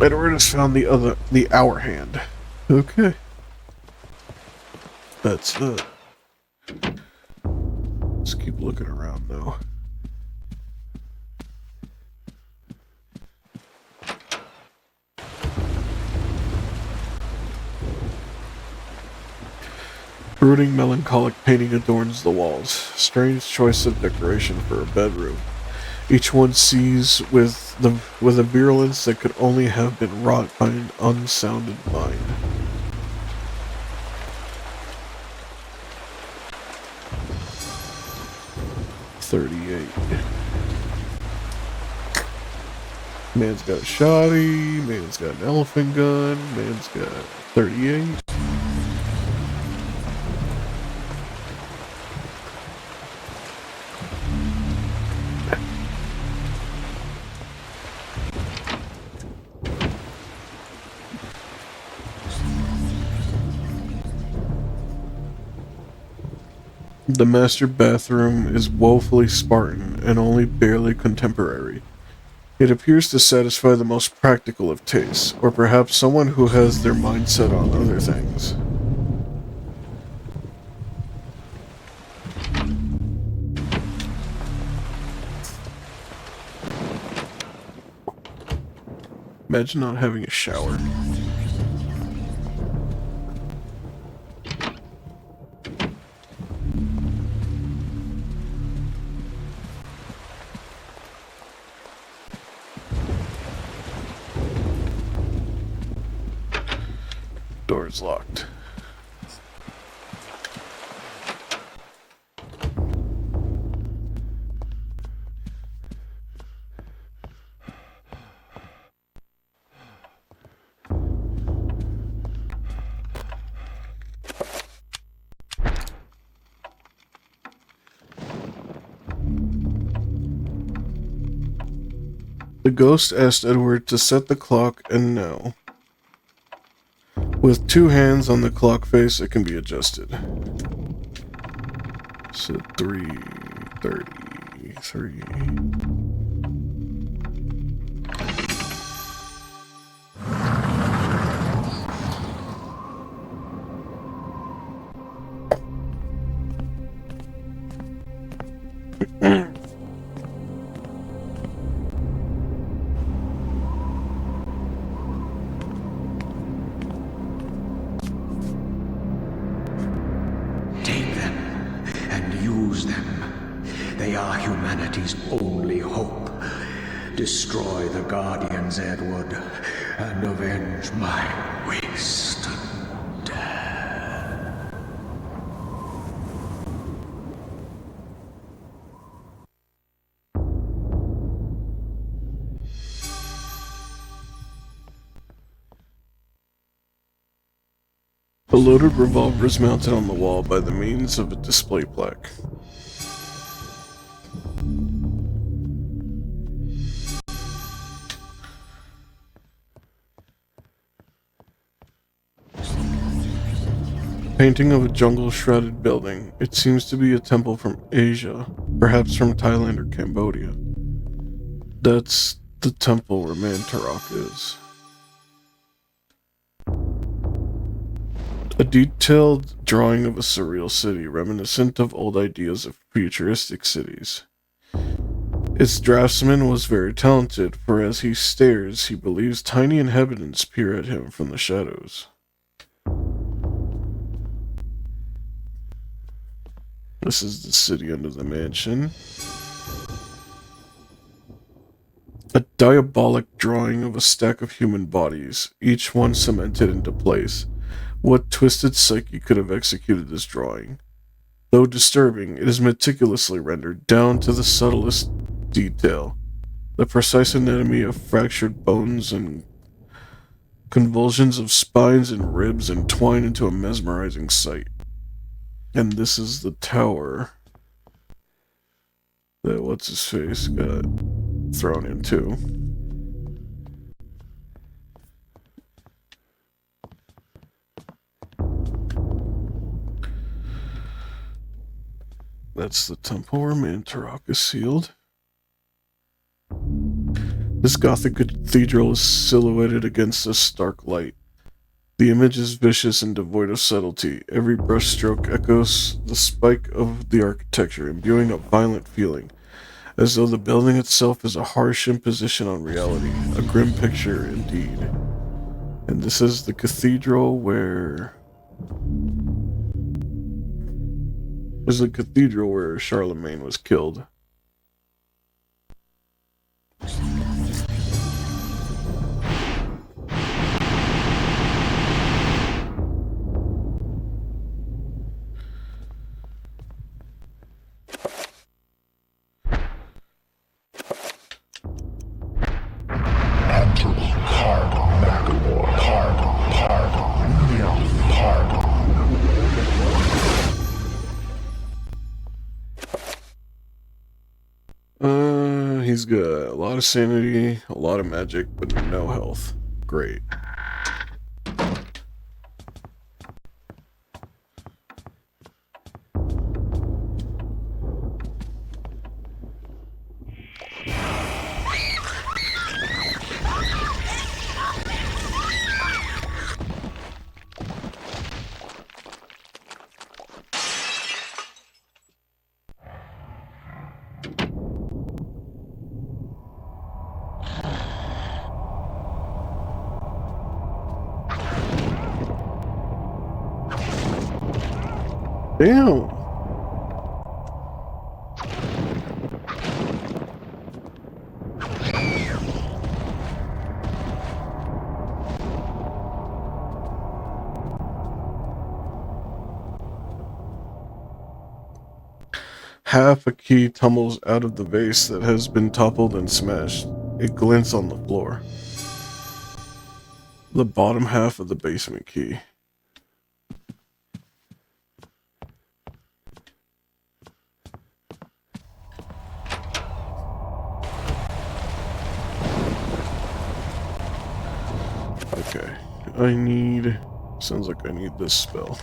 Speaker 1: Edward has found the hour hand. Okay. That's it. Let's keep looking around though. Brooding, melancholic painting adorns the walls. Strange choice of decoration for a bedroom. Each one sees with a virulence that could only have been wrought by an unsounded mind. $38. Man's got a shoddy, man's got an elephant gun, man's got 38. The master bathroom is woefully Spartan and only barely contemporary. It appears to satisfy the most practical of tastes, or perhaps someone who has their mind set on other things. Imagine not having a shower. Door's locked. The ghost asked Edward to set the clock, and now, with 2 hands on the clock face, it can be adjusted. So 3:33.
Speaker 6: Take them and use them. They are humanity's only hope. Destroy the Guardians, Edward, and avenge my wasted death.
Speaker 1: A loaded revolver is mounted on the wall by the means of a display plaque. Painting of a jungle-shrouded building. It seems to be a temple from Asia, perhaps from Thailand or Cambodia. That's the temple where Mantarok is. A detailed drawing of a surreal city, reminiscent of old ideas of futuristic cities. Its draftsman was very talented, for as he stares, he believes tiny inhabitants peer at him from the shadows. This is the city under the mansion. A diabolic drawing of a stack of human bodies, each one cemented into place. What twisted psyche could have executed this drawing? Though disturbing, it is meticulously rendered down to the subtlest detail. The precise anatomy of fractured bones and convulsions of spines and ribs entwine into a mesmerizing sight. And this is the tower that what's-his-face got thrown into. That's the temple where Mantarok is sealed. This Gothic cathedral is silhouetted against a stark light. The image is vicious and devoid of subtlety. Every brushstroke echoes the spike of the architecture, imbuing a violent feeling, as though the building itself is a harsh imposition on reality. A grim picture indeed. And this is the cathedral where... This is the cathedral where Charlemagne was killed. He's got a lot of sanity, a lot of magic, but no health. Great. Damn. Half a key tumbles out of the vase that has been toppled and smashed. It glints on the floor. The bottom half of the basement key. Okay, I need... Sounds like I need this spell.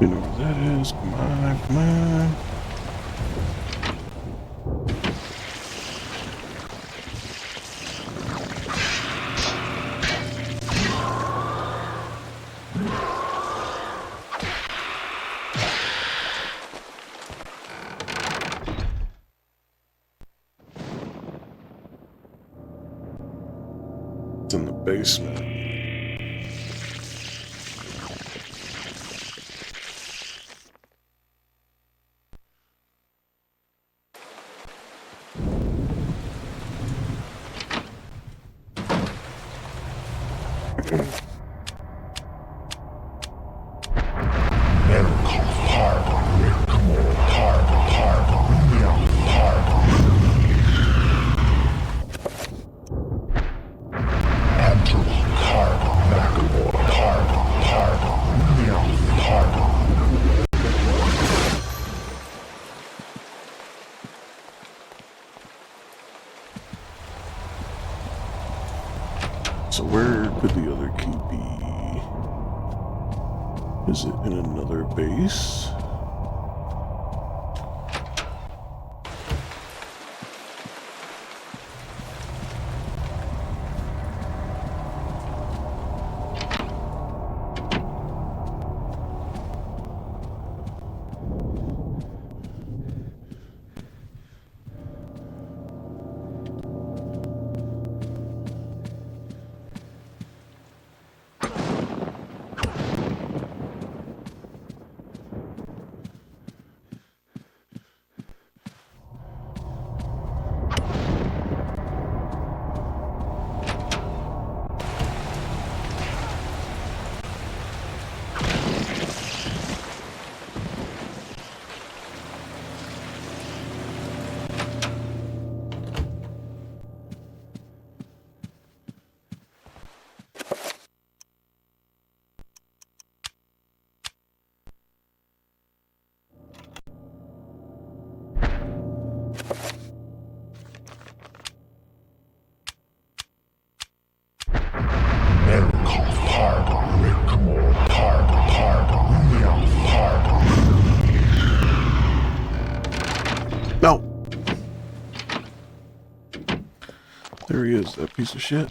Speaker 1: You know what that is. Come on, come on. basement. So where could the other key be? Is it in another base? No! There he is, that piece of shit.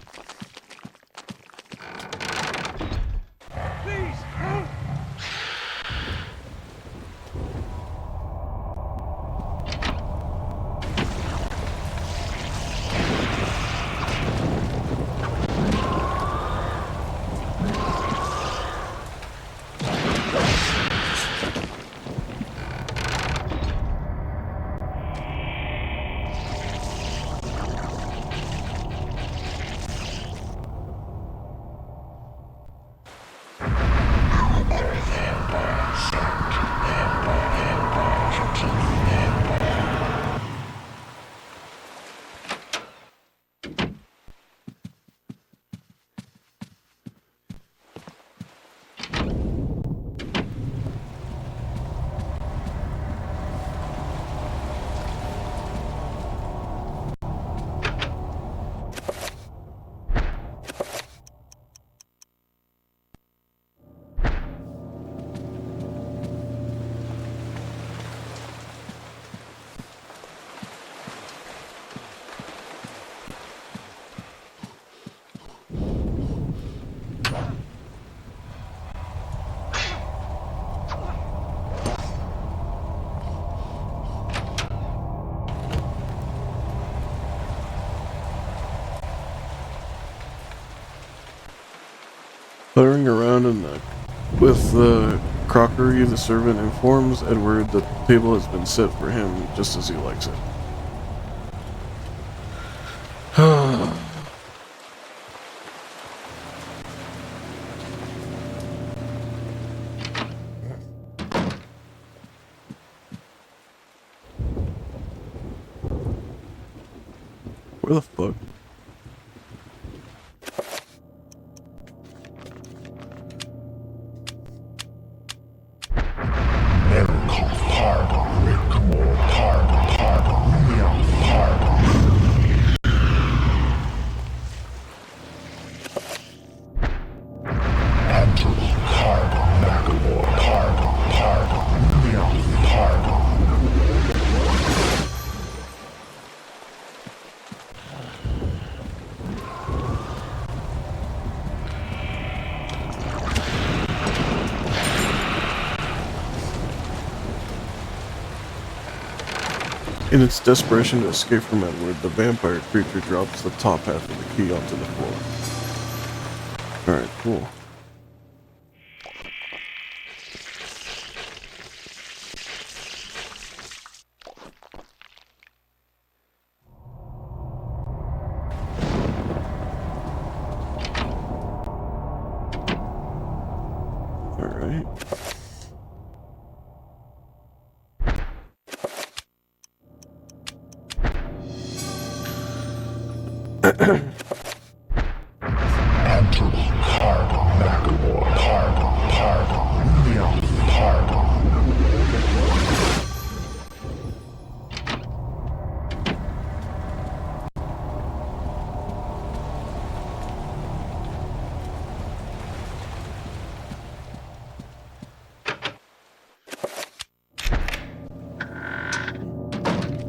Speaker 1: Puttering around with the crockery, the servant informs Edward that the table has been set for him just as he likes it. Where the fuck? In its desperation to escape from Edward, the vampire creature drops the top half of the key onto the floor. Alright, cool. Alright.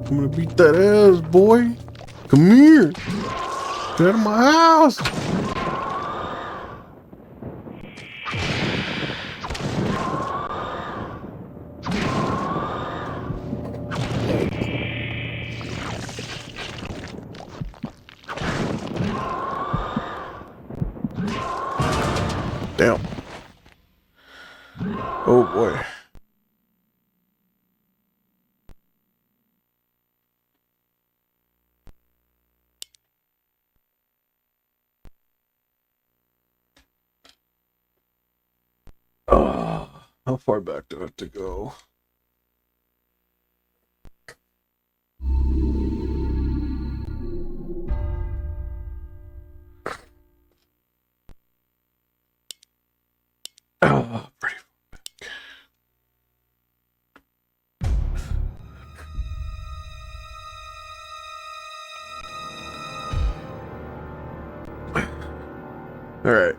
Speaker 1: I'm gonna beat that ass, boy. Come here. Get out of my house. Damn. Oh boy. How far back do I have to go? Pretty far back. Alright.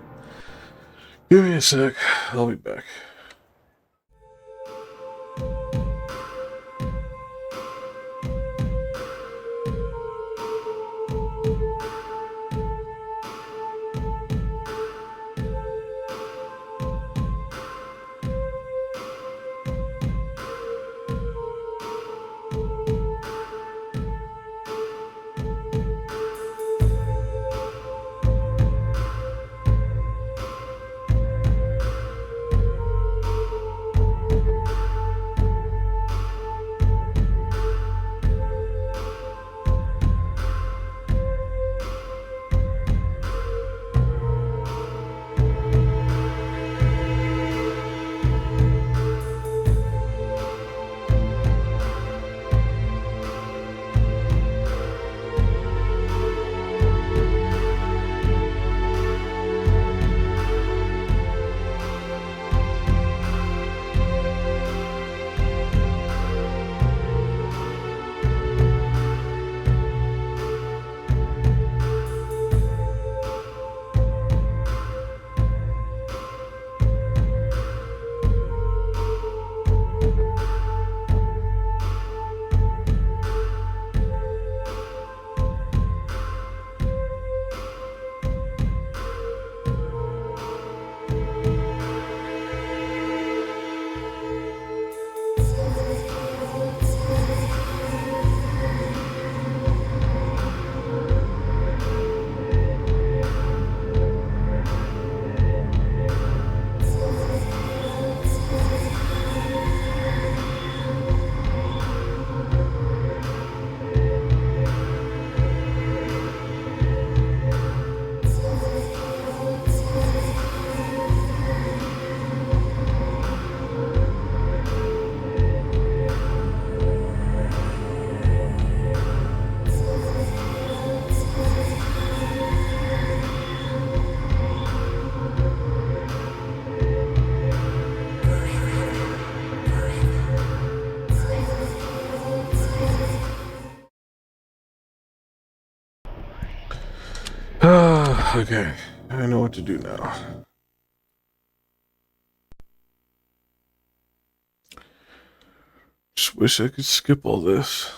Speaker 1: Give me a sec. I'll be back. Okay, I know what to do now. Just wish I could skip all this.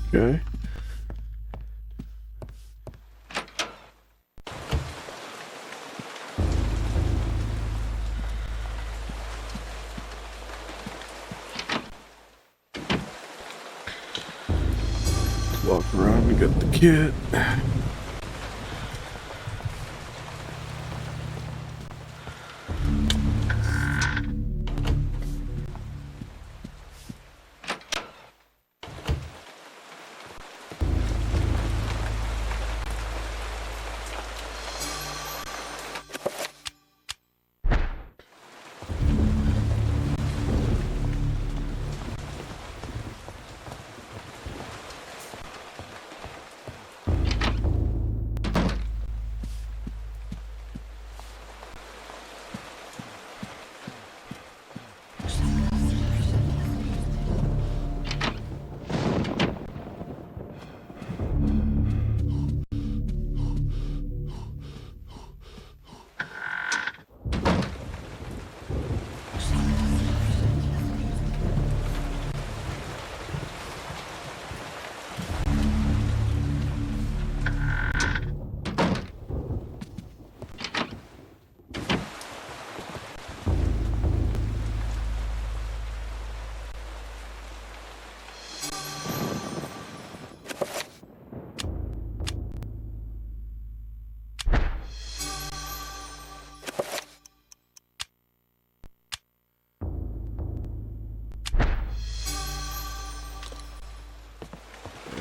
Speaker 1: Okay. kit.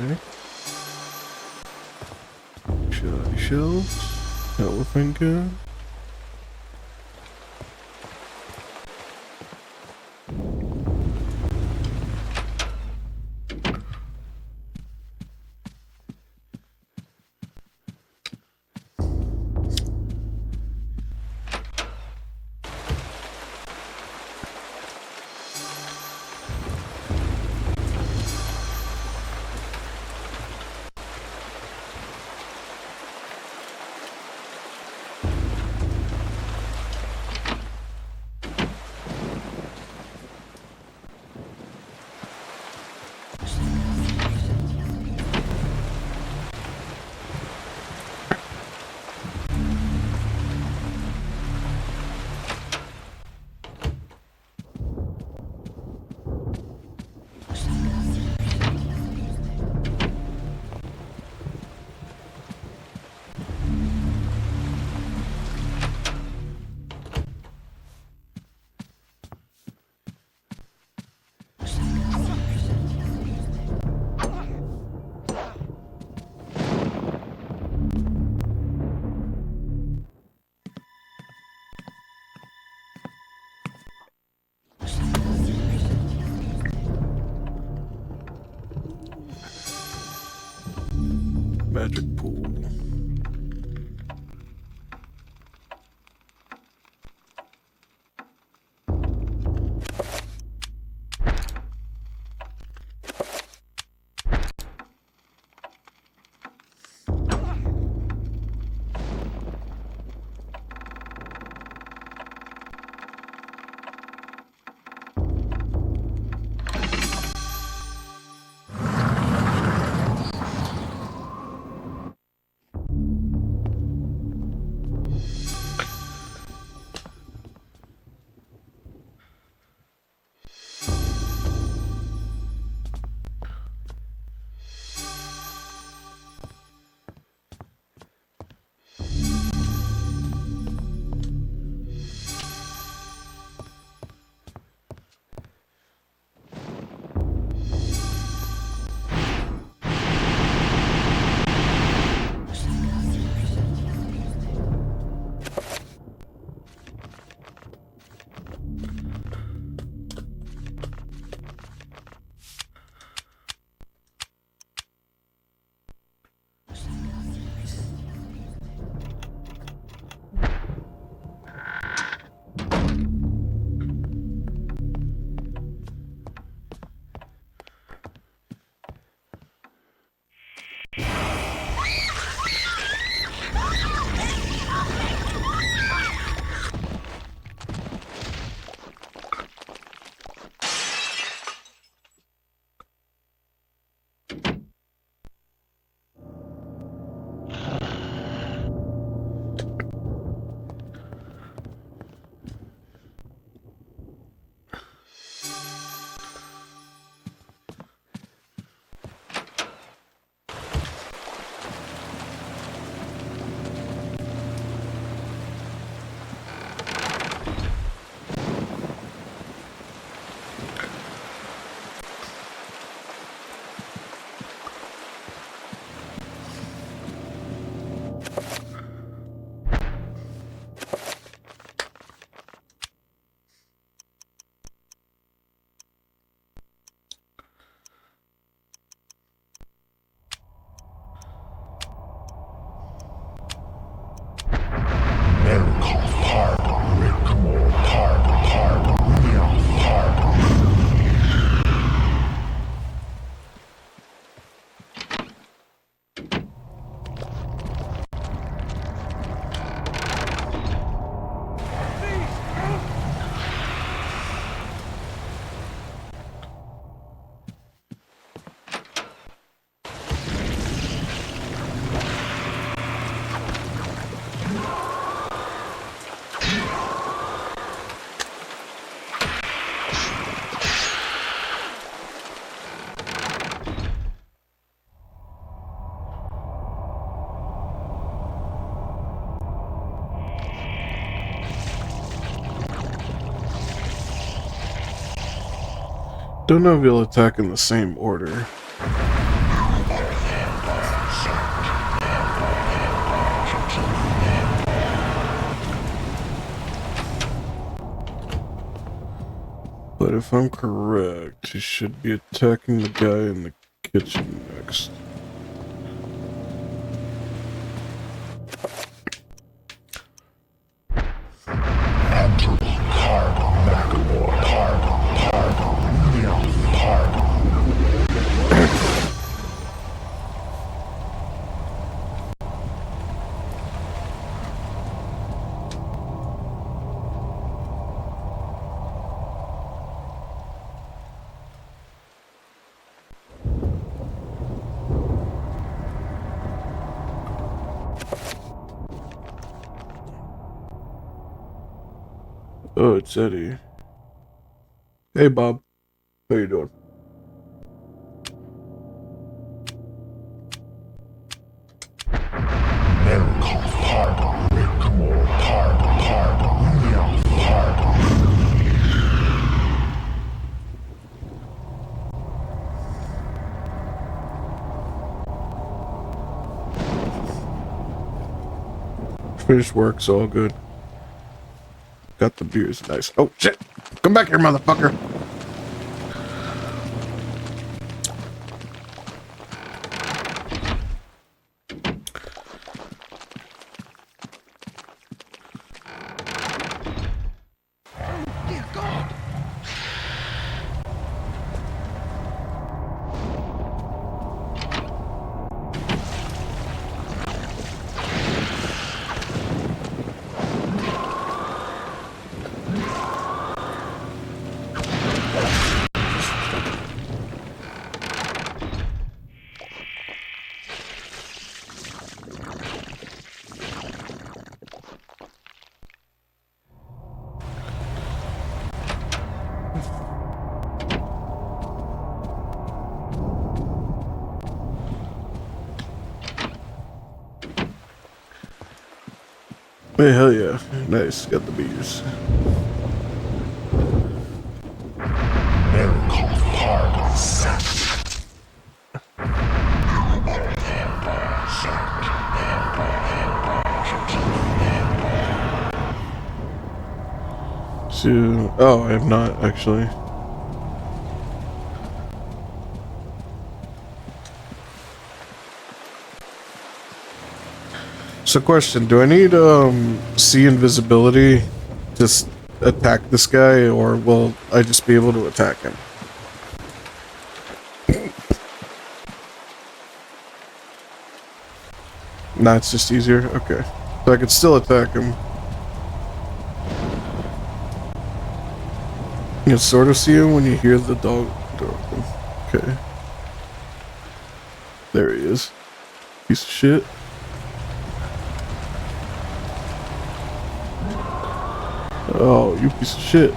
Speaker 1: Okay. Shoddy shelves. Elephant gun. Don't know if he'll attack in the same order. But if I'm correct, he should be attacking the guy in the kitchen next. Oh, it's Eddie. Hey, Bob. How you doing? Finished work, so all good. Got the beers, nice. Oh, shit! Come back here, motherfucker! Hey, hell yeah. Nice, got the beers. Oh, I have not, actually. So question, do I need, see invisibility to attack this guy, or will I just be able to attack him? Nah, it's just easier? Okay. So I could still attack him. You can sort of see him when you hear the dog door open. Okay. There he is. Piece of shit. Oh, you piece of shit.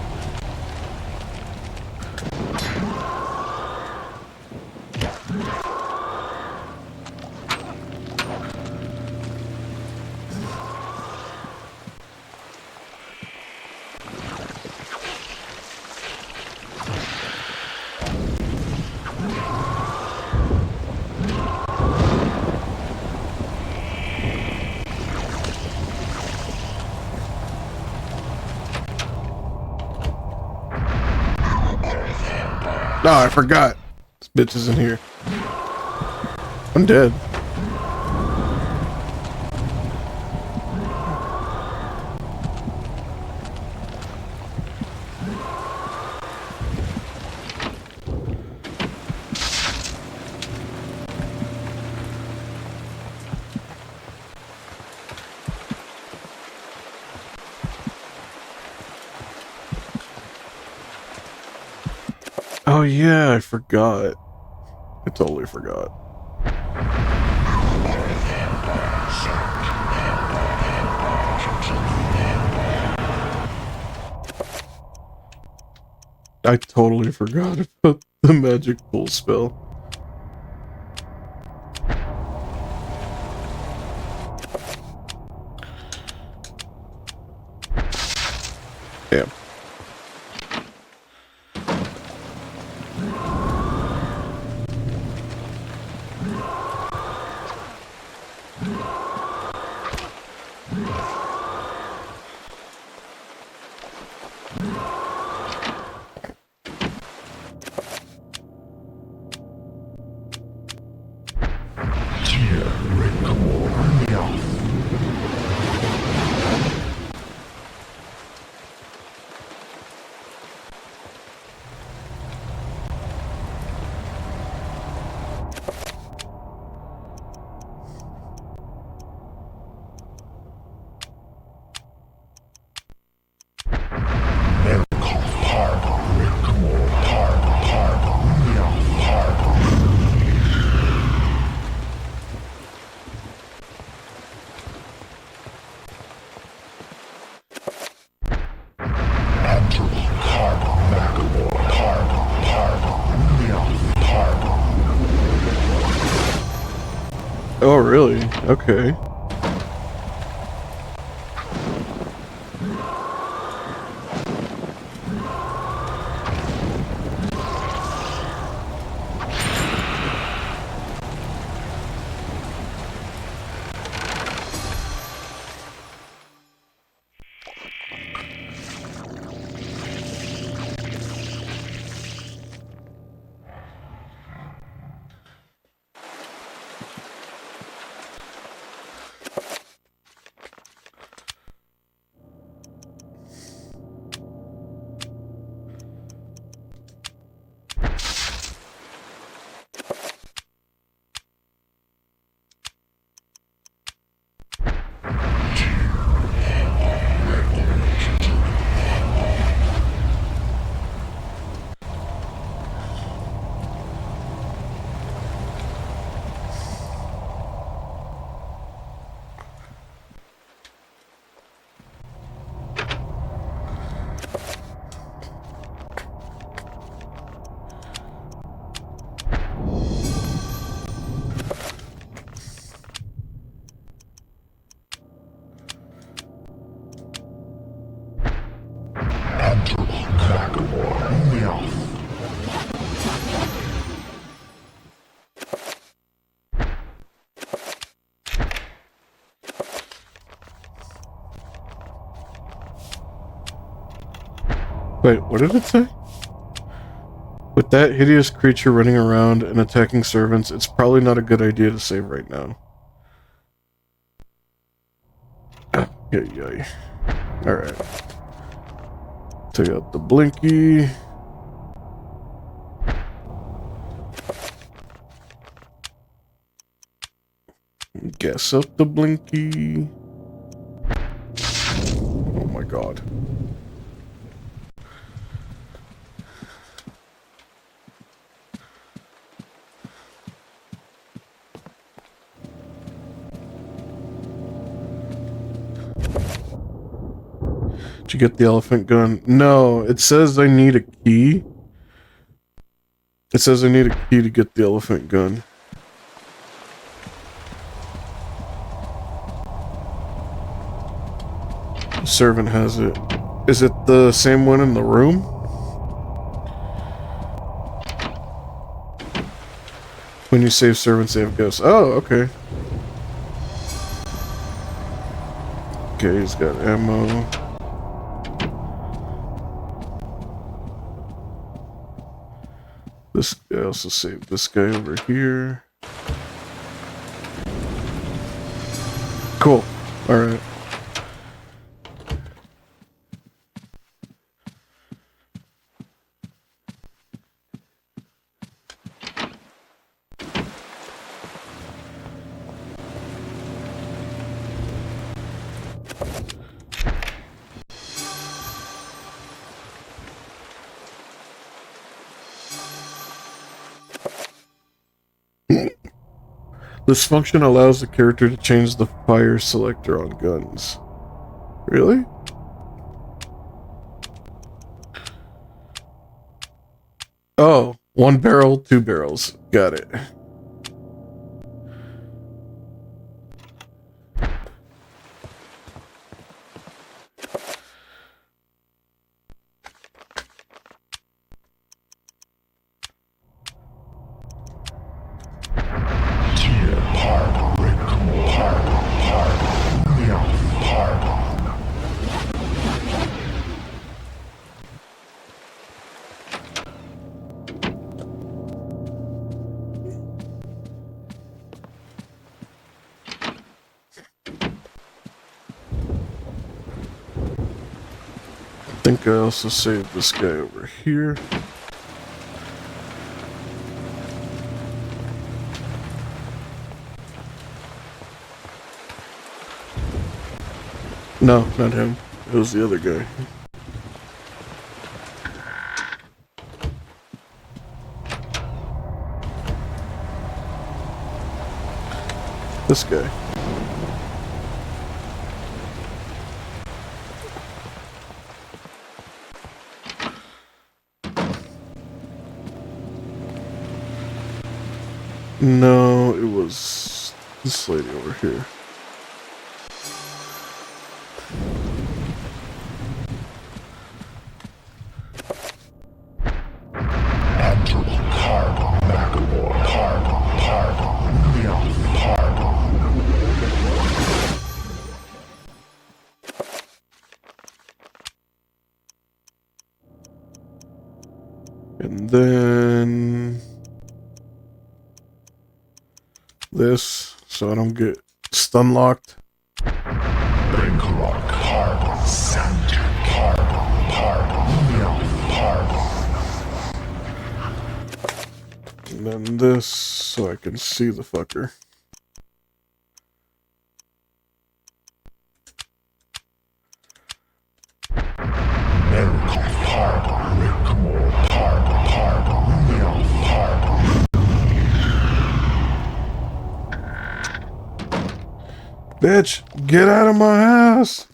Speaker 1: No, I forgot. This bitch is in here. I'm dead. Oh yeah, I forgot. I totally forgot. I totally forgot about the magic pull spell. Damn. Oh, really? Okay. Wait, what did it say? With that hideous creature running around and attacking servants, it's probably not a good idea to save right now. Yay. Alright. Take out the blinky. Gas up the blinky. Oh my god. Did you get the elephant gun? No, it says I need a key. It says I need a key to get the elephant gun. The servant has it. Is it the same one in the room? When you save servants, they have ghosts. Oh, okay. Okay, he's got ammo. This guy also saved this guy over here. Cool. Alright. This function allows the character to change the fire selector on guns. Really? Oh, 1 barrel, 2 barrels. Got it. I think I also saved this guy over here. No, not him. It was the other guy. This guy. No, it was this lady over here. And then this, so I don't get stun locked. And then this, so I can see the fucker. Bitch, get out of my house!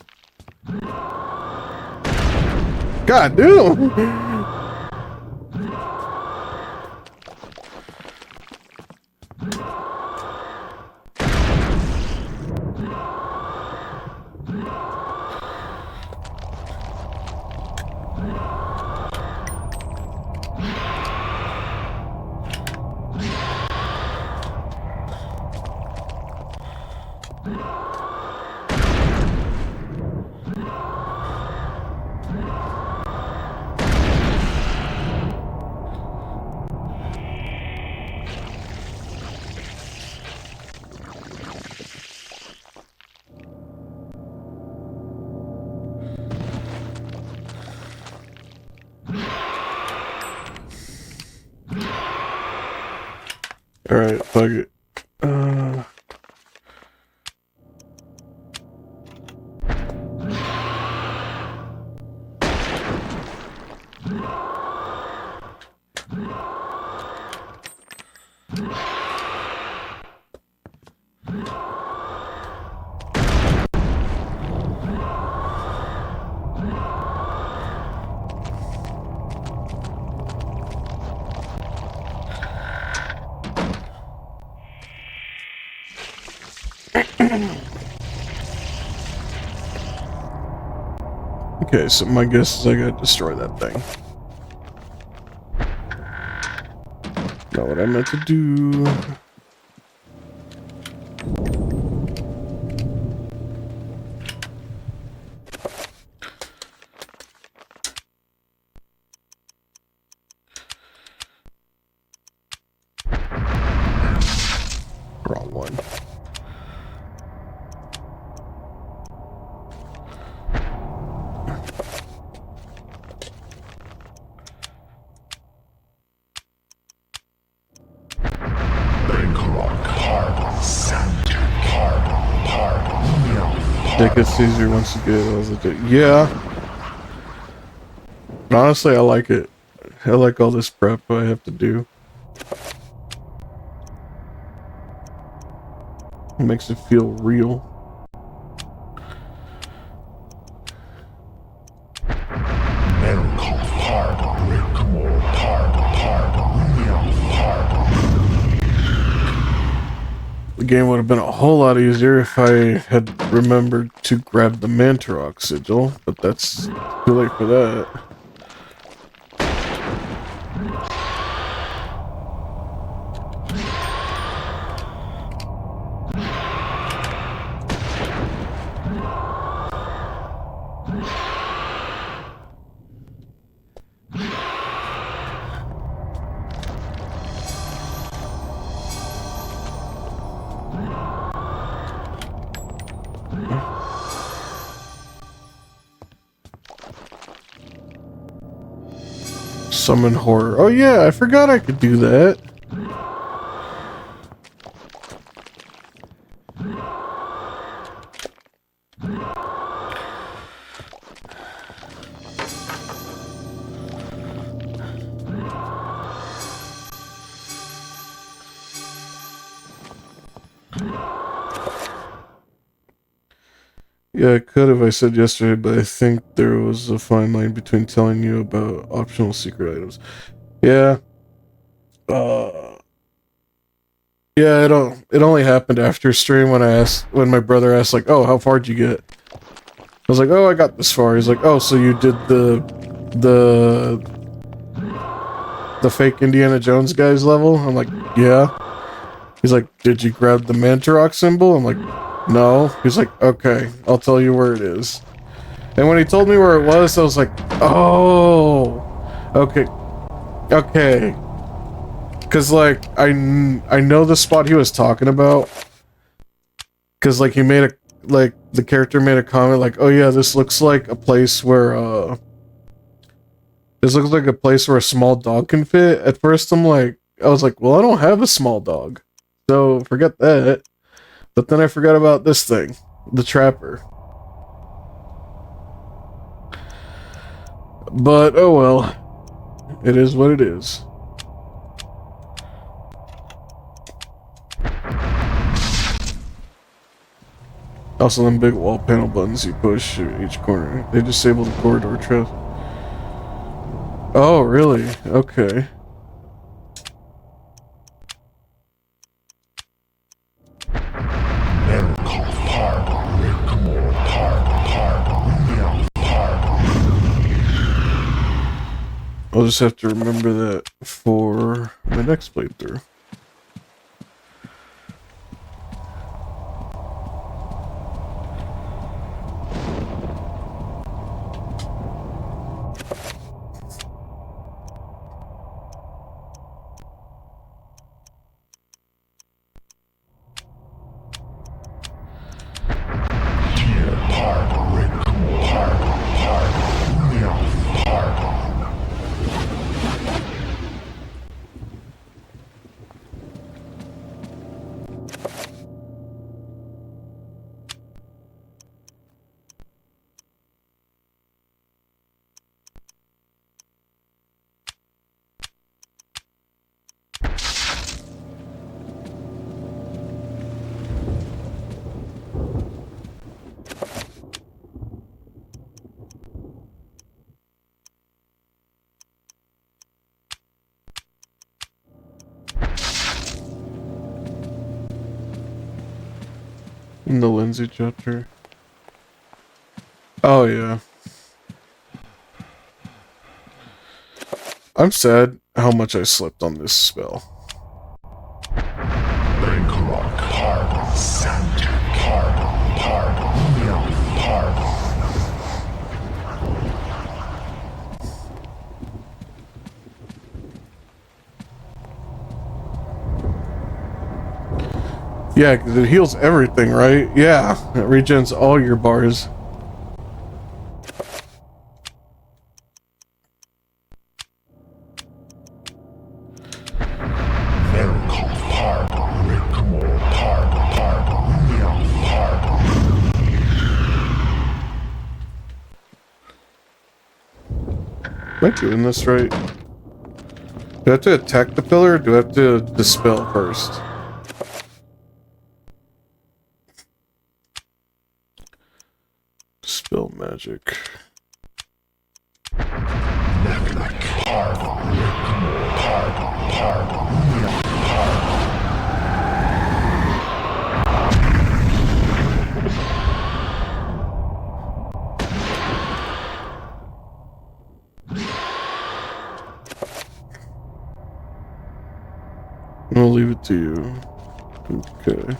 Speaker 1: God damn! Alright, fuck it. Okay, so my guess is I gotta destroy that thing. Not what I meant to do. Wrong one. Dick is Caesar once you get all the dick. Yeah. But honestly, I like it. I like all this prep I have to do. It makes it feel real. The game would have been a whole lot easier if I had remembered to grab the Mantarok sigil, but that's too late for that. Summon horror. Oh yeah, I forgot I could do that. Yeah, I could have, I said yesterday, but I think there was a fine line between telling you about optional secret items. Yeah. Yeah, it only happened after stream when my brother asked, like, oh, how far did you get? I was like, oh, I got this far. He's like, oh, so you did the fake Indiana Jones guys level? I'm like, yeah. He's like, did you grab the Mantarok symbol? I'm like, no. He's like, okay, I'll tell you where it is. And when he told me where it was, I was like, oh, okay, okay. Cause like, I know the spot he was talking about. Cause like the character made a comment like, oh yeah, this looks like a place where, a small dog can fit. At first I was like, well, I don't have a small dog. So forget that. But then I forgot about this thing, the trapper. But oh well, it is what it is. Also, them big wall panel buttons you push at each corner, they disable the corridor trap. Oh, really? Okay. I'll just have to remember that for my next playthrough. In the Lindsay chapter. Oh yeah. I'm sad how much I slept on this spell. Yeah, because it heals everything, right? Yeah, it regens all your bars. Am I doing this right? Do I have to attack the pillar or do I have to dispel first? Dispel magic. I'll leave it to you. Okay.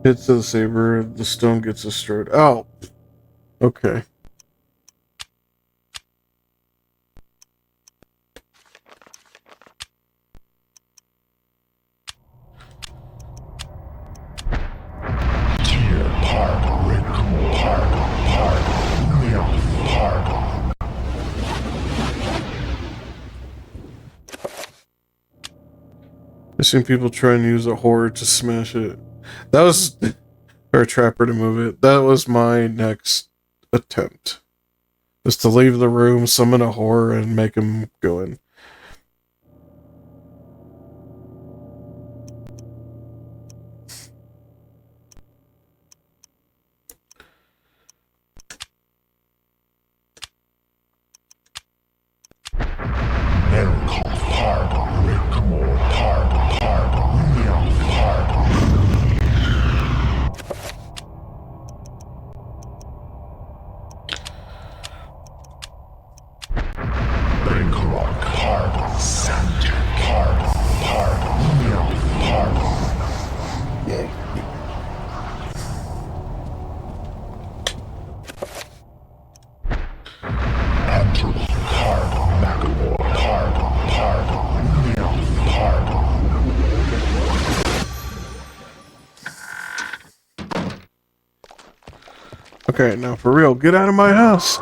Speaker 1: Hits the saber, the stone gets destroyed. Oh! Okay. I've seen people try and use a horror to smash it. That was... or a trapper to move it. That was my next attempt. Is to leave the room, summon a horror, and make him go in. Okay, now for real, get out of my house!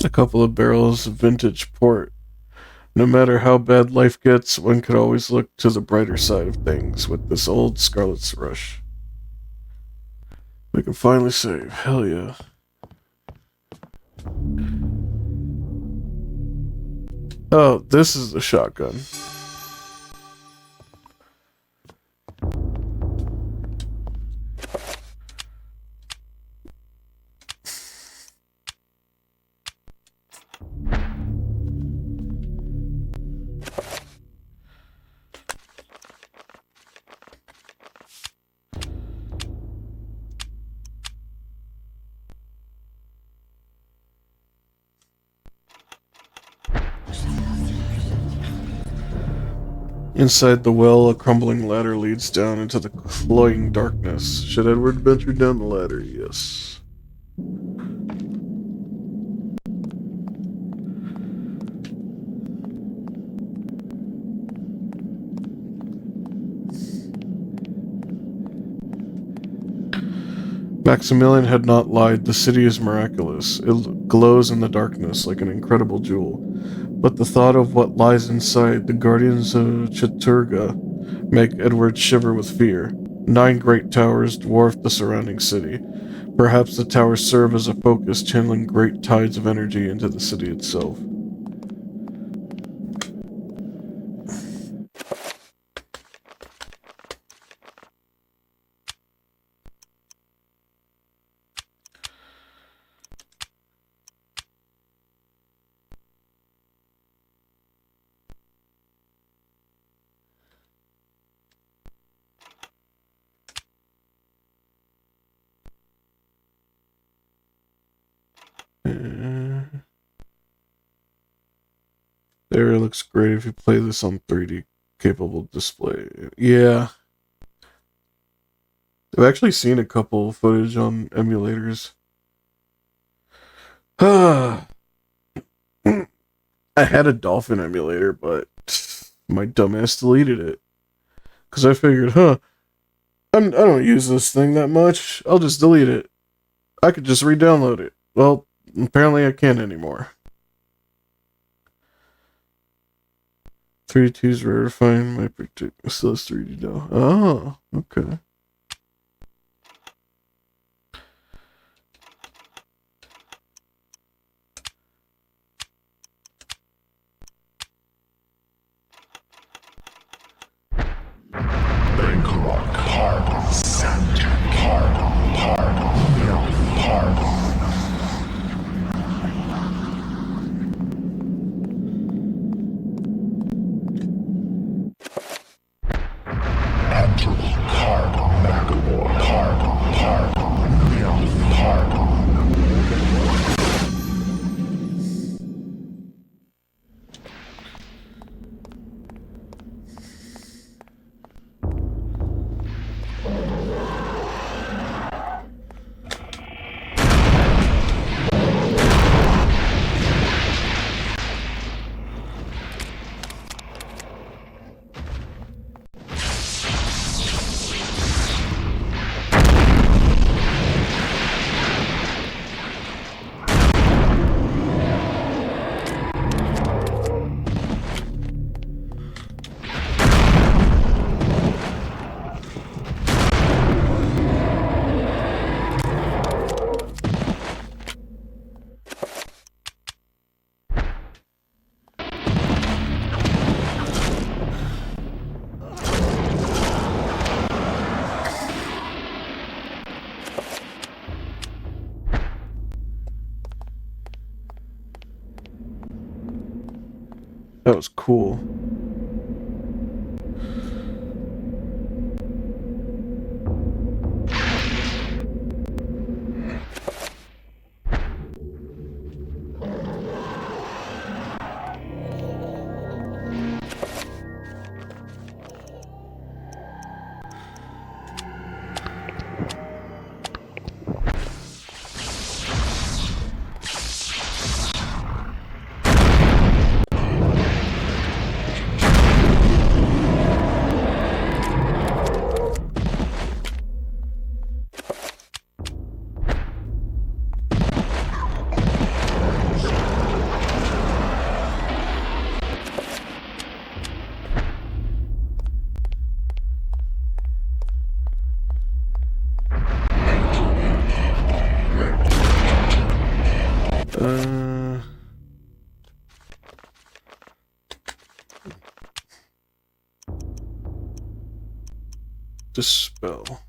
Speaker 1: A couple of barrels of vintage port. No matter how bad life gets, one could always look to the brighter side of things with this old Scarlet Thrush. We can finally save. Hell yeah. Oh, this is the shotgun. Inside the well, a crumbling ladder leads down into the cloying darkness. Should Edward venture down the ladder? Yes. Maximilian had not lied. The city is miraculous. It glows in the darkness like an incredible jewel. But the thought of what lies inside the guardians of Chaturga make Edward shiver with fear. 9 great towers dwarf the surrounding city. Perhaps the towers serve as a focus, channeling great tides of energy into the city itself. There, it looks great if you play this on 3D capable display. Yeah. I've actually seen a couple of footage on emulators. I had a Dolphin emulator, but my dumbass deleted it. Because I figured, I don't use this thing that much. I'll just delete it. I could just re-download it. Well, apparently I can't anymore. 3D2 is rare to find. My particular still has 3D though. Oh, okay. That was cool. Dispel.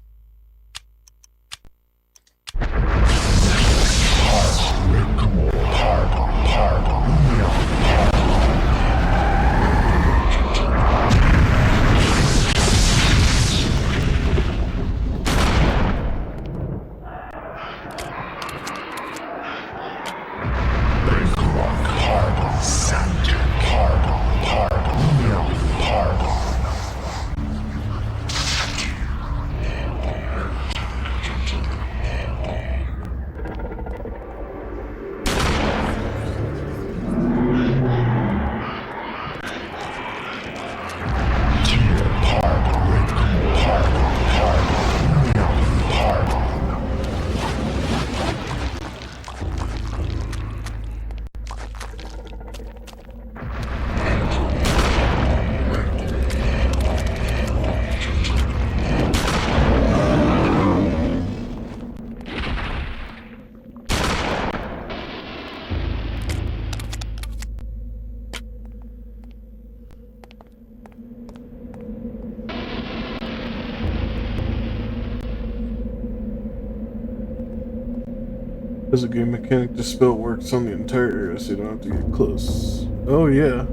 Speaker 1: As a game mechanic, Dispel works on the entire area, so you don't have to get close. Oh yeah.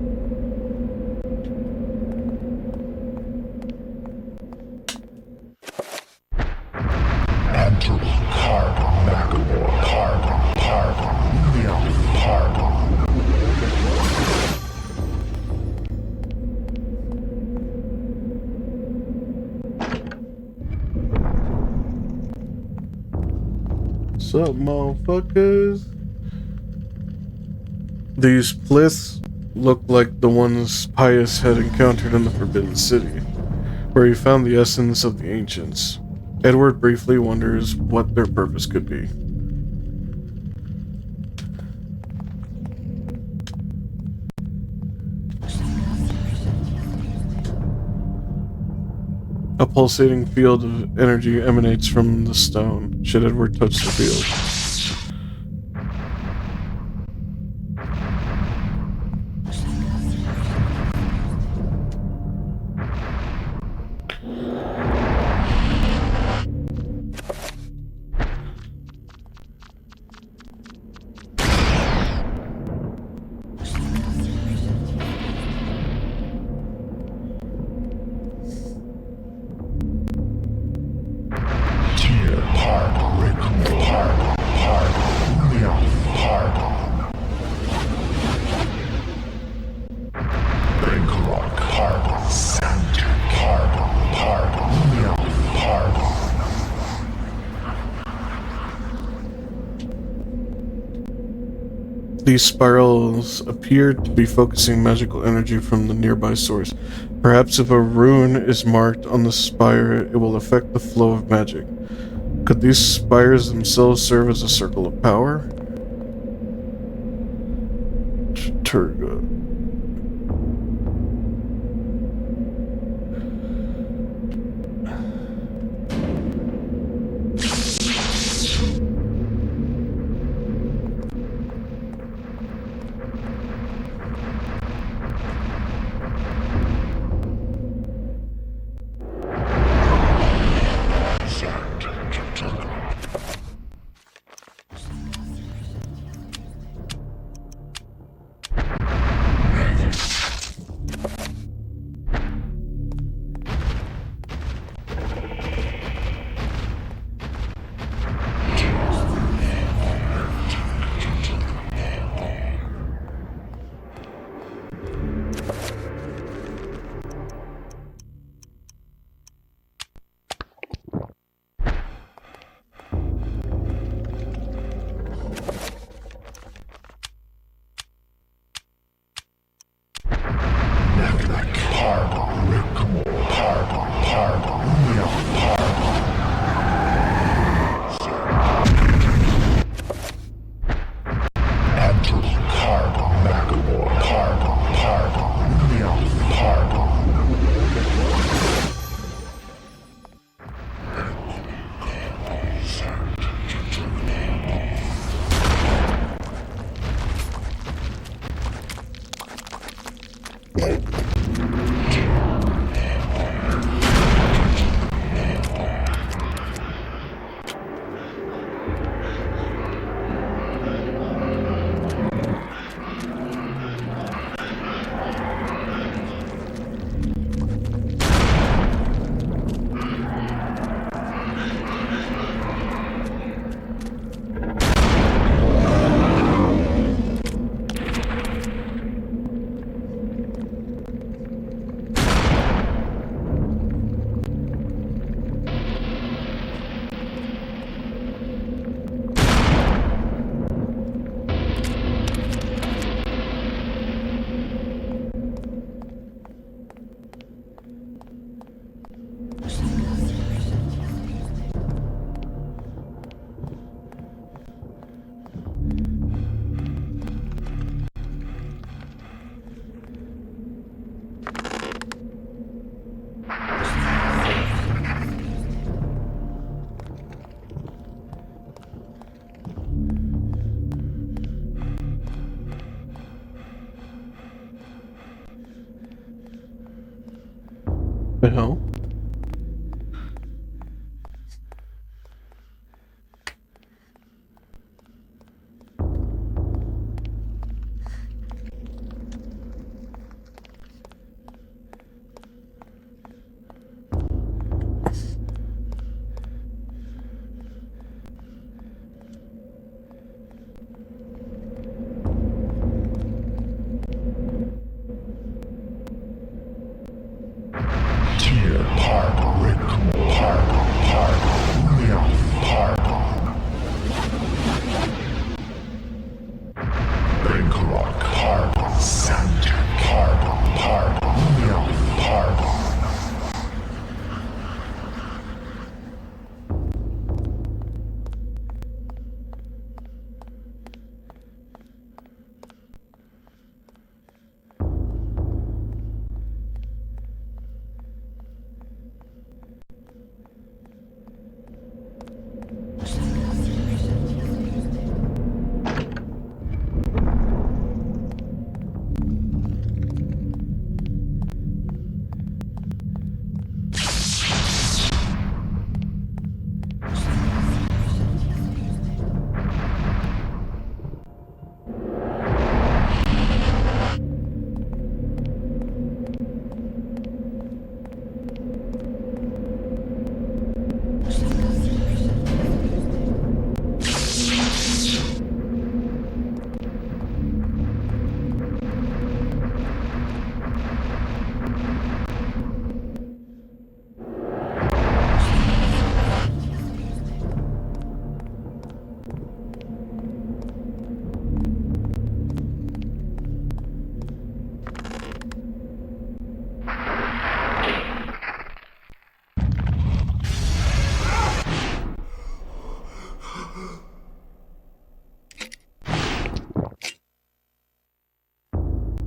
Speaker 1: What's up, motherfuckers? These pliths look like the ones Pius had encountered in the Forbidden City, where he found the essence of the ancients. Edward briefly wonders what their purpose could be. A pulsating field of energy emanates from the stone, should Edward touch the field. These spirals appear to be focusing magical energy from the nearby source. Perhaps if a rune is marked on the spire, it will affect the flow of magic. Could these spires themselves serve as a circle of power? Turga. The hell?
Speaker 8: Tear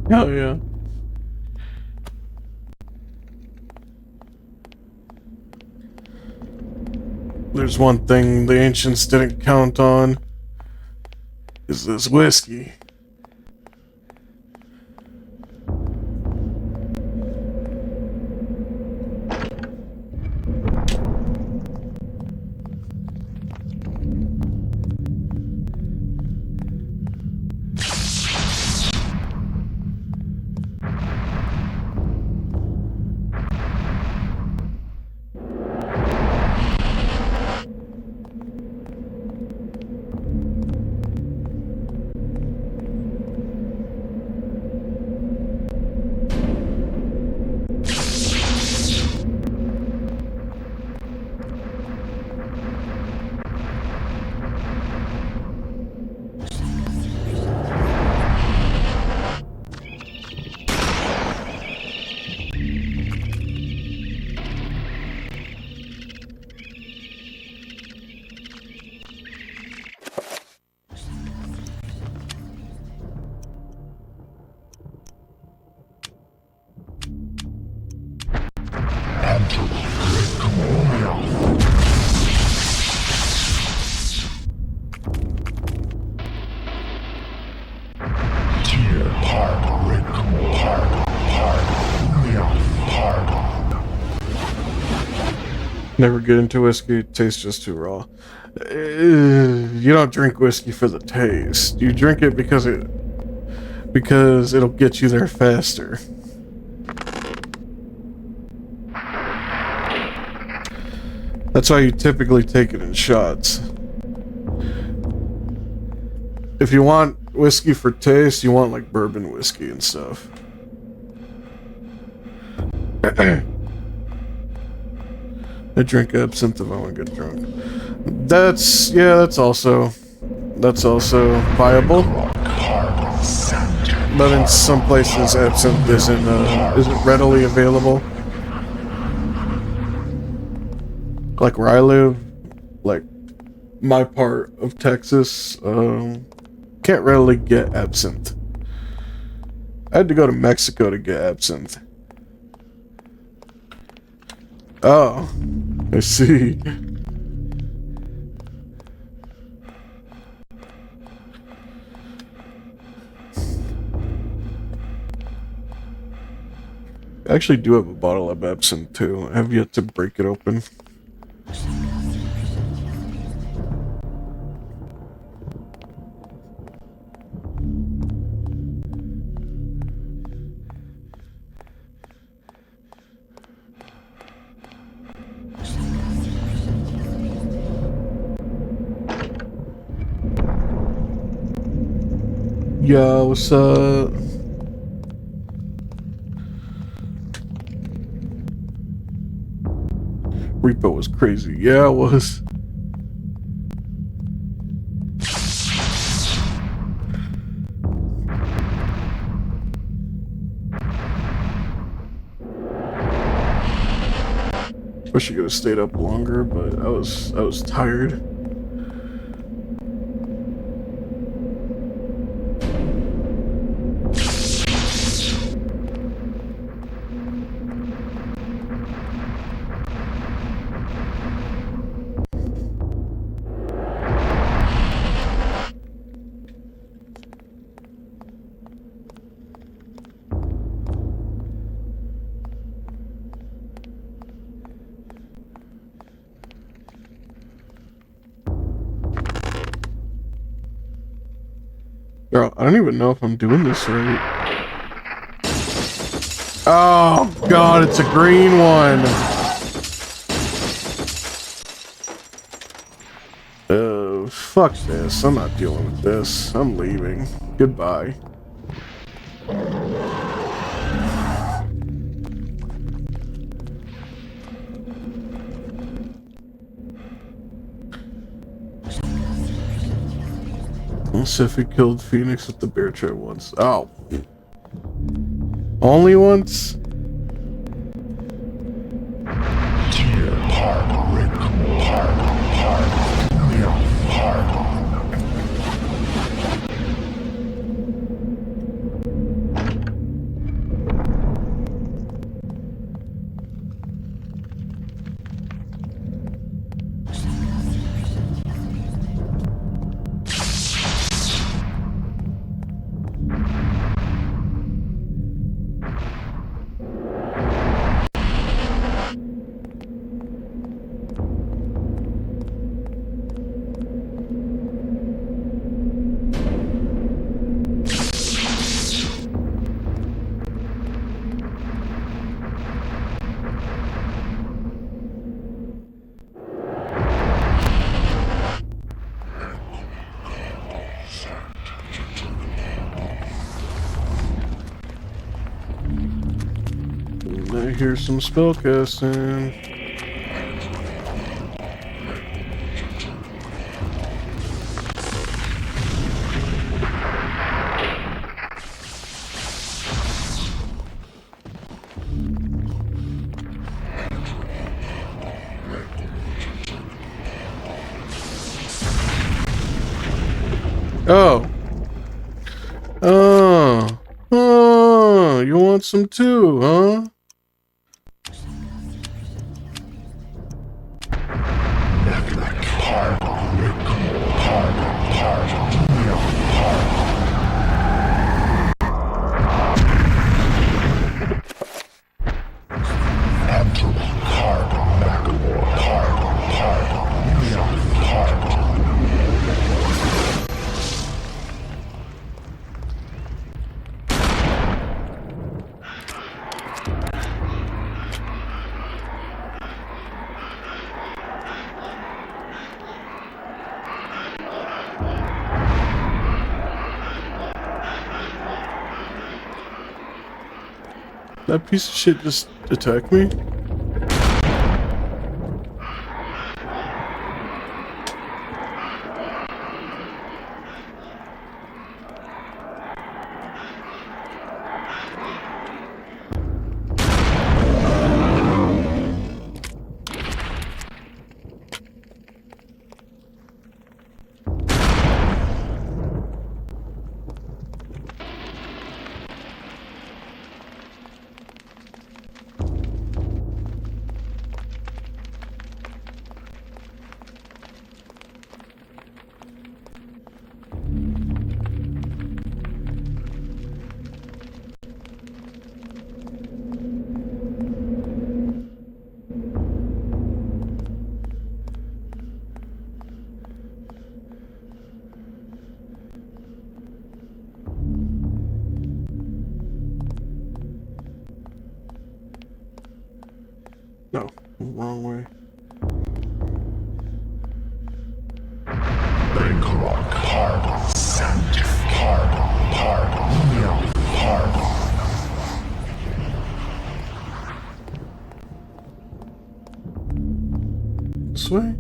Speaker 1: Hell yeah. There's one thing the ancients didn't count on, is this whiskey. Never get into whiskey, it tastes just too raw. You don't drink whiskey for the taste. You drink it because it'll get you there faster. That's why you typically take it in shots. If you want whiskey for taste, you want like bourbon whiskey and stuff. I drink absinthe if I want to get drunk. That's also viable. But in some places absinthe isn't readily available. Like where I live, like my part of Texas, can't readily get absinthe. I had to go to Mexico to get absinthe. Oh, I see. I actually do have a bottle of absinthe too. I have yet to break it open. Yo, what's up? Repo was crazy. Yeah, it was. Wish I could have stayed up longer, but I was tired. Girl, I don't even know if I'm doing this right. Oh god, it's a green one. Fuck this. I'm not dealing with this. I'm leaving. Goodbye. Let's see if he killed Phoenix with the bear trap once. Oh. Only once? I hear some spell casting. Oh. Oh. Oh, you want some too, huh? That piece of shit just attacked me? No, wrong way.
Speaker 8: Bankrock, hard, Sanity, hard.
Speaker 1: This way?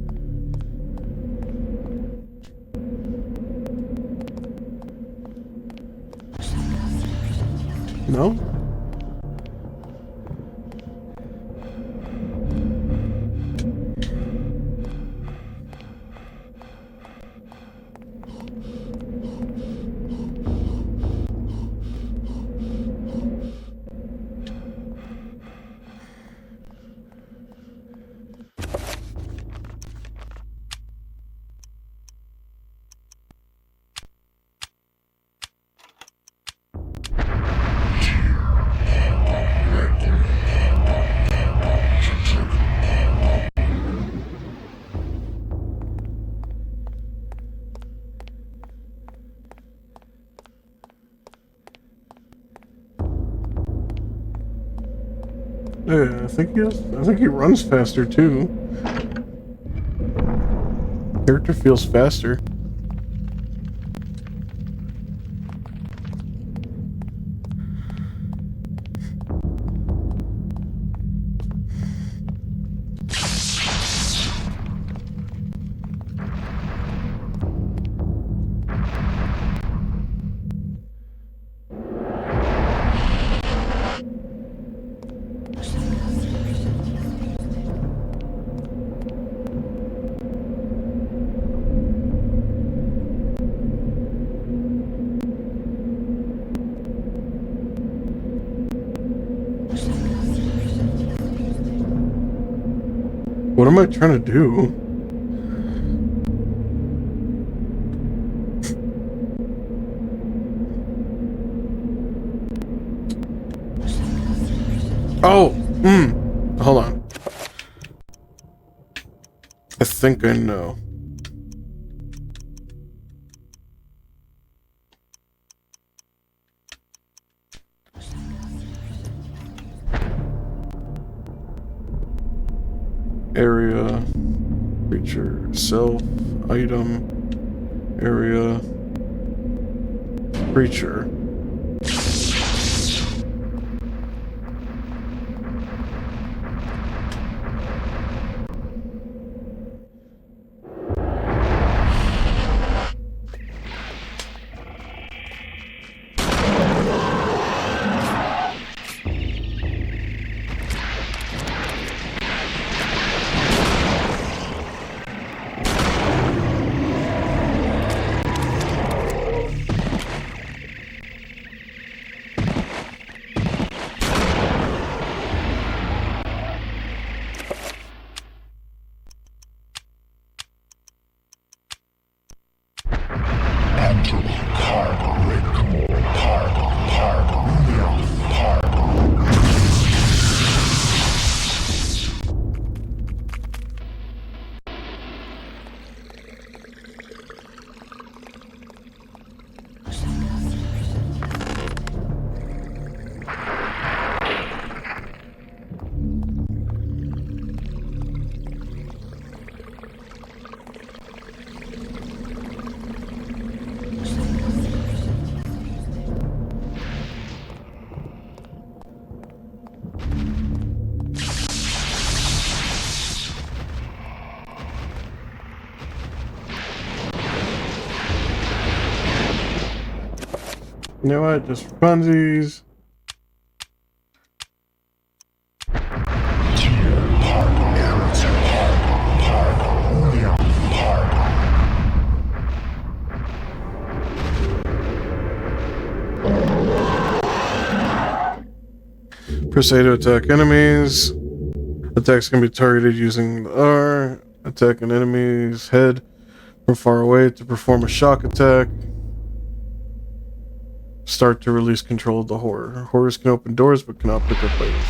Speaker 1: No? Yeah, I think he runs faster too. Character feels faster. What am I trying to do? Oh, hold on. I think I know. Area, creature, self, item, area, creature. You know what? Just for funsies. Press A to attack enemies. Attacks can be targeted using the R. Attack an enemy's head from far away to perform a shock attack. Start to release control of the horror. Horrors can open doors but cannot pick up items.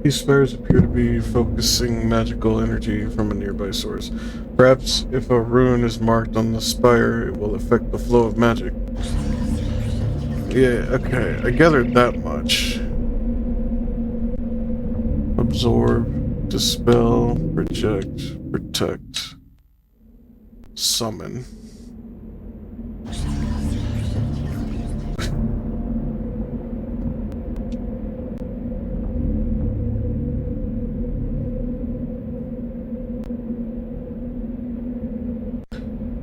Speaker 1: These spires appear to be focusing magical energy from a nearby source. Perhaps if a rune is marked on the spire, it will affect the flow of magic. Yeah, okay, I gathered that much. Absorb, dispel, project, protect, summon.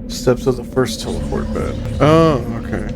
Speaker 1: Steps of the first teleport bed. Oh, okay.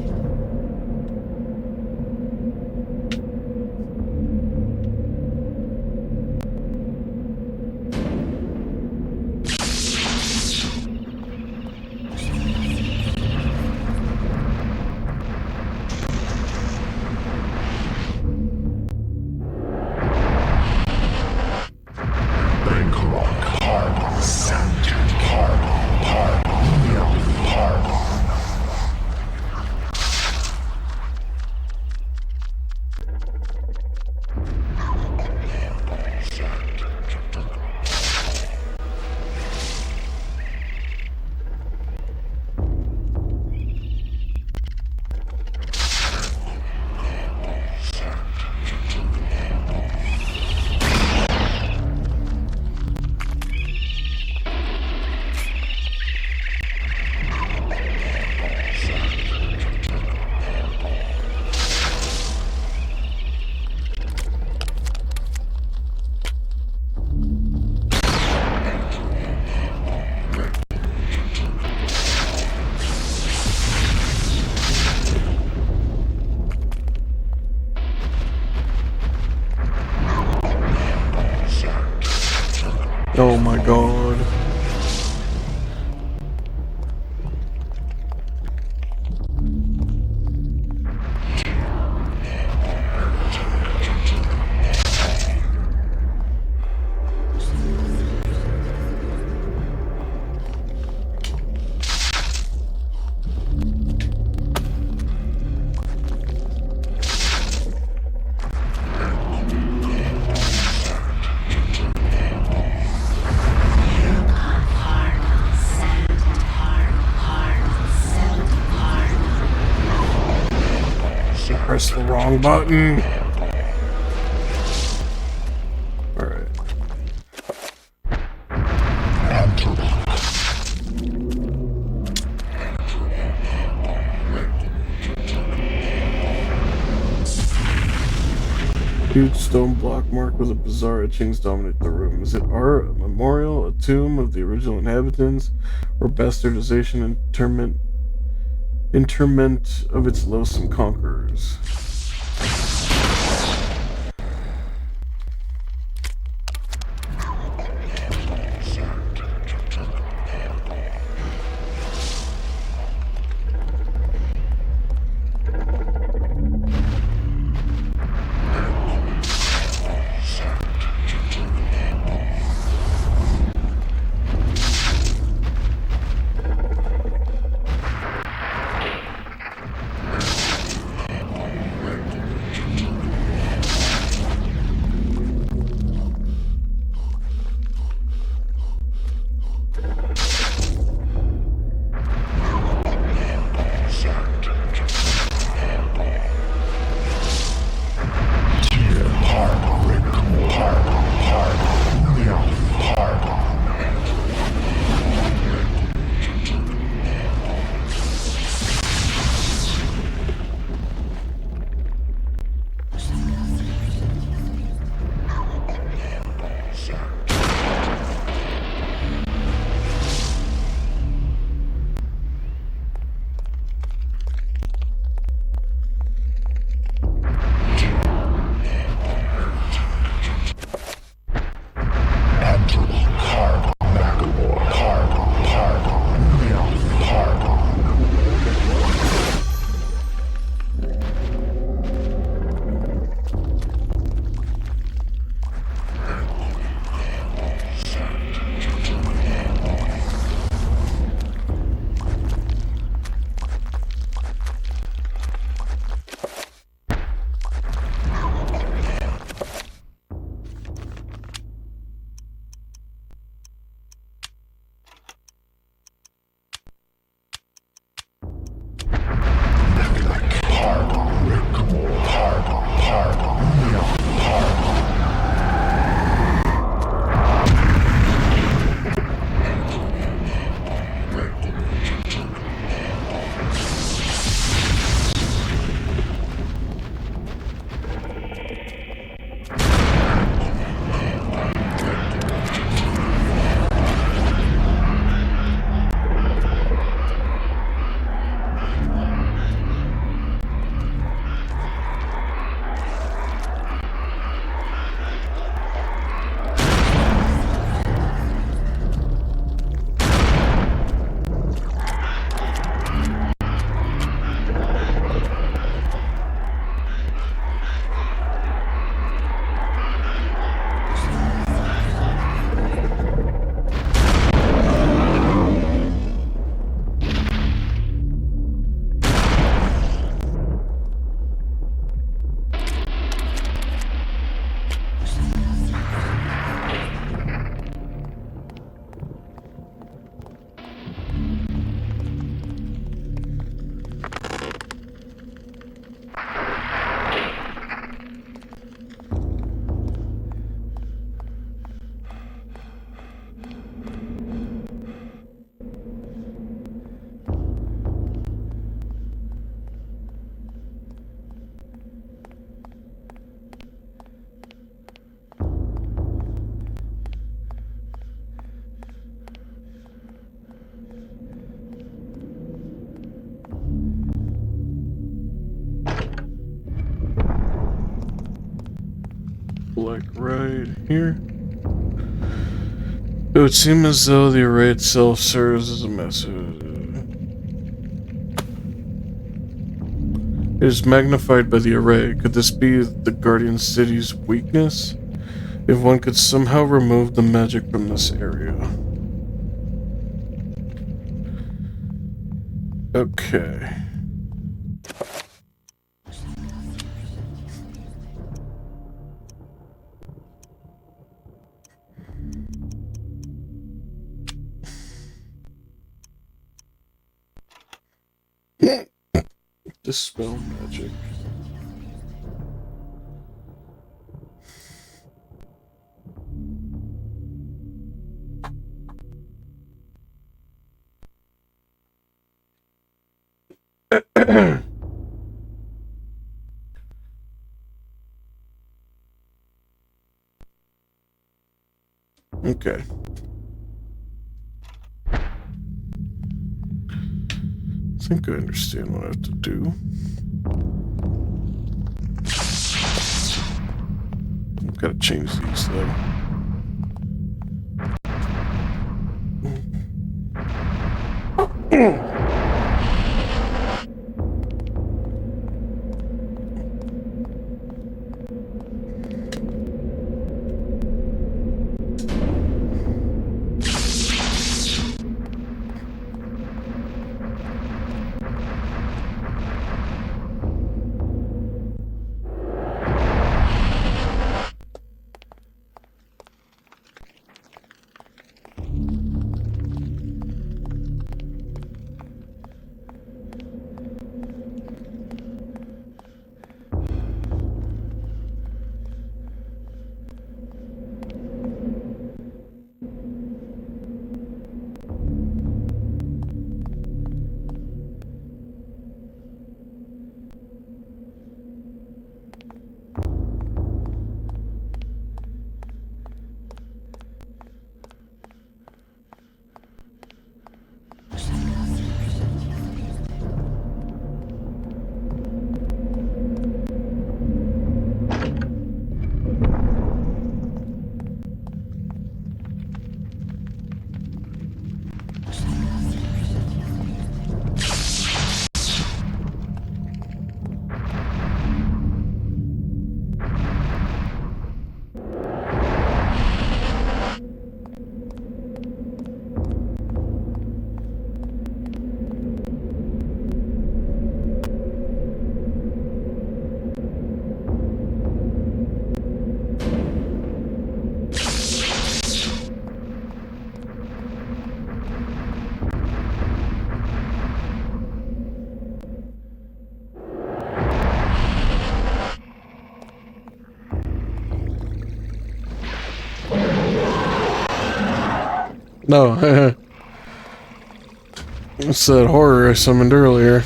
Speaker 1: Oh my god. pressed the wrong button. Alright. Huge stone block marked with a bizarre etchings dominate the room. Is it art, a memorial, a tomb of the original inhabitants, or bastardization and interment of its loathsome conquerors? Like right here. It would seem as though the array itself serves as a message. It is magnified by the array. Could this be the Guardian City's weakness? If one could somehow remove the magic from this area. Okay. Dispel magic. Okay. I think I understand what I have to do. I've got to change these though. No, it's that horror I summoned earlier.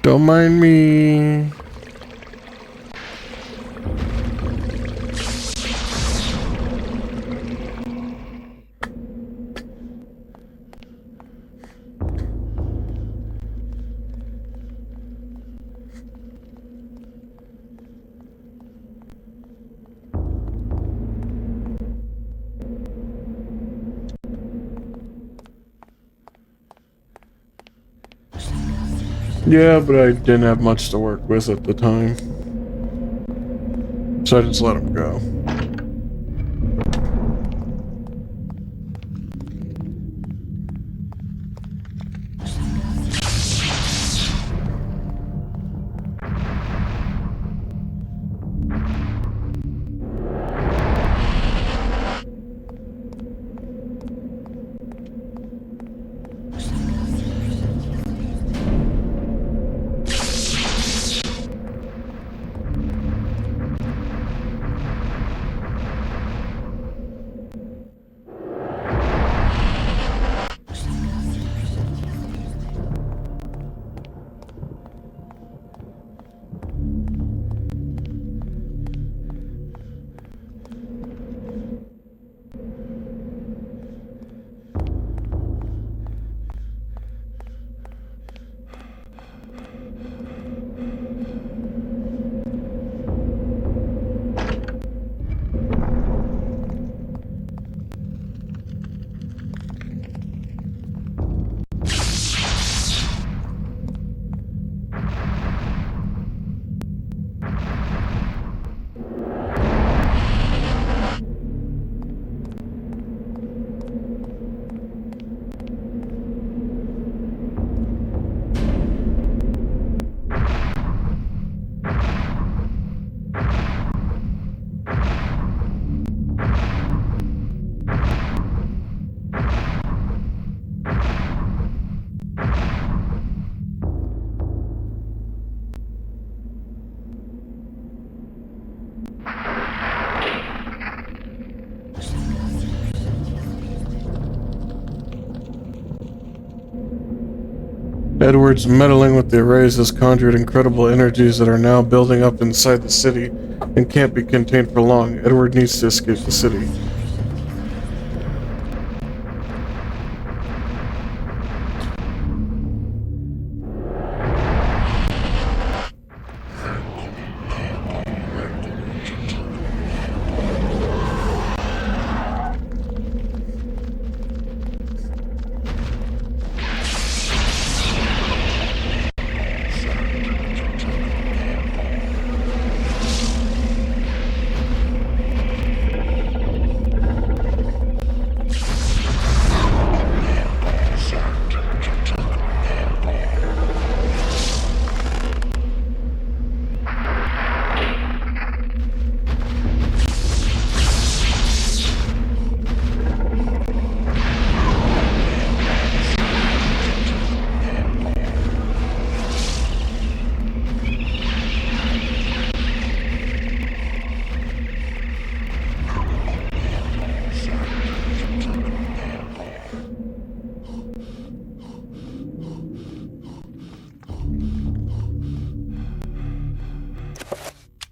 Speaker 1: Don't mind me. Yeah, but I didn't have much to work with at the time. So I just let him go. Edward's meddling with the arrays has conjured incredible energies that are now building up inside the city and can't be contained for long. Edward needs to escape the city.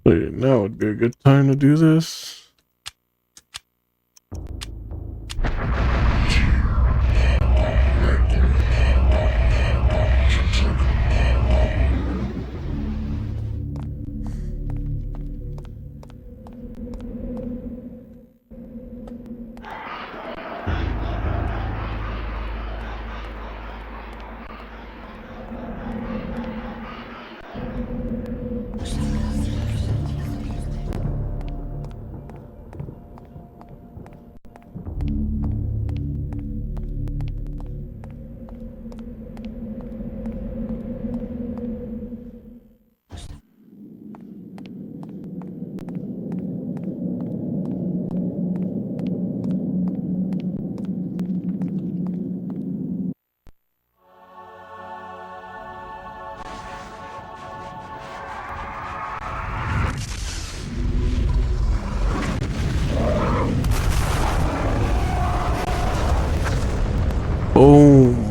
Speaker 1: Wait, now would be a good time to do this. Boom.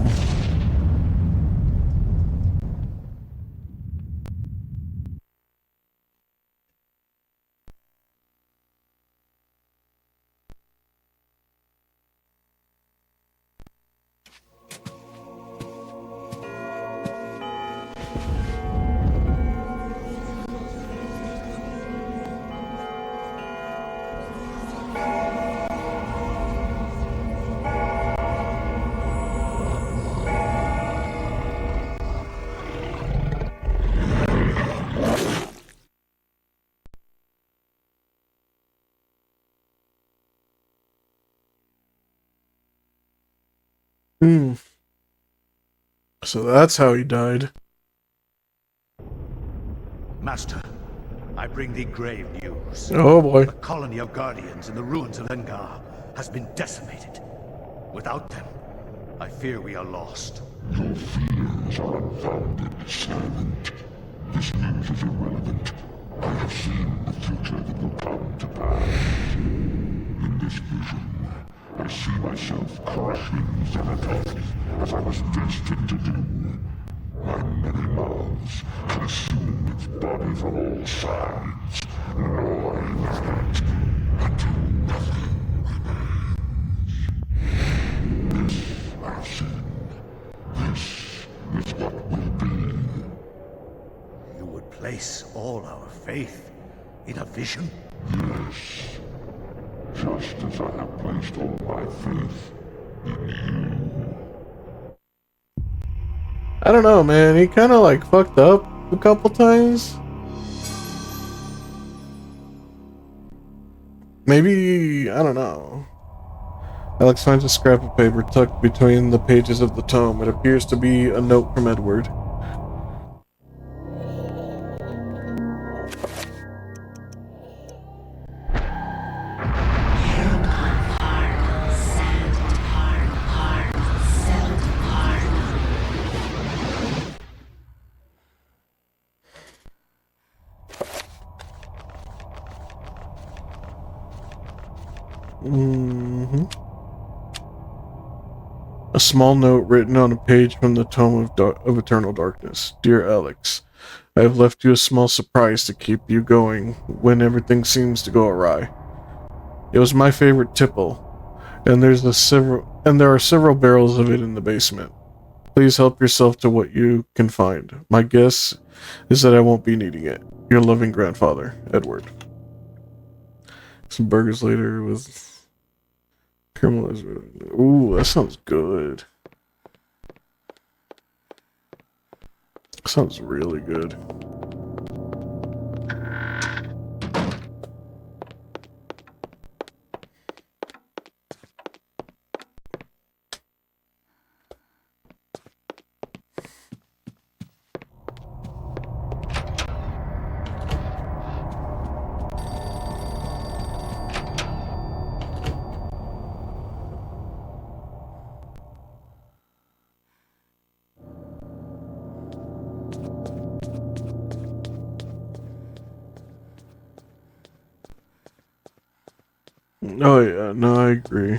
Speaker 1: Hmm. So that's how he died.
Speaker 4: Master, I bring thee grave news.
Speaker 1: Oh boy.
Speaker 4: The colony of Guardians in the ruins of Engar has been decimated. Without them, I fear we are lost.
Speaker 8: Your fears are unfounded, servant. This news is irrelevant. I have seen the future that will come to pass. In this vision, I see myself crushing Sanity, as I was destined to do. My many mouths consume its body from all sides, gnawing at it until nothing remains. This I've seen. This is what will be.
Speaker 4: You would place all our faith in a vision?
Speaker 8: Yes. Just as I have placed all my faith in you.
Speaker 1: I don't know, man. He kind of like fucked up a couple times. Maybe, I don't know. Alex finds a scrap of paper tucked between the pages of the tome. It appears to be a note from Edward. small note written on a page from the Tome of Eternal Darkness. Dear Alex, I have left you a small surprise to keep you going when everything seems to go awry. It was my favorite tipple, and there are several barrels of it in the basement. Please help yourself to what you can find. My guess is that I won't be needing it. Your loving grandfather, Edward. Some burgers later with caramelized. Ooh, that sounds good. Sounds really good. Oh yeah, no, I agree.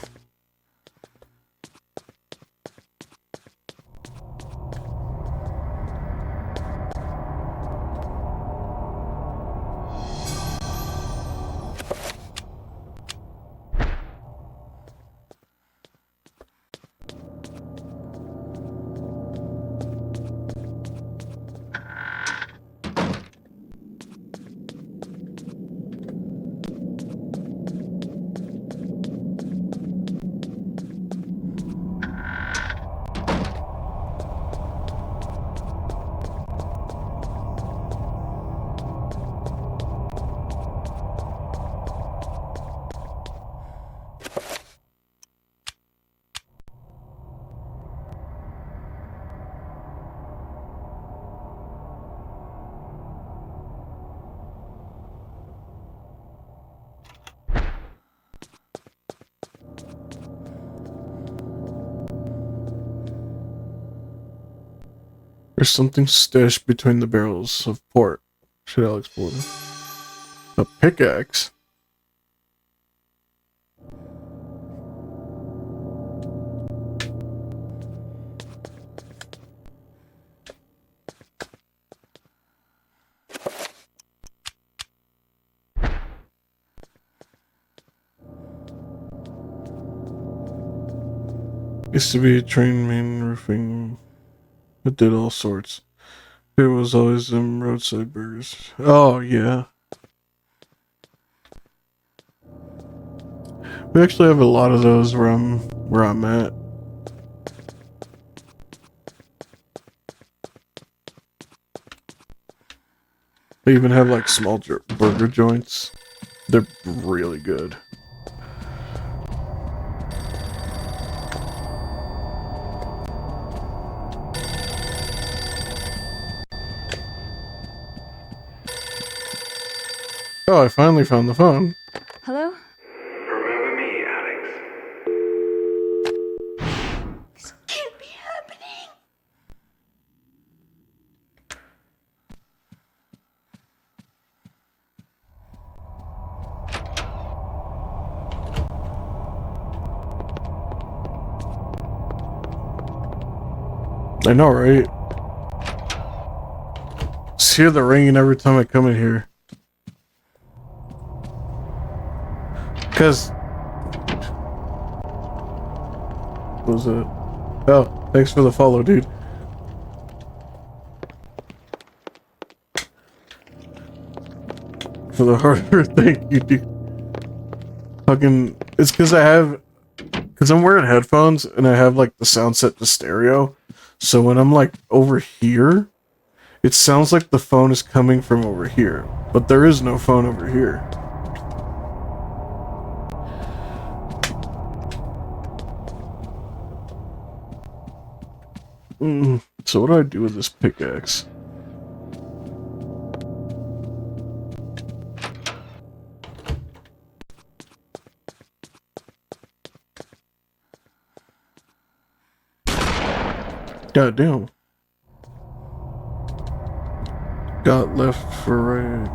Speaker 1: There's something stashed between the barrels of port. Should Alex pull it? A pickaxe? Used to be a train main roofing. It did all sorts. It was always them roadside burgers. Oh, yeah. We actually have a lot of those where I'm at. They even have like small burger joints. They're really good. Oh, I finally found the phone.
Speaker 2: Hello?
Speaker 3: Remember me, Alex?
Speaker 2: This can't be happening.
Speaker 1: I know, right? Just hear the ringing every time I come in here. Cause what was it? Oh, thanks for the follow, dude. For the hardware, thank you, dude. Fucking, it's cause I'm wearing headphones and I have like the sound set to stereo. So when I'm like over here, it sounds like the phone is coming from over here, but there is no phone over here. So what do I do with this pickaxe? God damn. Got left for right.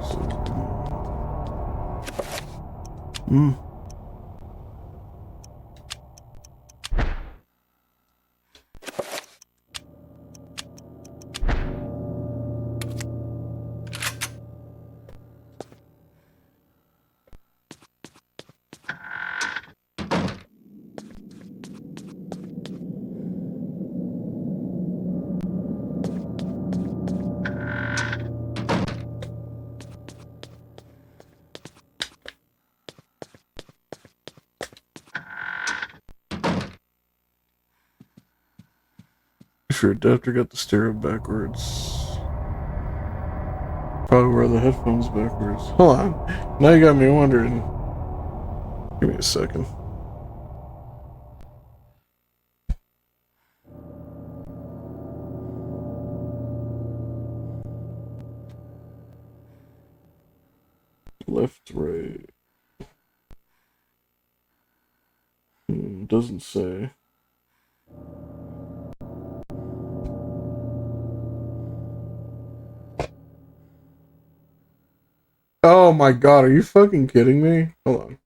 Speaker 1: if your adapter got the stereo backwards. Probably wear the headphones backwards. Hold on. Now you got me wondering. Give me a second. Left, right. Doesn't say. Oh my god, are you fucking kidding me? Hold on.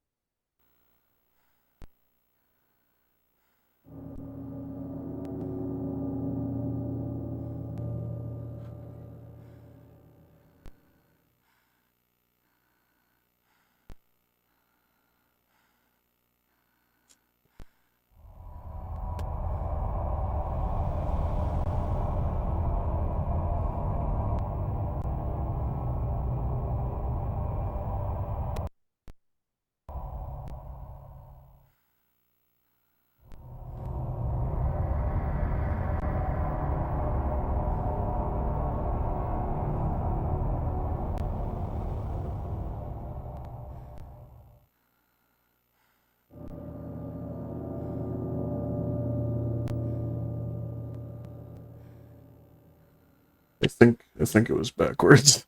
Speaker 1: I think it was backwards.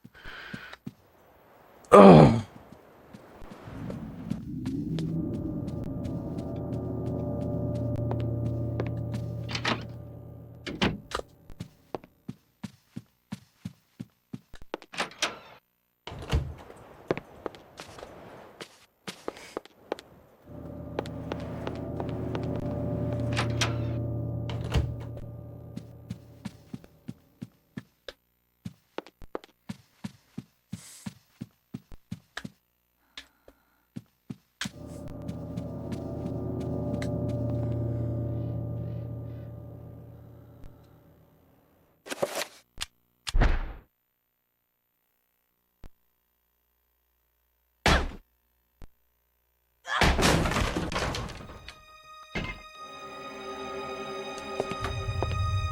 Speaker 1: Oh.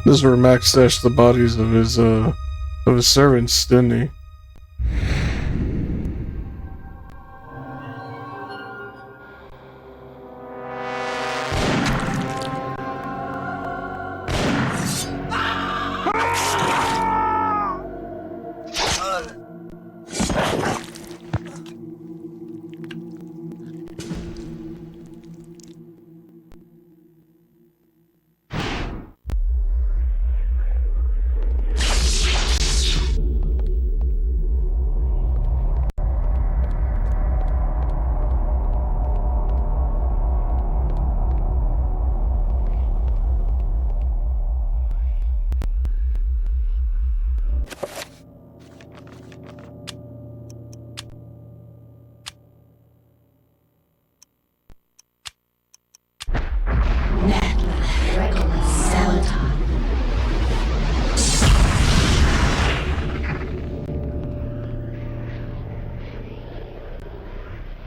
Speaker 1: This is where Max stashed the bodies of his servants, didn't he?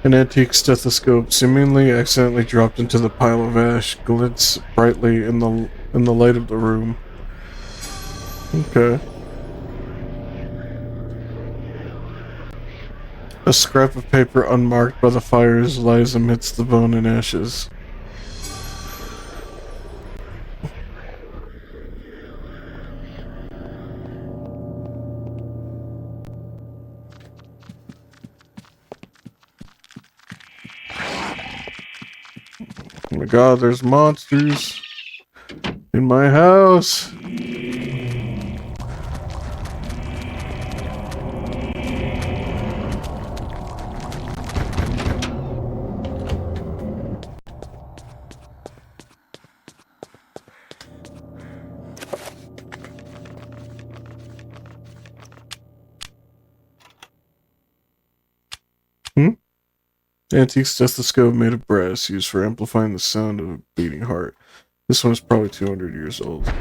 Speaker 1: An antique stethoscope, seemingly accidentally dropped into the pile of ash, glints brightly in the light of the room. Okay. A scrap of paper unmarked by the fires lies amidst the bone and ashes. Oh my god, there's monsters in my house. Antique stethoscope made of brass, used for amplifying the sound of a beating heart. This one is probably 200 years old.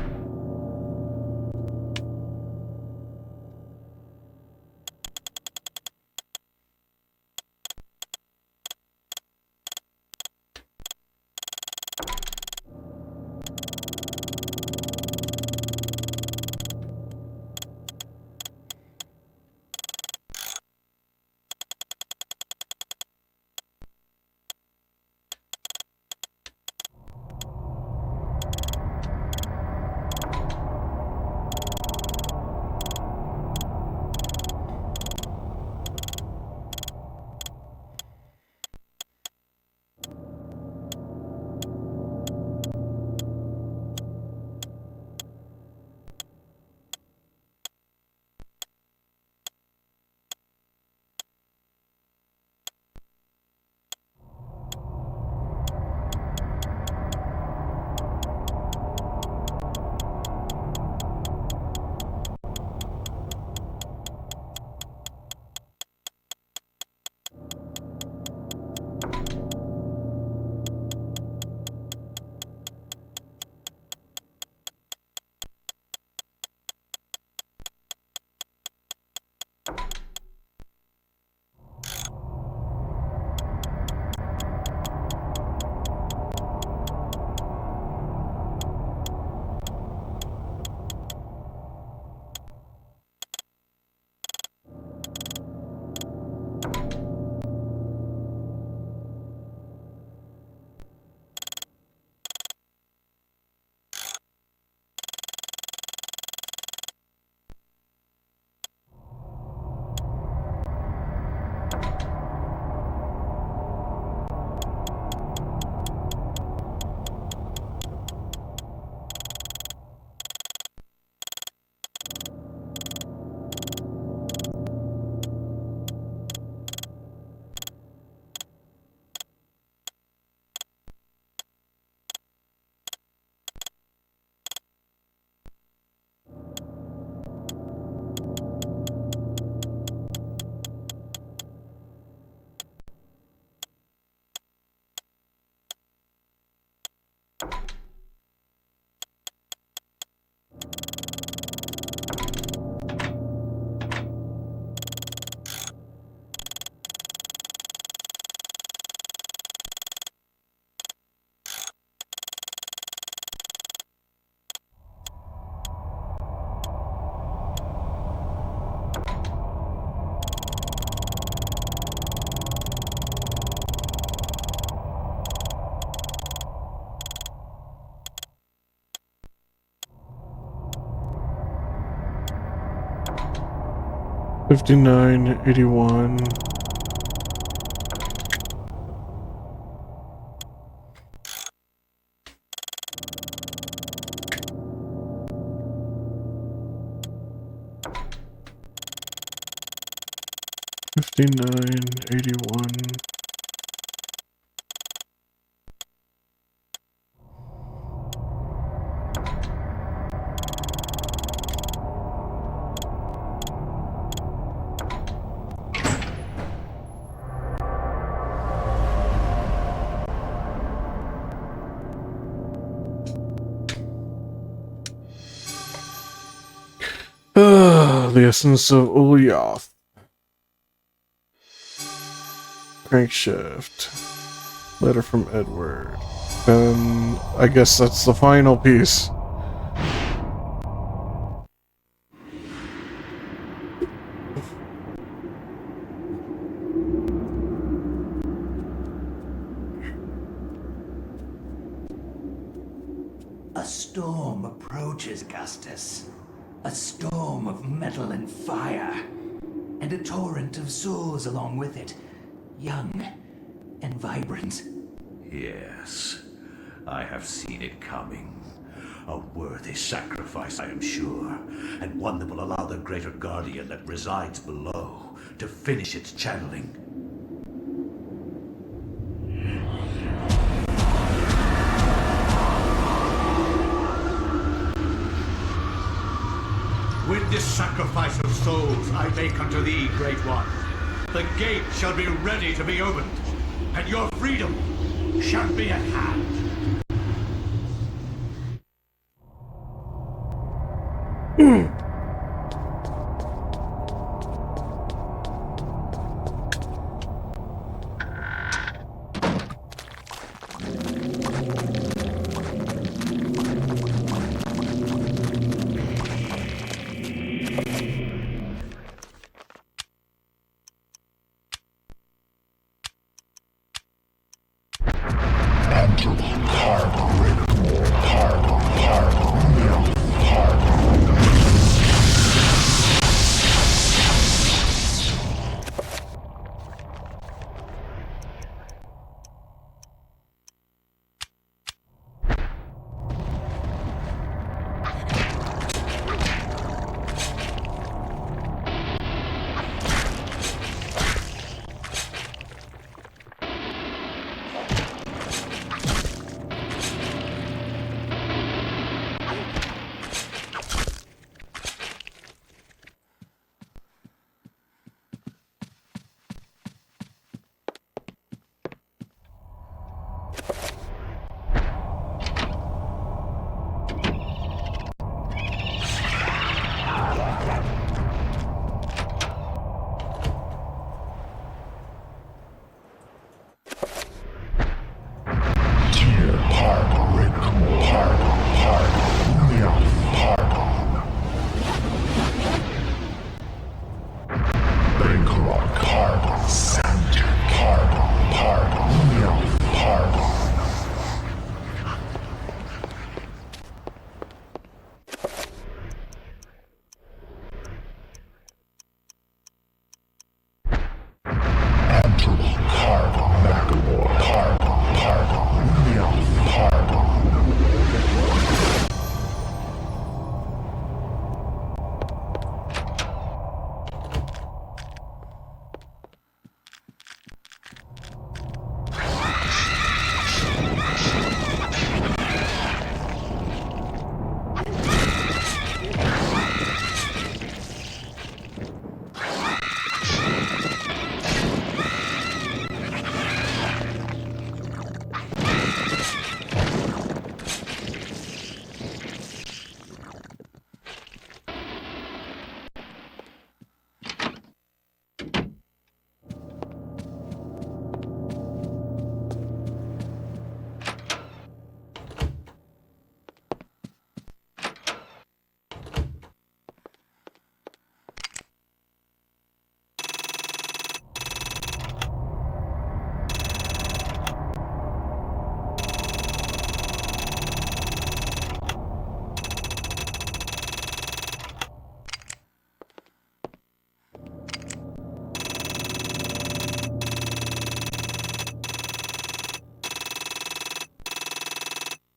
Speaker 1: 5981. $59.81. The essence of Ulyath. Crankshaft. Letter from Edward. And I guess that's the final piece.
Speaker 5: A storm approaches, Gustus. A storm of metal and fire. And a torrent of souls along with it. Young and vibrant.
Speaker 9: Yes, I have seen it coming. A worthy sacrifice, I am sure, and one that will allow the greater guardian that resides below to finish its channeling. With this sacrifice of souls I make unto thee, Great One, the gate shall be ready to be opened, and your freedom shall be at hand.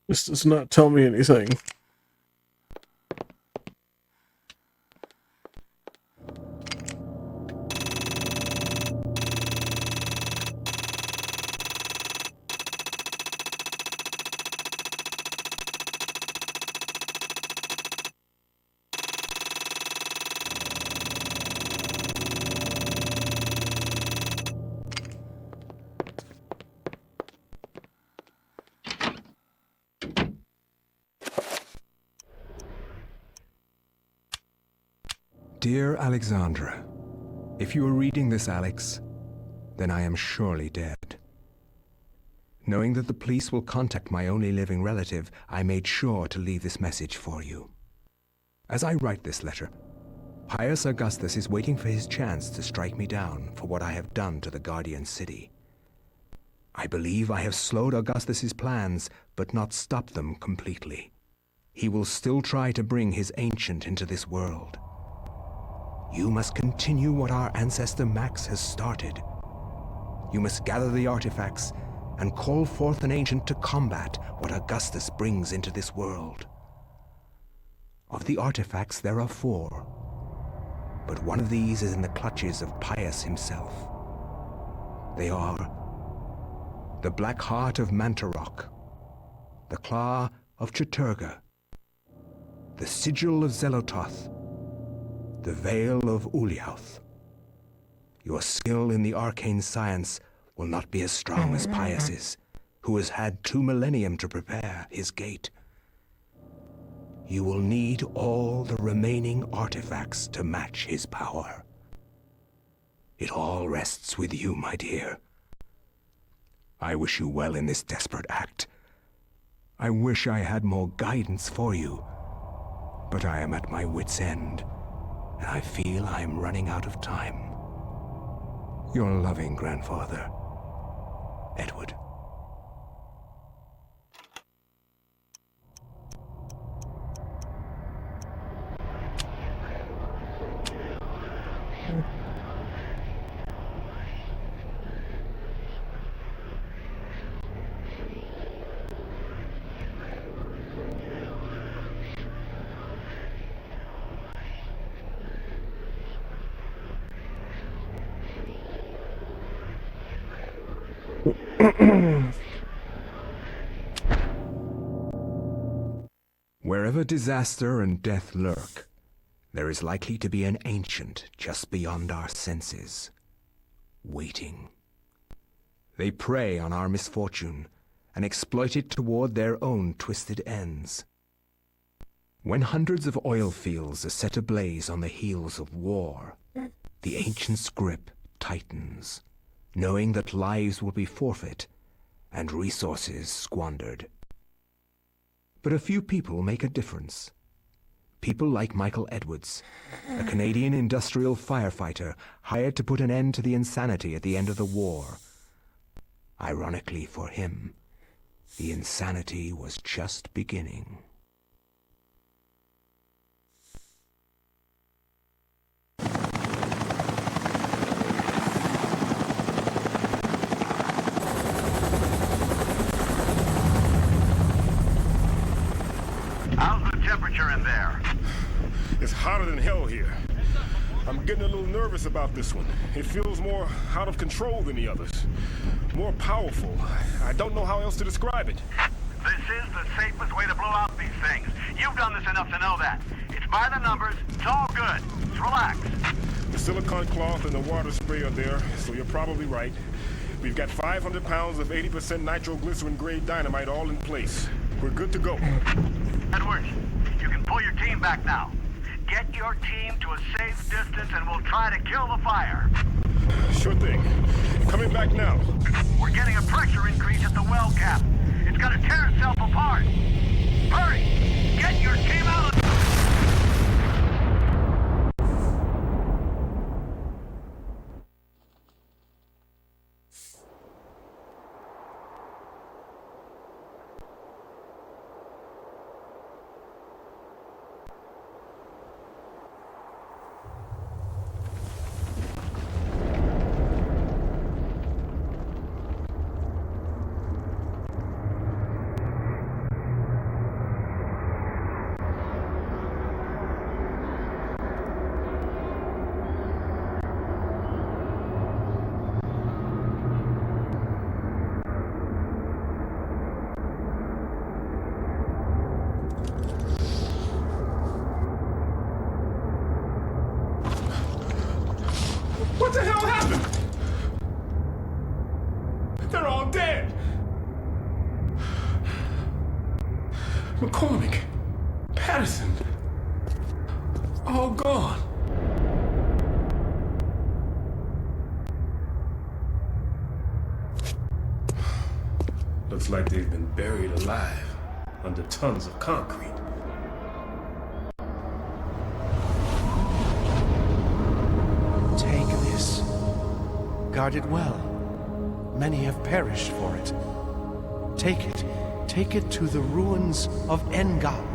Speaker 1: This does not tell me anything.
Speaker 10: Dear Alexandra, if you are reading this, Alex, then I am surely dead. Knowing that the police will contact my only living relative, I made sure to leave this message for you. As I write this letter, Pius Augustus is waiting for his chance to strike me down for what I have done to the Guardian City. I believe I have slowed Augustus's plans, but not stopped them completely. He will still try to bring his ancient into this world. You must continue what our ancestor Max has started. You must gather the artifacts and call forth an ancient to combat what Augustus brings into this world. Of the artifacts, there are 4, but one of these is in the clutches of Pius himself. They are the Black Heart of Mantarok, the Claw of Chiturga, the Sigil of Zelototh, the Veil of Uliauth. Your skill in the arcane science will not be as strong as Pius's, who has had 2 millennium to prepare his gate. You will need all the remaining artifacts to match his power. It all rests with you, my dear. I wish you well in this desperate act. I wish I had more guidance for you, but I am at my wit's end, and I feel I am running out of time. Your loving grandfather, Edward. Wherever disaster and death lurk, there is likely to be an ancient just beyond our senses, waiting. They prey on our misfortune and exploit it toward their own twisted ends. When hundreds of oil fields are set ablaze on the heels of war, the ancient's grip tightens, knowing that lives will be forfeit and resources squandered. But a few people make a difference. People like Michael Edwards, a Canadian industrial firefighter hired to put an end to the insanity at the end of the war. Ironically for him, the insanity was just beginning.
Speaker 11: How's the temperature in there?
Speaker 12: It's hotter than hell here. I'm getting a little nervous about this one. It feels more out of control than the others. More powerful. I don't know how else to describe it.
Speaker 11: This is the safest way to blow out these things. You've done this enough to know that. It's by the numbers. It's all good. Just relax.
Speaker 12: The silicone cloth and the water spray are there, so you're probably right. We've got 500 pounds of 80% nitroglycerin-grade dynamite all in place. We're good to go.
Speaker 11: Edwards, you can pull your team back now. Get your team to a safe distance and we'll try to kill the fire.
Speaker 12: Sure thing. Coming back now.
Speaker 11: We're getting a pressure increase at the well cap. It's gonna tear itself apart. Hurry! Get your team out of...
Speaker 12: McCormick, Patterson, all gone. Looks like they've been buried alive under tons of concrete.
Speaker 13: Take this. Guard it well. Many have perished for it. Take it. Take it to the ruins of Engam.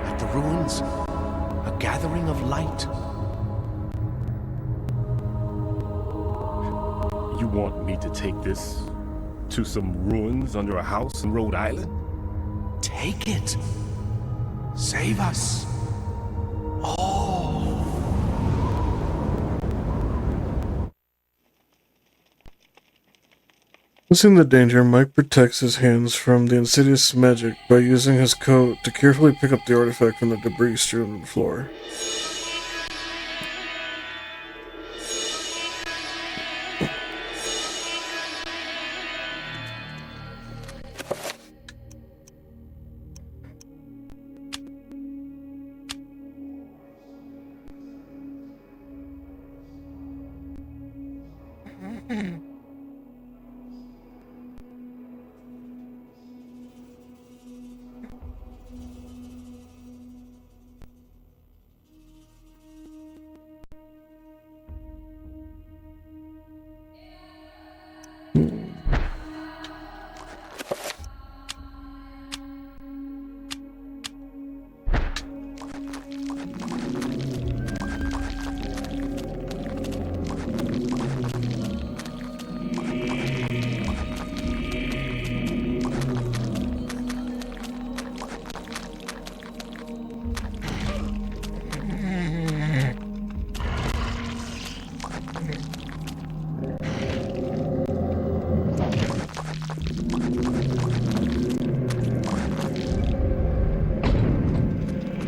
Speaker 13: At the ruins, a gathering of light.
Speaker 12: You want me to take this to some ruins under a house in Rhode Island?
Speaker 13: Take it. Save us. All.
Speaker 1: Sensing the danger, Mike protects his hands from the insidious magic by using his coat to carefully pick up the artifact from the debris strewn on the floor.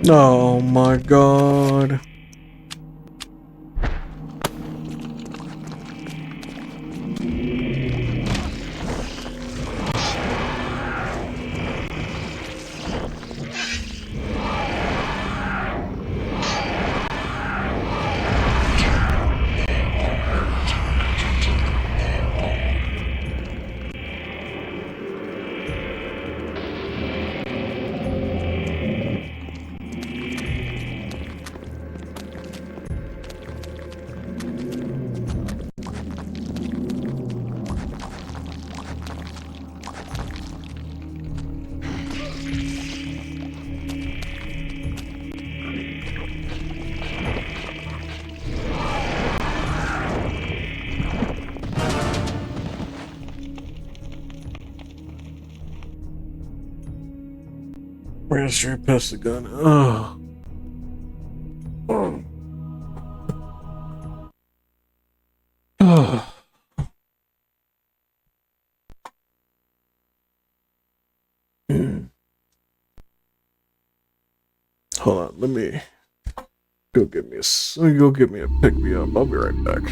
Speaker 1: Oh my god. Ran straight past the gun. Ugh. Ugh. Hold on, let me go get me a pick me up. I'll be right back.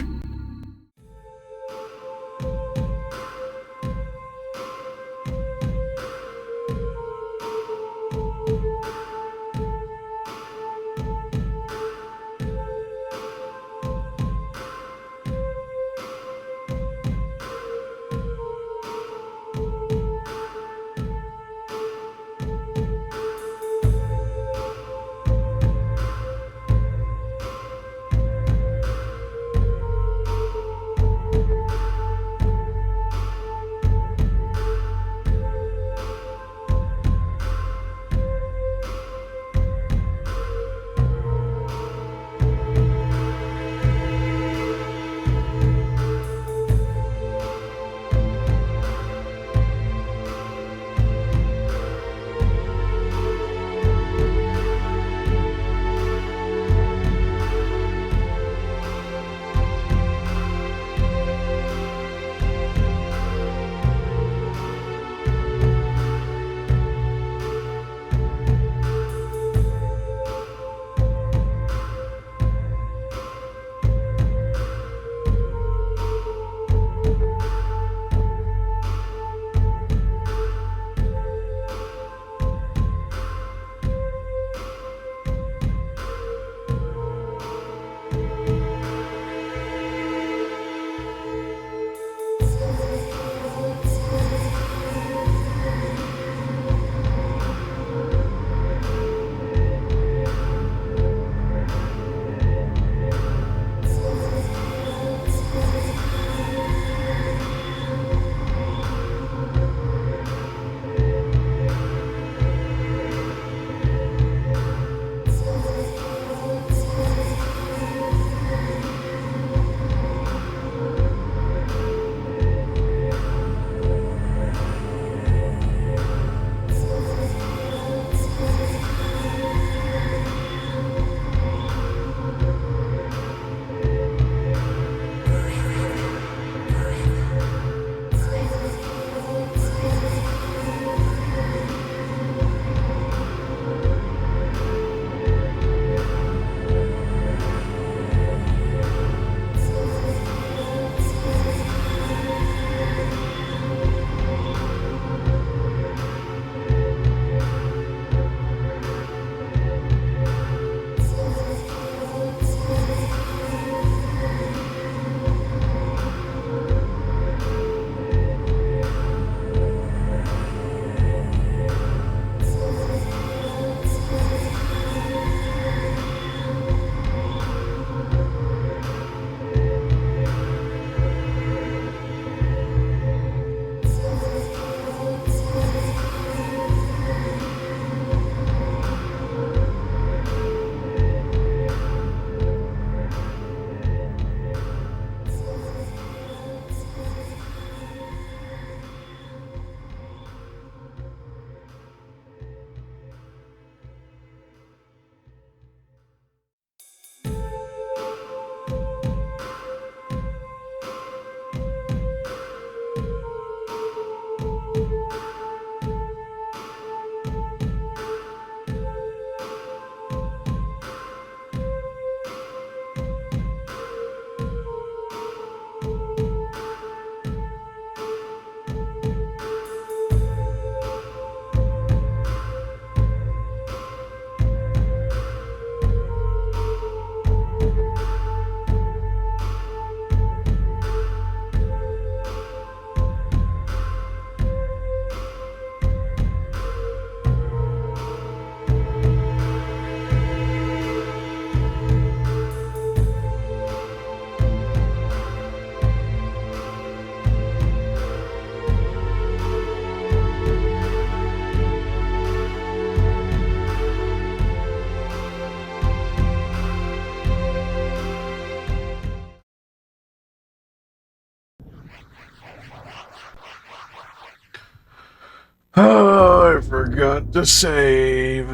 Speaker 1: Oh, I forgot to save.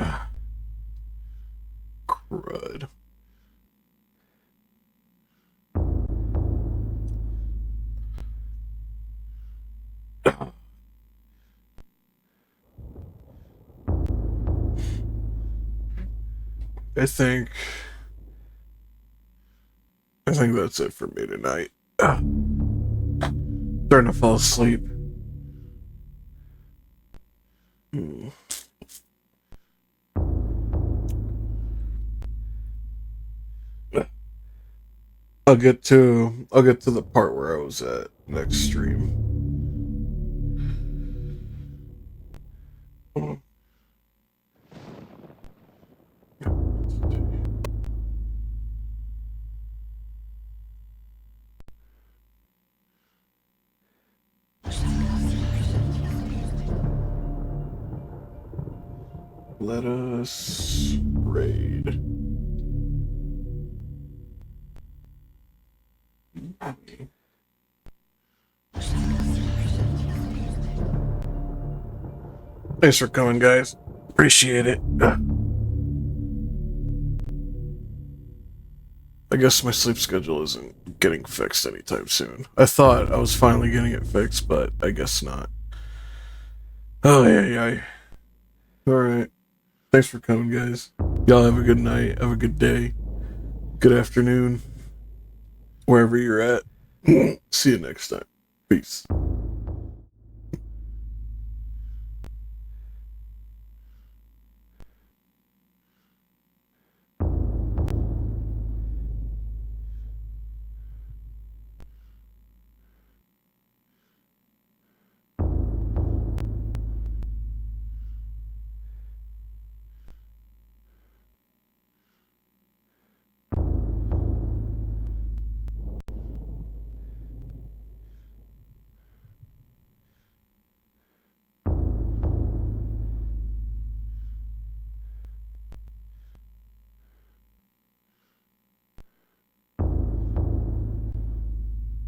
Speaker 1: Crud. I think that's it for me tonight. Starting to fall asleep. I'll get to the part where I was at next stream. Let us raid. Thanks for coming, guys. Appreciate it. I guess my sleep schedule isn't getting fixed anytime soon. I thought I was finally getting it fixed, but I guess not. Oh, yeah. Alright. Thanks for coming, guys. Y'all have a good night, have a good day, good afternoon, wherever you're at. See you next time. Peace.